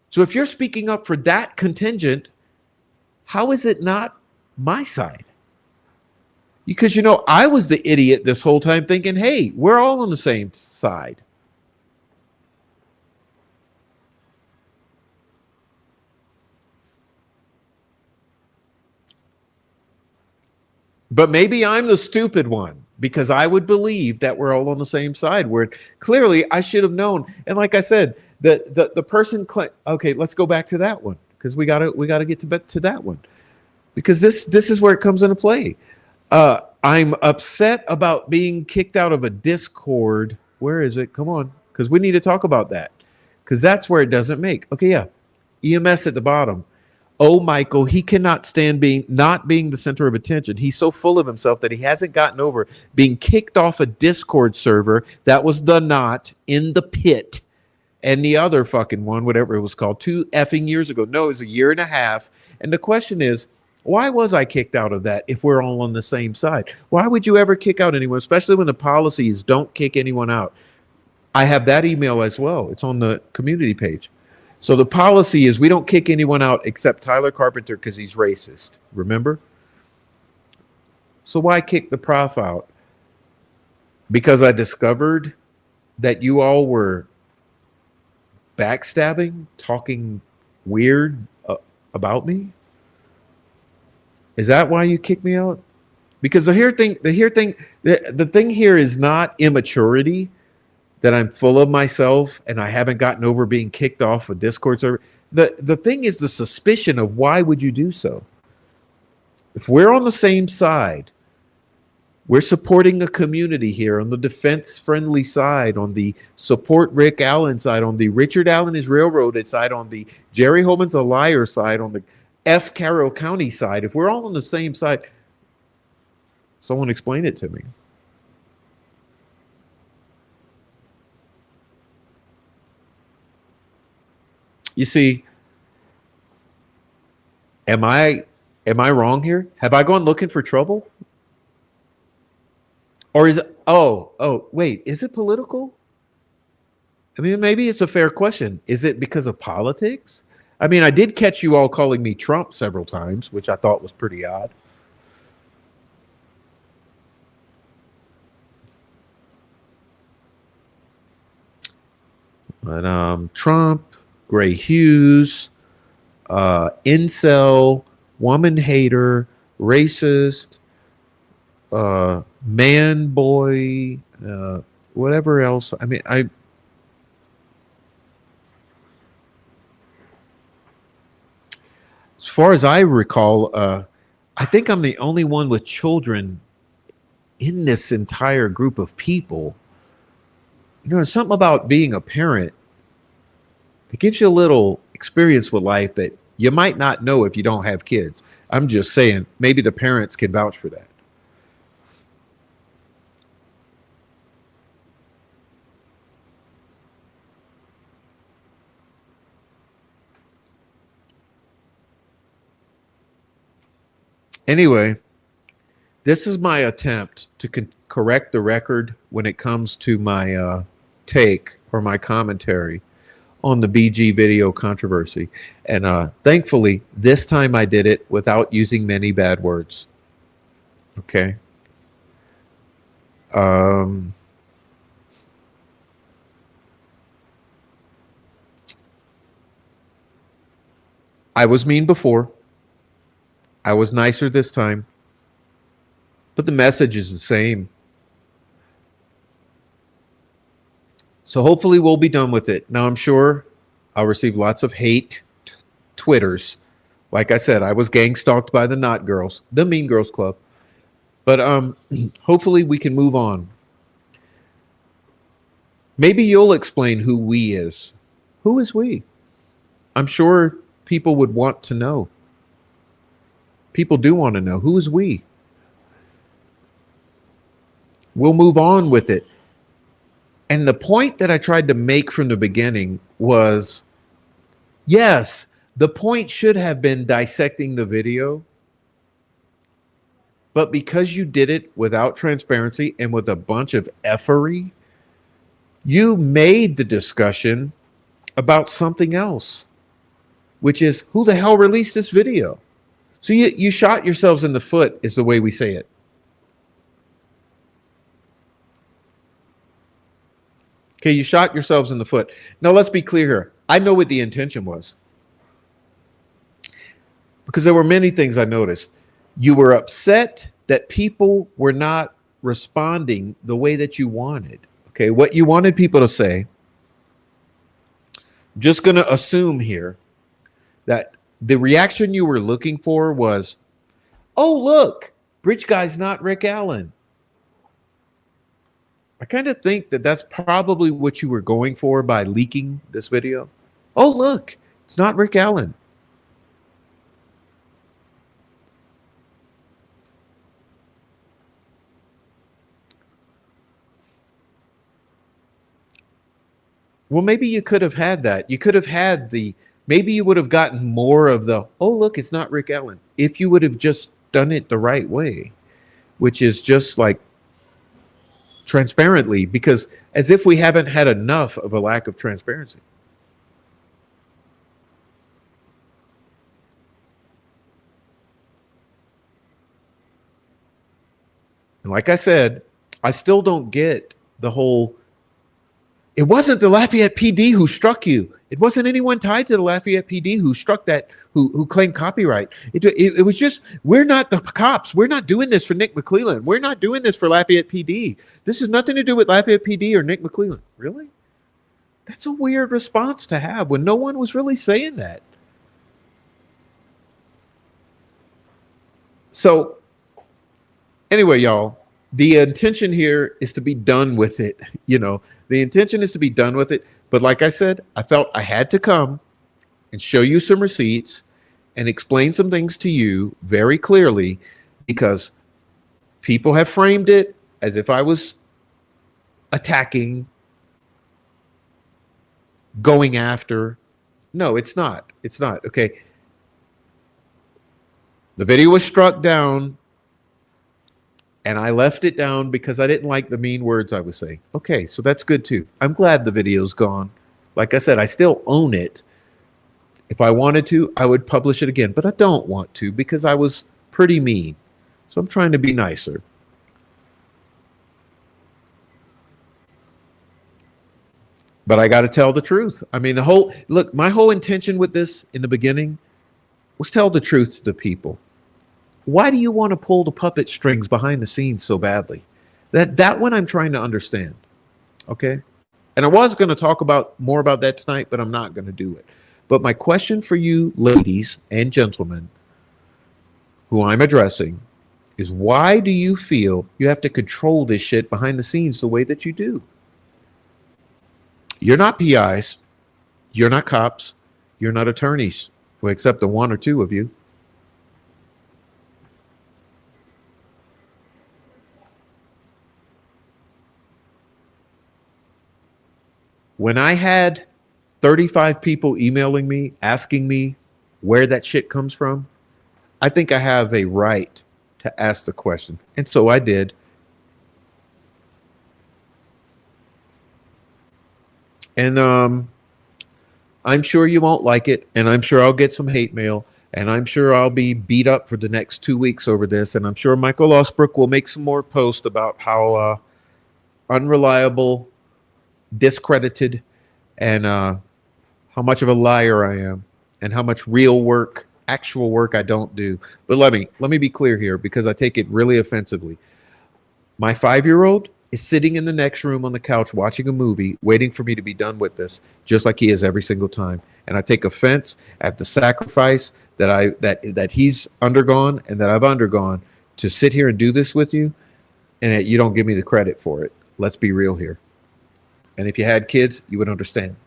So if you're speaking up for that contingent, how is it not my side? Because, you know, I was the idiot this whole time thinking, hey, we're all on the same side. But maybe I'm the stupid one because I would believe that we're all on the same side. Where clearly I should have known. And like I said, the person. Okay, let's go back to that one because we gotta get to that one because this is where it comes into play. I'm upset about being kicked out of a Discord. Where is it? Come on, because we need to talk about that because that's where it doesn't make. Okay, yeah, EMS at the bottom. Oh, Michael, he cannot stand not being the center of attention. He's so full of himself that he hasn't gotten over being kicked off a Discord server that was the Knot in the Pit and the other fucking one, whatever it was called, 2 effing years ago. No, it was a year and a half. And the question is, why was I kicked out of that if we're all on the same side? Why would you ever kick out anyone, especially when the policy is don't kick anyone out? I have that email as well. It's on the community page. So the policy is we don't kick anyone out except Tyler Carpenter because he's racist. Remember? So why kick the prof out? Because I discovered that you all were backstabbing, talking weird about me? Is that why you kicked me out? Because the thing here is not immaturity, that I'm full of myself and I haven't gotten over being kicked off a Discord server. The thing is the suspicion of why would you do so? If we're on the same side, we're supporting a community here on the defense-friendly side, on the support Rick Allen side, on the Richard Allen is railroaded side, on the Jerry Holman's a liar side, on the F. Carroll County side. If we're all on the same side, someone explain it to me. You see, am I wrong here? Have I gone looking for trouble? Or is it wait, is it political? I mean, maybe it's a fair question. Is it because of politics? I mean, I did catch you all calling me Trump several times, which I thought was pretty odd. But Trump, Gray Hughes, Incel, woman hater, racist, man boy, whatever else. I mean, as far as I recall, I think I'm the only one with children in this entire group of people. You know, there's something about being a parent that gives you a little experience with life that you might not know if you don't have kids. I'm just saying, maybe the parents can vouch for that. Anyway, this is my attempt to correct the record when it comes to my take or my commentary on the BG video controversy. And thankfully, this time I did it without using many bad words. Okay. I was mean before. I was nicer this time. But the message is the same. So hopefully we'll be done with it. Now I'm sure I'll receive lots of hate Twitters. Like I said, I was gang stalked by the Not Girls, the Mean Girls Club. But hopefully we can move on. Maybe you'll explain who we is. Who is we? I'm sure people would want to know. People do want to know. Who is we? We'll move on with it. And the point that I tried to make from the beginning was, yes, the point should have been dissecting the video. But because you did it without transparency and with a bunch of effery, you made the discussion about something else, which is who the hell released this video? So you shot yourselves in the foot is the way we say it. Okay, you shot yourselves in the foot. Now, let's be clear here. I know what the intention was. Because there were many things I noticed. You were upset that people were not responding the way that you wanted. Okay, what you wanted people to say. I'm just going to assume here that the reaction you were looking for was, oh, look, Bridge Guy's not Rick Allen. I kind of think that that's probably what you were going for by leaking this video. Oh, look, it's not Rick Allen. Well, maybe you could have had that. You could have had maybe you would have gotten more of the, oh, look, it's not Rick Allen, if you would have just done it the right way, which is just like transparently, because as if we haven't had enough of a lack of transparency. And like I said, I still don't get the whole, it wasn't the Lafayette PD who struck you. It wasn't anyone tied to the Lafayette PD who struck that, who claimed copyright. It was just, we're not the cops. We're not doing this for Nick McClelland. We're not doing this for Lafayette PD. This has nothing to do with Lafayette PD or Nick McClelland. Really? That's a weird response to have when no one was really saying that. So anyway, y'all, the intention here is to be done with it. The intention is to be done with it. But like I said, I felt I had to come and show you some receipts and explain some things to you very clearly, because people have framed it as if I was attacking, going after. No, it's not. It's not. Okay. The video was struck down and I left it down because I didn't like the mean words I was saying. Okay, so that's good too. I'm glad the video's gone. Like I said, I still own it. If I wanted to, I would publish it again, but I don't want to because I was pretty mean. So I'm trying to be nicer. But I got to tell the truth. I mean, my whole intention with this in the beginning Let's tell the truth to the people. Why do you want to pull the puppet strings behind the scenes so badly? That one I'm trying to understand. Okay. And I was going to talk about more about that tonight, but I'm not going to do it. But my question for you, ladies and gentlemen, who I'm addressing, is why do you feel you have to control this shit behind the scenes the way that you do? You're not PIs. You're not cops. You're not attorneys, well, except the one or two of you. When I had 35 people emailing me, asking me where that shit comes from, I think I have a right to ask the question. And so I did. And I'm sure you won't like it. And I'm sure I'll get some hate mail. And I'm sure I'll be beat up for the next 2 weeks over this. And I'm sure Michael Osbrook will make some more posts about how unreliable, discredited, and how much of a liar I am, and how much real work, actual work I don't do. But let me be clear here, because I take it really offensively. My 5-year-old is sitting in the next room on the couch watching a movie, waiting for me to be done with this, just like he is every single time. And I take offense at the sacrifice that he's undergone and that I've undergone to sit here and do this with you, and that you don't give me the credit for it. Let's be real here. And if you had kids, you would understand.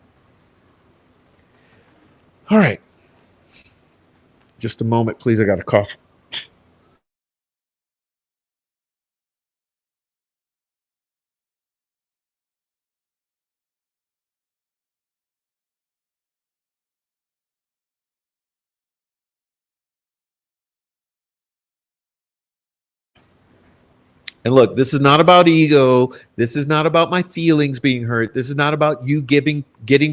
All right. Just a moment, please. I got a cough. And look, this is not about ego. This is not about my feelings being hurt. This is not about you getting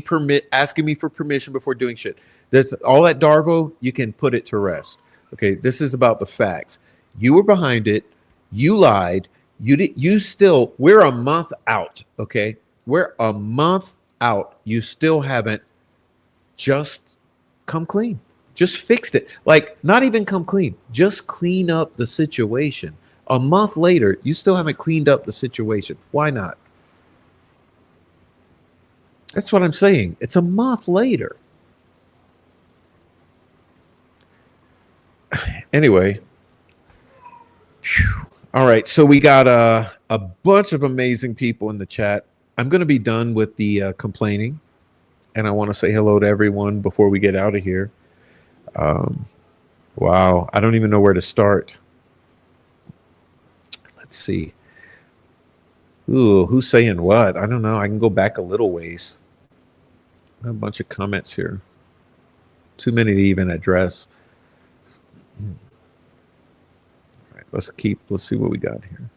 permit, asking me for permission before doing shit. This all that Darvo, you can put it to rest. Okay, this is about the facts. You were behind it. You lied. You still. We're a month out. Okay, we're a month out. You still haven't just come clean. Just fixed it. Like, not even come clean. Just clean up the situation. A month later, you still haven't cleaned up the situation. Why not? That's what I'm saying. It's a month later. Anyway. Whew. All right. So we got a bunch of amazing people in the chat. I'm going to be done with the complaining. And I want to say hello to everyone before we get out of here. Wow. I don't even know where to start. Let's see. Ooh, who's saying what? I don't know. I can go back a little ways. A bunch of comments here. Too many to even address. All right, let's see what we got here.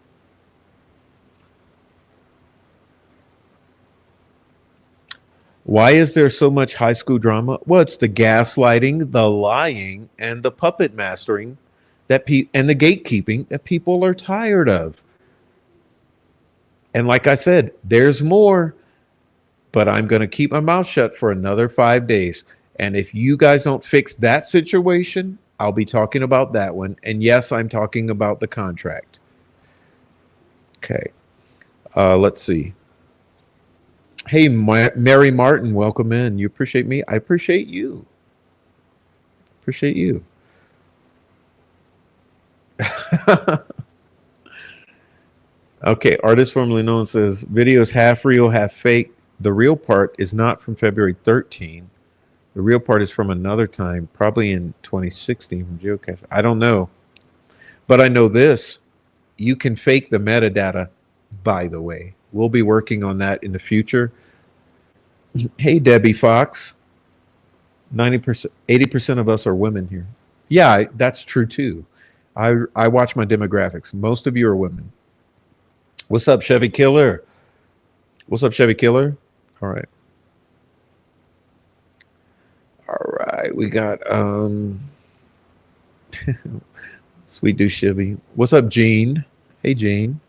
Why is there so much high school drama? Well, it's the gaslighting, the lying, and the puppet mastering and the gatekeeping that people are tired of. And like I said, there's more, but I'm going to keep my mouth shut for another 5 days. And if you guys don't fix that situation, I'll be talking about that one. And yes, I'm talking about the contract. Okay. Let's see. Hey, Mary Martin, welcome in. You appreciate me? I appreciate you. Appreciate you. Okay, artist formerly known says videos half real, half fake. The real part is not from February 13. The real part is from another time, probably in 2016 from Geocache. I don't know. But I know this. You can fake the metadata, by the way. We'll be working on that in the future. Hey, Debbie Fox. 90%, 80% of us are women here. Yeah, that's true too. I watch my demographics. Most of you are women. What's up, Chevy Killer? What's up, Chevy Killer? All right. All right. We got Sweet Do Chevy. What's up, Gene? Hey, Gene.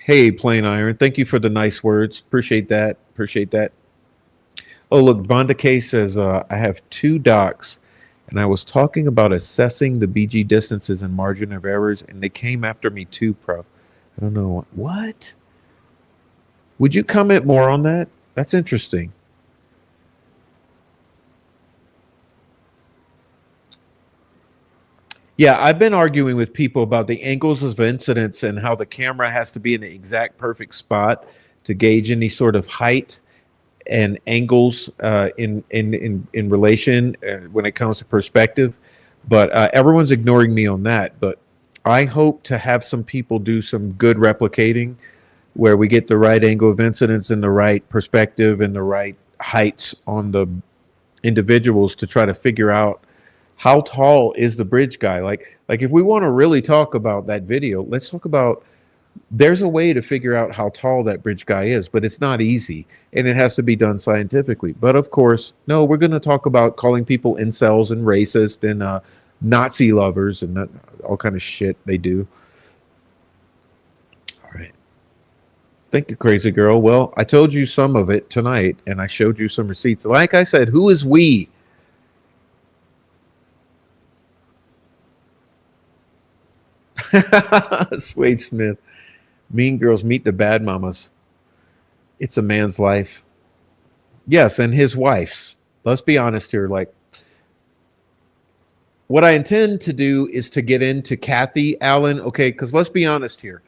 Hey, Plain Iron. Thank you for the nice words. Appreciate that. Appreciate that. Oh, look, Vonda K says, I have two docs and I was talking about assessing the BG distances and margin of errors, and they came after me too, Prof. I don't know. What? Would you comment more on that? That's interesting. Yeah, I've been arguing with people about the angles of incidence and how the camera has to be in the exact perfect spot to gauge any sort of height and angles in relation when it comes to perspective. But everyone's ignoring me on that. But I hope to have some people do some good replicating where we get the right angle of incidence and the right perspective and the right heights on the individuals to try to figure out how tall is the bridge guy. Like if we want to really talk about that video, let's talk about there's a way to figure out how tall that bridge guy is, but it's not easy and it has to be done scientifically. But of course, no, we're going to talk about calling people incels and racist and Nazi lovers and all kind of shit they do. All right. Thank you, crazy girl. Well, I told you some of it tonight and I showed you some receipts. Like I said, who is we? Swade Smith. Mean girls meet the bad mamas. It's a man's life. Yes, and his wife's. Let's be honest here. Like, what I intend to do is to get into Kathy Allen, okay? Because let's be honest here.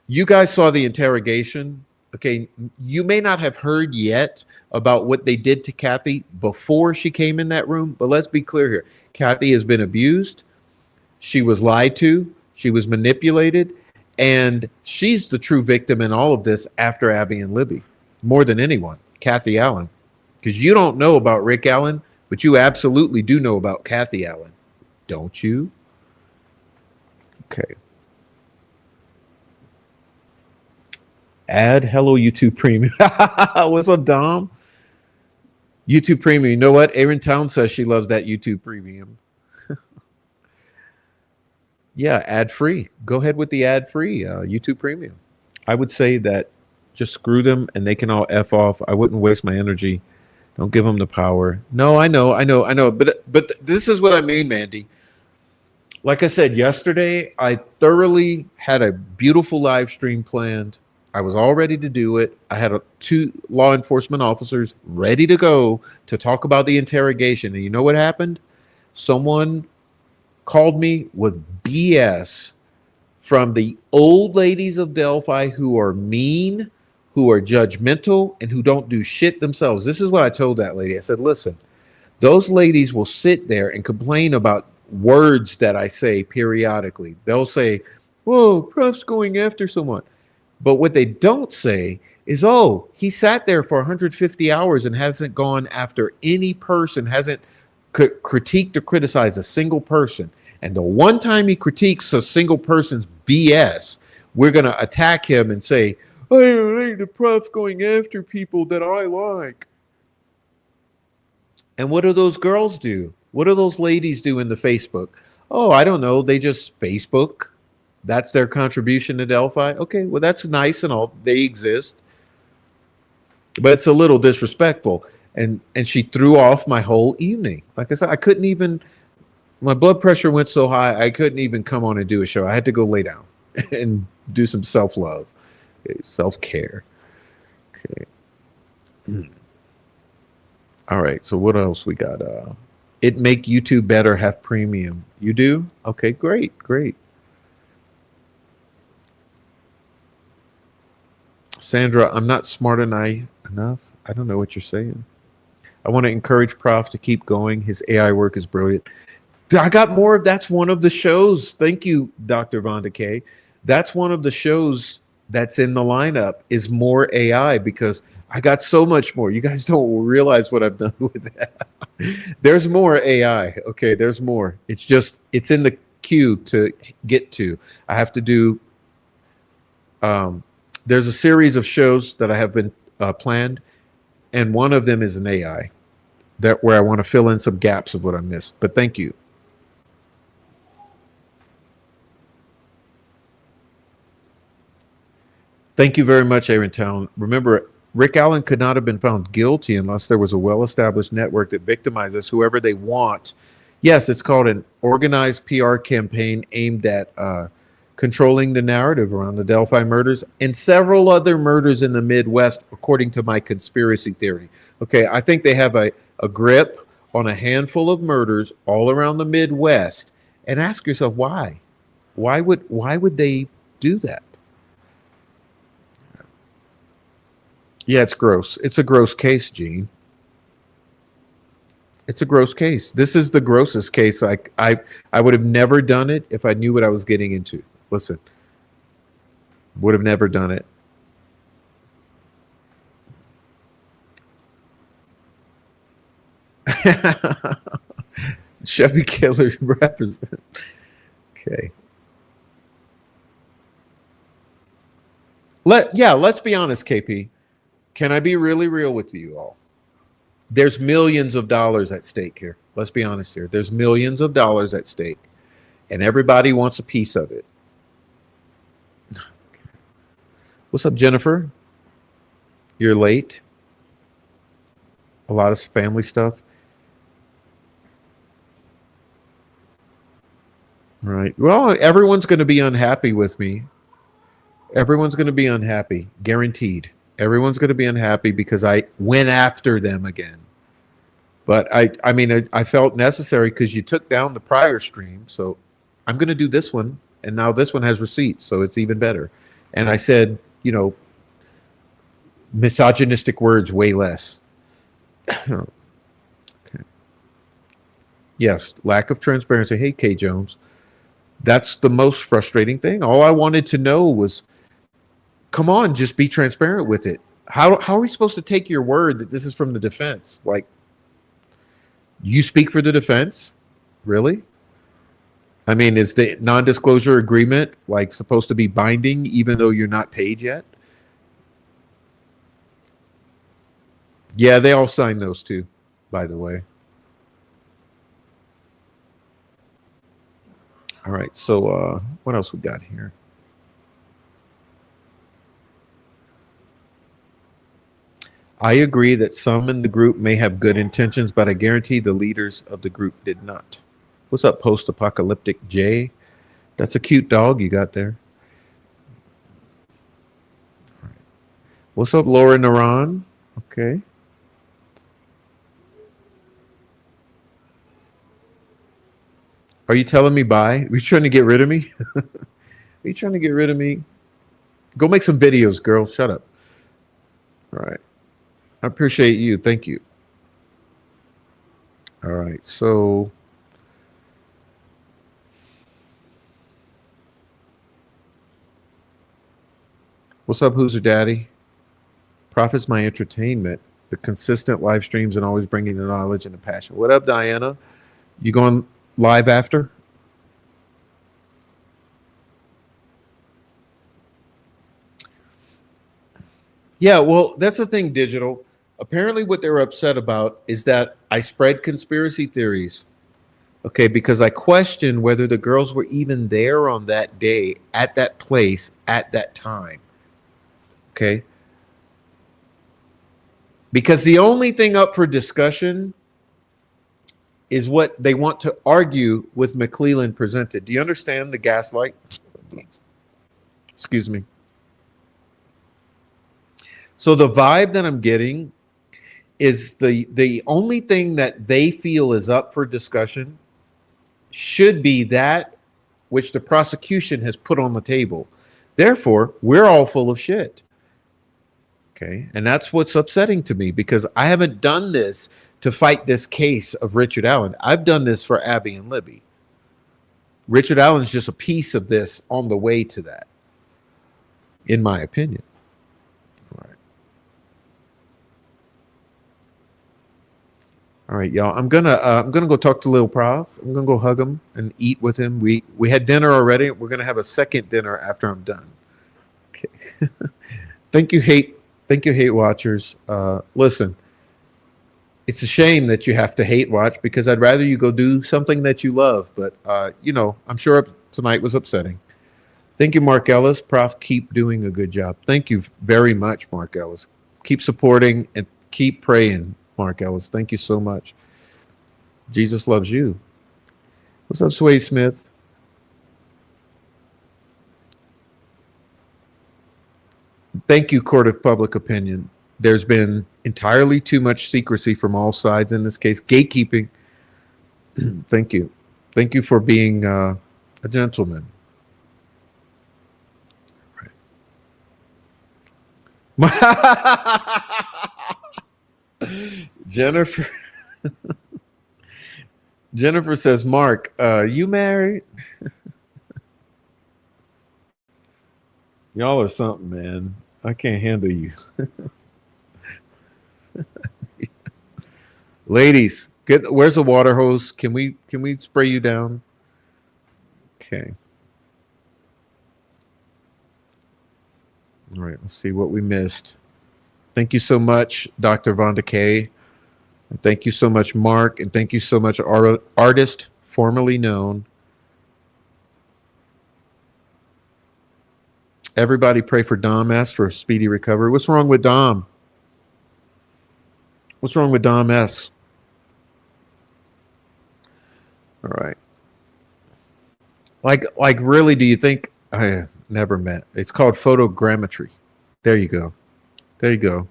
You guys saw the interrogation, okay? You may not have heard yet about what they did to Kathy before she came in that room, but let's be clear here. Kathy has been abused. She was lied to. She was manipulated. And she's the true victim in all of this after Abby and Libby, more than anyone, Kathy Allen. Because you don't know about Rick Allen, but you absolutely do know about Kathy Allen, don't you? Okay. Add hello YouTube Premium. What's up, Dom? YouTube Premium. You know what? Erin Town says she loves that YouTube Premium. Yeah, ad free. Go ahead with the ad free YouTube Premium. I would say that just screw them and they can all F off. I wouldn't waste my energy. Don't give them the power. No, I know. But this is what I mean, Mandy. Like I said yesterday, I thoroughly had a beautiful live stream planned. I was all ready to do it. I had two law enforcement officers ready to go to talk about the interrogation. And you know what happened? Someone called me with BS from the old ladies of Delphi who are mean, who are judgmental, and who don't do shit themselves. This is what I told that lady. I said, listen, those ladies will sit there and complain about words that I say periodically. They'll say, whoa, Prof's going after someone. But what they don't say is, oh, he sat there for 150 hours and hasn't gone after any person, hasn't critiqued or criticized a single person. And the one time he critiques a single person's BS, we're going to attack him and say, hey, the Prof's going after people that I like. And what do those girls do? What do those ladies do in the Facebook? Oh, I don't know. They just Facebook. That's their contribution to Delphi. Okay, well, that's nice and all. They exist. But it's a little disrespectful. And she threw off my whole evening. Like I said, I couldn't even, my blood pressure went so high, I couldn't even come on and do a show. I had to go lay down and do some self-love, self-care. Okay. All right, so what else we got? It make YouTube better, have premium. You do? Okay, great. Sandra, I'm not smart enough. I don't know what you're saying. I want to encourage Prof to keep going. His AI work is brilliant. I got more. That's one of the shows. Thank you, Dr. Vonda K. That's one of the shows that's in the lineup is more AI because I got so much more. You guys don't realize what I've done with that. There's more AI. Okay, there's more. It's just, it's in the queue to get to. I have to do, there's a series of shows that I have been planned, and one of them is an AI that where I want to fill in some gaps of what I missed. But thank you. Thank you very much, Aaron Town. Remember, Rick Allen could not have been found guilty unless there was a well-established network that victimizes whoever they want. Yes, it's called an organized PR campaign aimed at controlling the narrative around the Delphi murders and several other murders in the Midwest, according to my conspiracy theory. Okay, I think they have a grip on a handful of murders all around the Midwest. And ask yourself why? Why would they do that? Yeah, it's gross. It's a gross case, Gene. It's a gross case. This is the grossest case. Like I would have never done it if I knew what I was getting into. Listen, would have never done it. Chevy Killer represent. Okay. Let's be honest, KP. Can I be really real with you all? There's millions of dollars at stake here. Let's be honest here. There's millions of dollars at stake, and everybody wants a piece of it. What's up, Jennifer? You're late. A lot of family stuff. Right. Well, everyone's going to be unhappy with me. Everyone's going to be unhappy, guaranteed. Everyone's going to be unhappy because I went after them again. But I mean, I felt necessary because you took down the prior stream. So I'm going to do this one. And now this one has receipts. So it's even better. And I said, misogynistic words way less. Okay. Yes, lack of transparency. Hey, K. Jones. That's the most frustrating thing. All I wanted to know was, come on, just be transparent with it. How are we supposed to take your word that this is from the defense? Like, you speak for the defense? Really? I mean, is the non-disclosure agreement like supposed to be binding even though you're not paid yet? Yeah, they all signed those too, by the way. All right, so what else we got here? I agree that some in the group may have good intentions, but I guarantee the leaders of the group did not. What's up, post-apocalyptic Jay? That's a cute dog you got there. What's up, Laura Naran? Okay. Are you telling me bye? Are you trying to get rid of me? Are you trying to get rid of me? Go make some videos, girl. Shut up. All right. I appreciate you. Thank you. All right. So what's up, Who's Your Daddy? Profit's my entertainment. The consistent live streams and always bringing the knowledge and the passion. What up, Diana? You going live after? Yeah, well, that's the thing, Digital. Apparently, what they're upset about is that I spread conspiracy theories. Okay, because I question whether the girls were even there on that day, at that place, at that time. Okay. Because the only thing up for discussion is what they want to argue with McClellan presented. Do you understand the gaslight? Excuse me. So the vibe that I'm getting is the only thing that they feel is up for discussion should be that which the prosecution has put on the table. Therefore, we're all full of shit. Okay. And that's what's upsetting to me because I haven't done this to fight this case of Richard Allen. I've done this for Abby and Libby. Richard Allen's just a piece of this on the way to that, in my opinion. All right, y'all. I'm gonna go talk to Lil Prof. I'm gonna go hug him and eat with him. We had dinner already. We're gonna have a second dinner after I'm done. Okay. Thank you, hate watchers. Listen, it's a shame that you have to hate watch because I'd rather you go do something that you love. But I'm sure tonight was upsetting. Thank you, Mark Ellis. Prof, keep doing a good job. Thank you very much, Mark Ellis. Keep supporting and keep praying, Mark Ellis. Thank you so much. Jesus loves you. What's up, Sway Smith? Thank you, Court of Public Opinion. There's been entirely too much secrecy from all sides in this case. Gatekeeping. Thank you. Thank you for being a gentleman. Jennifer Jennifer says, Mark, you married? Y'all are something, man. I can't handle you. Ladies, where's the water hose? Can we spray you down? Okay. All right, let's see what we missed. Thank you so much, Dr. Von Decay. And thank you so much, Mark. And thank you so much, artist formerly known. Everybody pray for Dom S for speedy recovery. What's wrong with Dom? What's wrong with Dom S? All right. Like really, do you think I never met? It's called photogrammetry. There you go. There you go.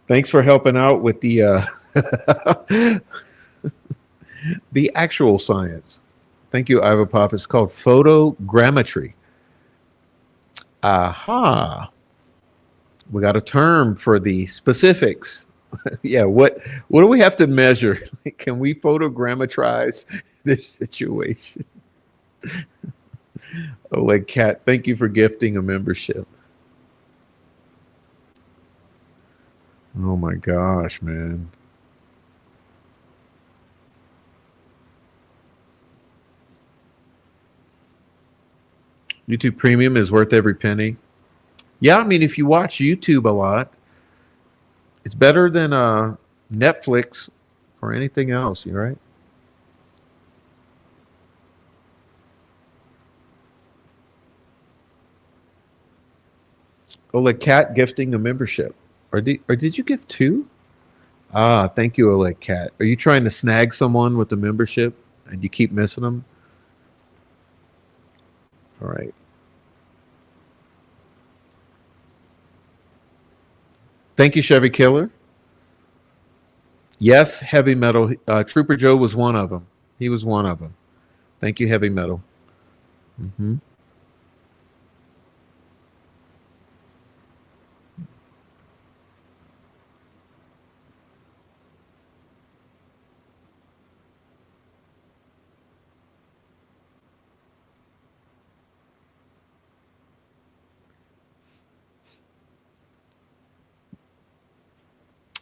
Thanks for helping out with the the actual science. Thank you, Iva Pop. It's called photogrammetry. Aha. We got a term for the specifics. Yeah, what do we have to measure? Can we photogrammetrize this situation? Oh, like Kat, thank you for gifting a membership. Oh my gosh, man. YouTube Premium is worth every penny. Yeah, I mean, if you watch YouTube a lot, it's better than Netflix or anything else, right? Oh, like Cat gifting a membership. Or did you give two? Ah, thank you, Oleg Cat. Are you trying to snag someone with the membership and you keep missing them? All right. Thank you, Chevy Killer. Yes, Heavy Metal. Trooper Joe was one of them. He was one of them. Thank you, Heavy Metal. Mm-hmm.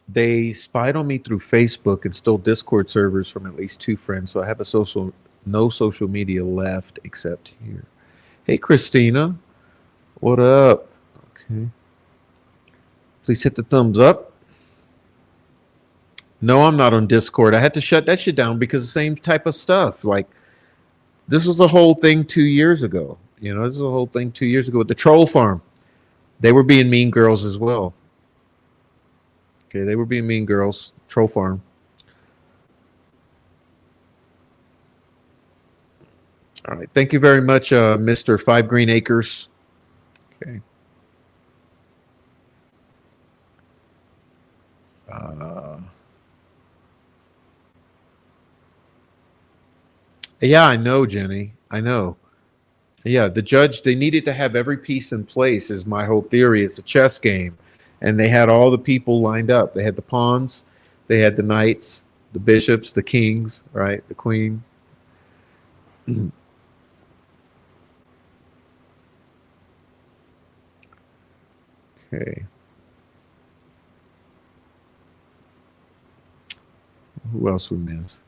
They spied on me through Facebook and stole Discord servers from at least two friends. So I have no social media left except here. Hey, Christina. What up? Okay. Please hit the thumbs up. No, I'm not on Discord. I had to shut that shit down because the same type of stuff. Like, this was a whole thing 2 years ago. You know, this was a whole thing 2 years ago with the troll farm. They were being mean girls as well. Okay, they were being mean girls. Troll farm. All right. Thank you very much, Mr. Five Green Acres. Okay. Yeah, I know, Jenny. I know. Yeah, the judge, they needed to have every piece in place, is my whole theory. It's a chess game. And they had all the people lined up. They had the pawns, they had the knights, the bishops, the kings, right? The queen. Okay. Who else we miss?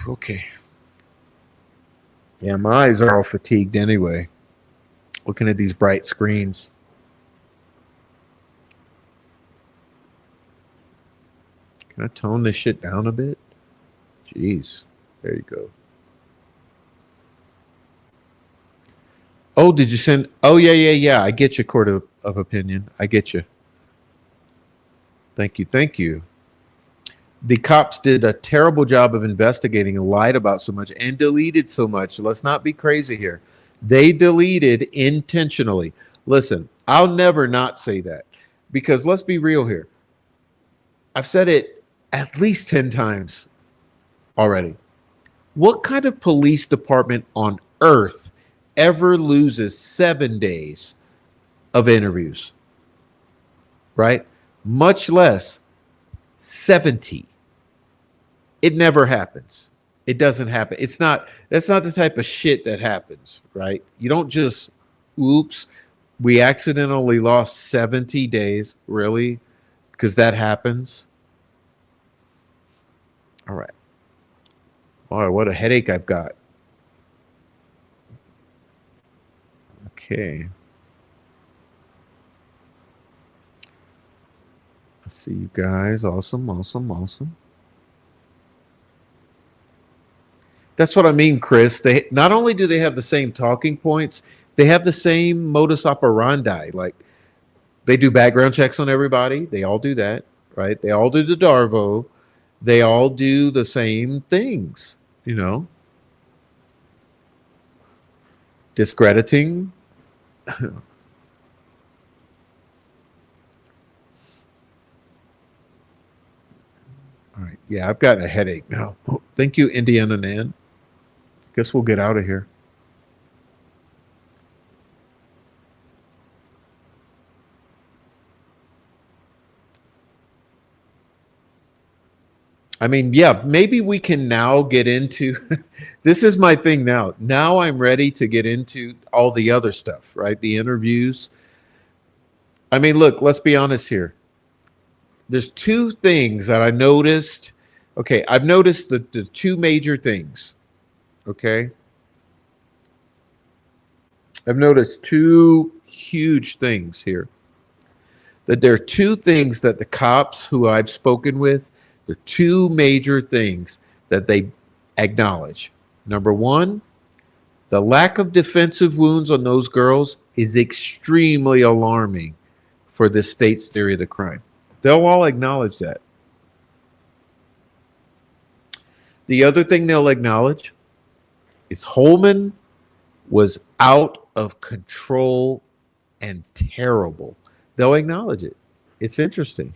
Okay. Yeah, my eyes are all fatigued anyway. Looking at these bright screens. Can I tone this shit down a bit? Jeez. There you go. Oh, did you send? Oh, yeah. I get you, court of opinion. I get you. Thank you. The cops did a terrible job of investigating and lied about so much and deleted so much. Let's not be crazy here. They deleted intentionally. Listen, I'll never not say that because let's be real here. I've said it at least 10 times already. What kind of police department on earth ever loses 7 days of interviews? Right? Much less 70. It never happens. It doesn't happen. That's not the type of shit that happens, right? You don't just, oops, we accidentally lost 70 days, really? Because that happens. All right. Boy, what a headache I've got. Okay. I see you guys. Awesome. That's what I mean, Chris. They not only do they have the same talking points, they have the same modus operandi. Like they do background checks on everybody. They all do that, right? They all do the Darvo. They all do the same things, you know. Discrediting. All right. Yeah, I've got a headache now. Thank you, Indiana Nan. Guess we'll get out of here. I mean, yeah, maybe we can now get into this is my thing now. Now I'm ready to get into all the other stuff, right? The interviews. I mean, look, let's be honest here. There's two things that I noticed. Okay, I've noticed the two major things. Okay. I've noticed two huge things here. That there are two things that the cops who I've spoken with, there are two major things that they acknowledge. Number one, the lack of defensive wounds on those girls is extremely alarming for the state's theory of the crime. They'll all acknowledge that. The other thing they'll acknowledge is Holman was out of control and terrible. They'll acknowledge it. It's interesting.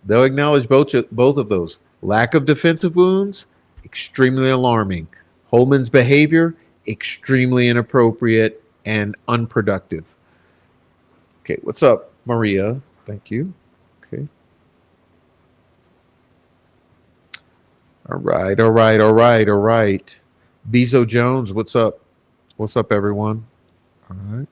They'll acknowledge both of those. Lack of defensive wounds, extremely alarming. Holman's behavior, extremely inappropriate and unproductive. Okay, what's up, Maria? Thank you. Okay. All right. Bezo Jones, what's up? What's up, everyone? All right.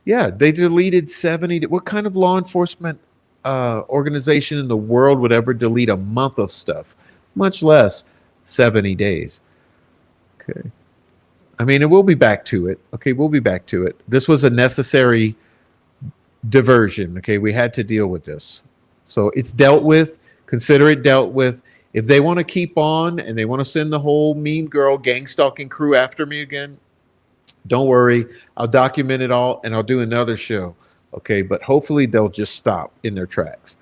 Yeah, they deleted 70. What kind of law enforcement organization in the world would ever delete a month of stuff, much less 70 days? Okay. I mean, and we'll be back to it. Okay, we'll be back to it. This was a necessary diversion. Okay, we had to deal with this. So it's dealt with. Consider it dealt with. If they want to keep on and they want to send the whole mean girl gang stalking crew after me again, don't worry. I'll document it all and I'll do another show. Okay, but hopefully they'll just stop in their tracks.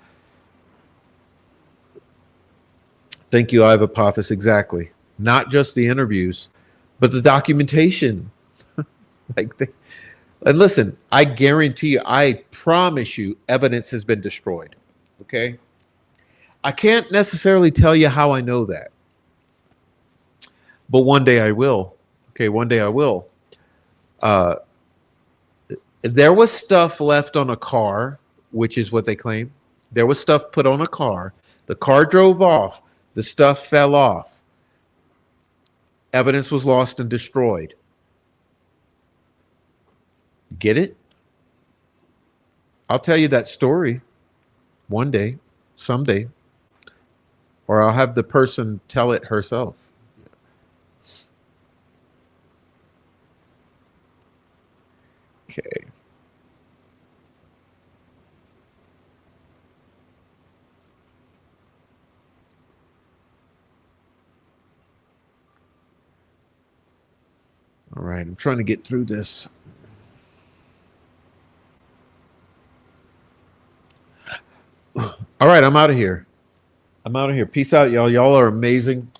Thank you, Iva Apophis. Exactly. Not just the interviews, but the documentation. And listen, I guarantee you, I promise you, evidence has been destroyed. Okay? I can't necessarily tell you how I know that. But one day I will. Okay, one day I will. There was stuff left on a car, which is what they claim. There was stuff put on a car. The car drove off. The stuff fell off. Evidence was lost and destroyed. Get it? I'll tell you that story one day, someday. or I'll have the person tell it herself. Okay. All right, I'm trying to get through this. All right, I'm out of here. I'm out of here. Peace out, y'all. Y'all are amazing.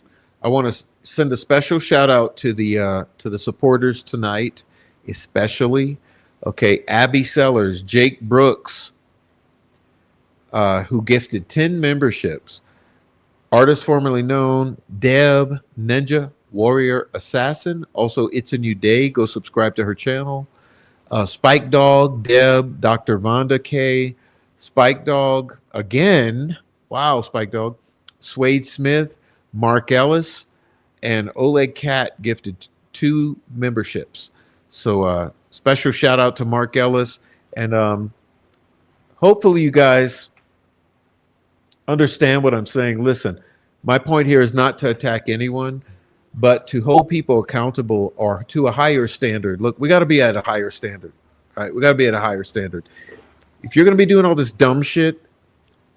I want to send a special shout out to the supporters tonight, especially. Okay, Abby Sellers, Jake Brooks, who gifted 10 memberships. Artist formerly known, Deb, Ninja, Warrior Assassin. Also, It's a New Day. Go subscribe to her channel. Spike Dog, Deb, Dr. Vonda K, Spike Dog again. Wow, Spike Dog. Swade Smith, Mark Ellis, and Oleg Cat gifted 2 memberships. So special shout out to Mark Ellis. And hopefully you guys understand what I'm saying. Listen, my point here is not to attack anyone, but to hold people accountable or to a higher standard. Look, we got to be at a higher standard, right? We got to be at a higher standard. If you're going to be doing all this dumb shit,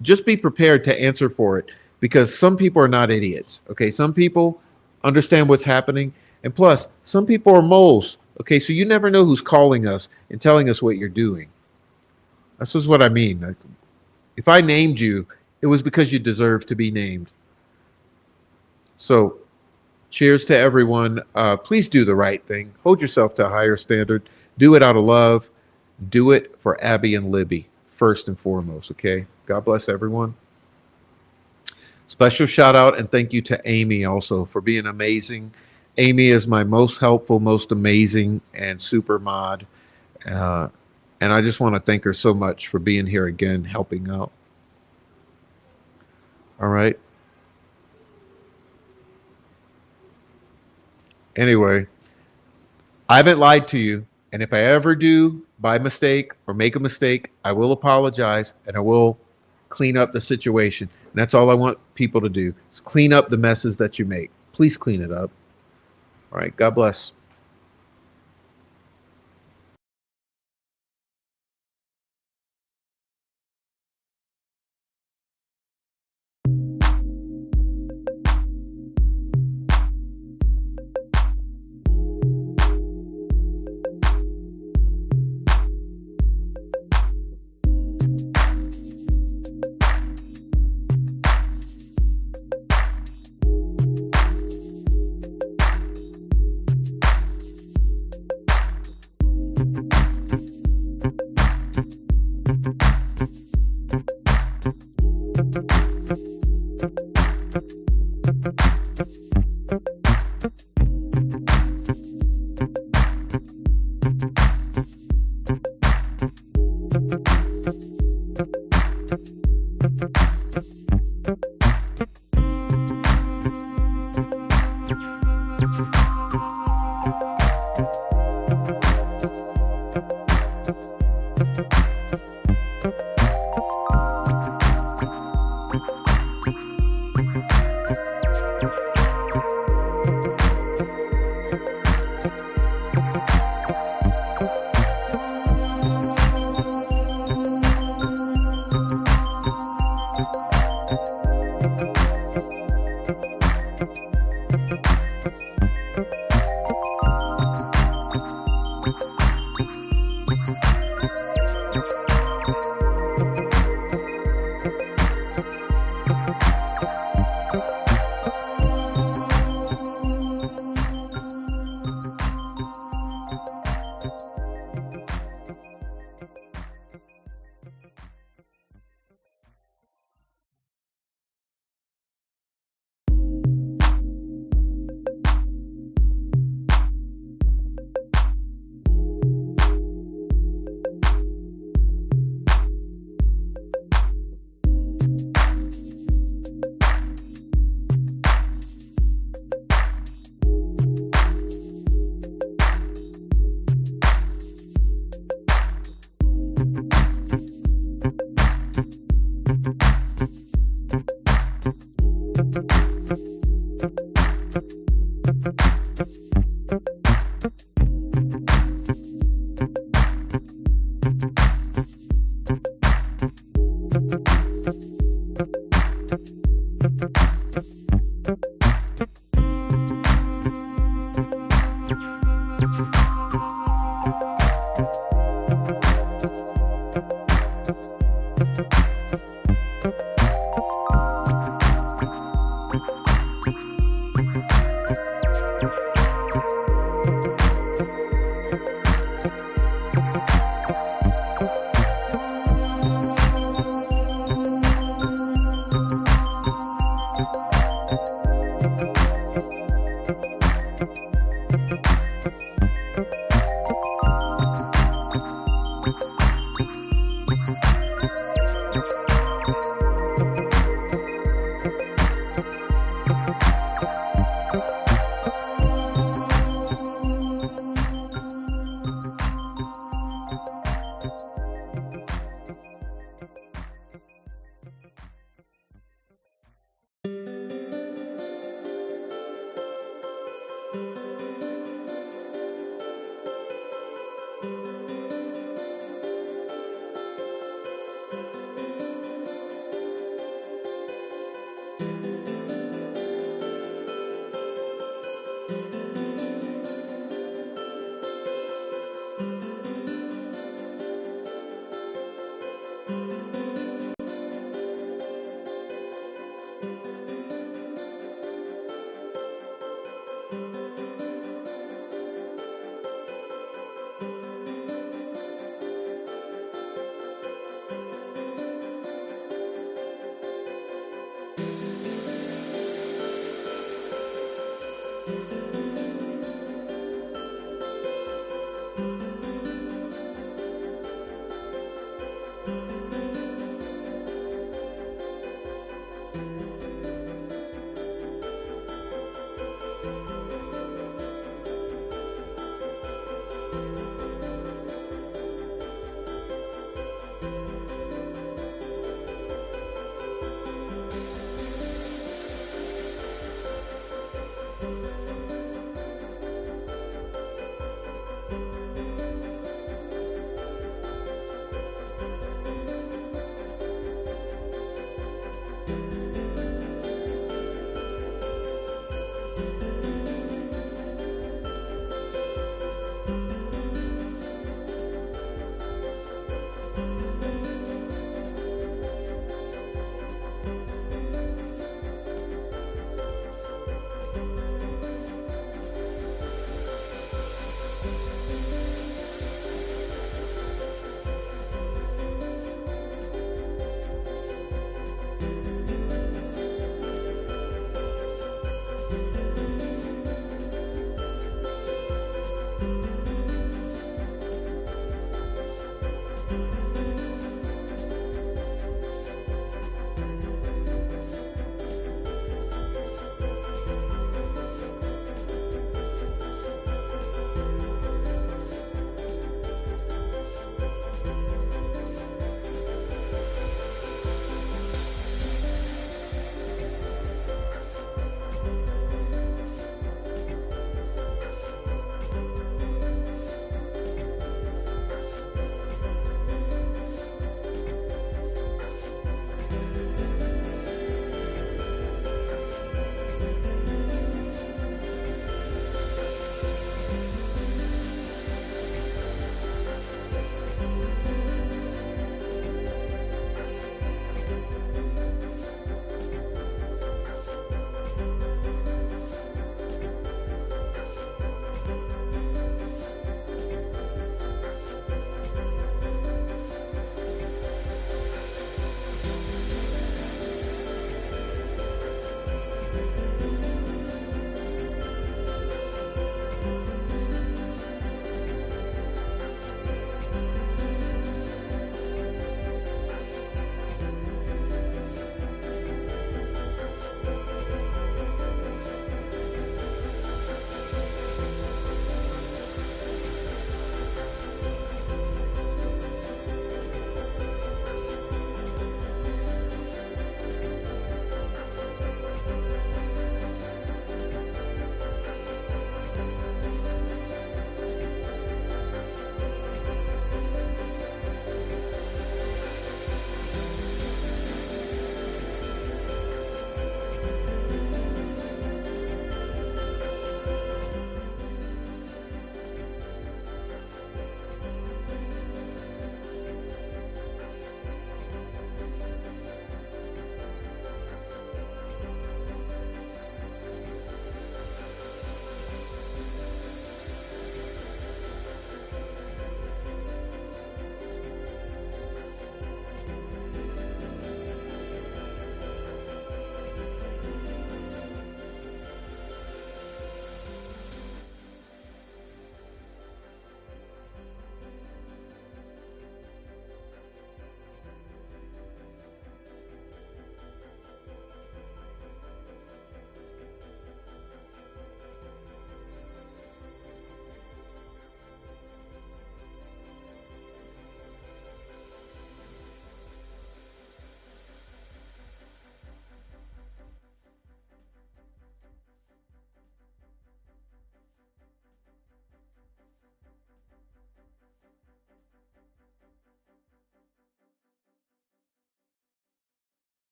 just be prepared to answer for it, because some people are not idiots. Okay, some people understand what's happening, and plus, some people are moles. Okay, so you never know who's calling us and telling us what you're doing. That's just what I mean. Like, if I named you, it was because you deserve to be named. So cheers to everyone. Please do the right thing. Hold yourself to a higher standard. Do it out of love. Do it for Abby and Libby, first and foremost, okay? God bless everyone. Special shout out and thank you to Amy also for being amazing. Amy is my most helpful, most amazing, and super mod. And I just want to thank her so much for being here again, helping out. All right. Anyway, I haven't lied to you. And if I ever do by mistake or make a mistake, I will apologize and I will clean up the situation. And that's all I want people to do is clean up the messes that you make. Please clean it up. All right. God bless.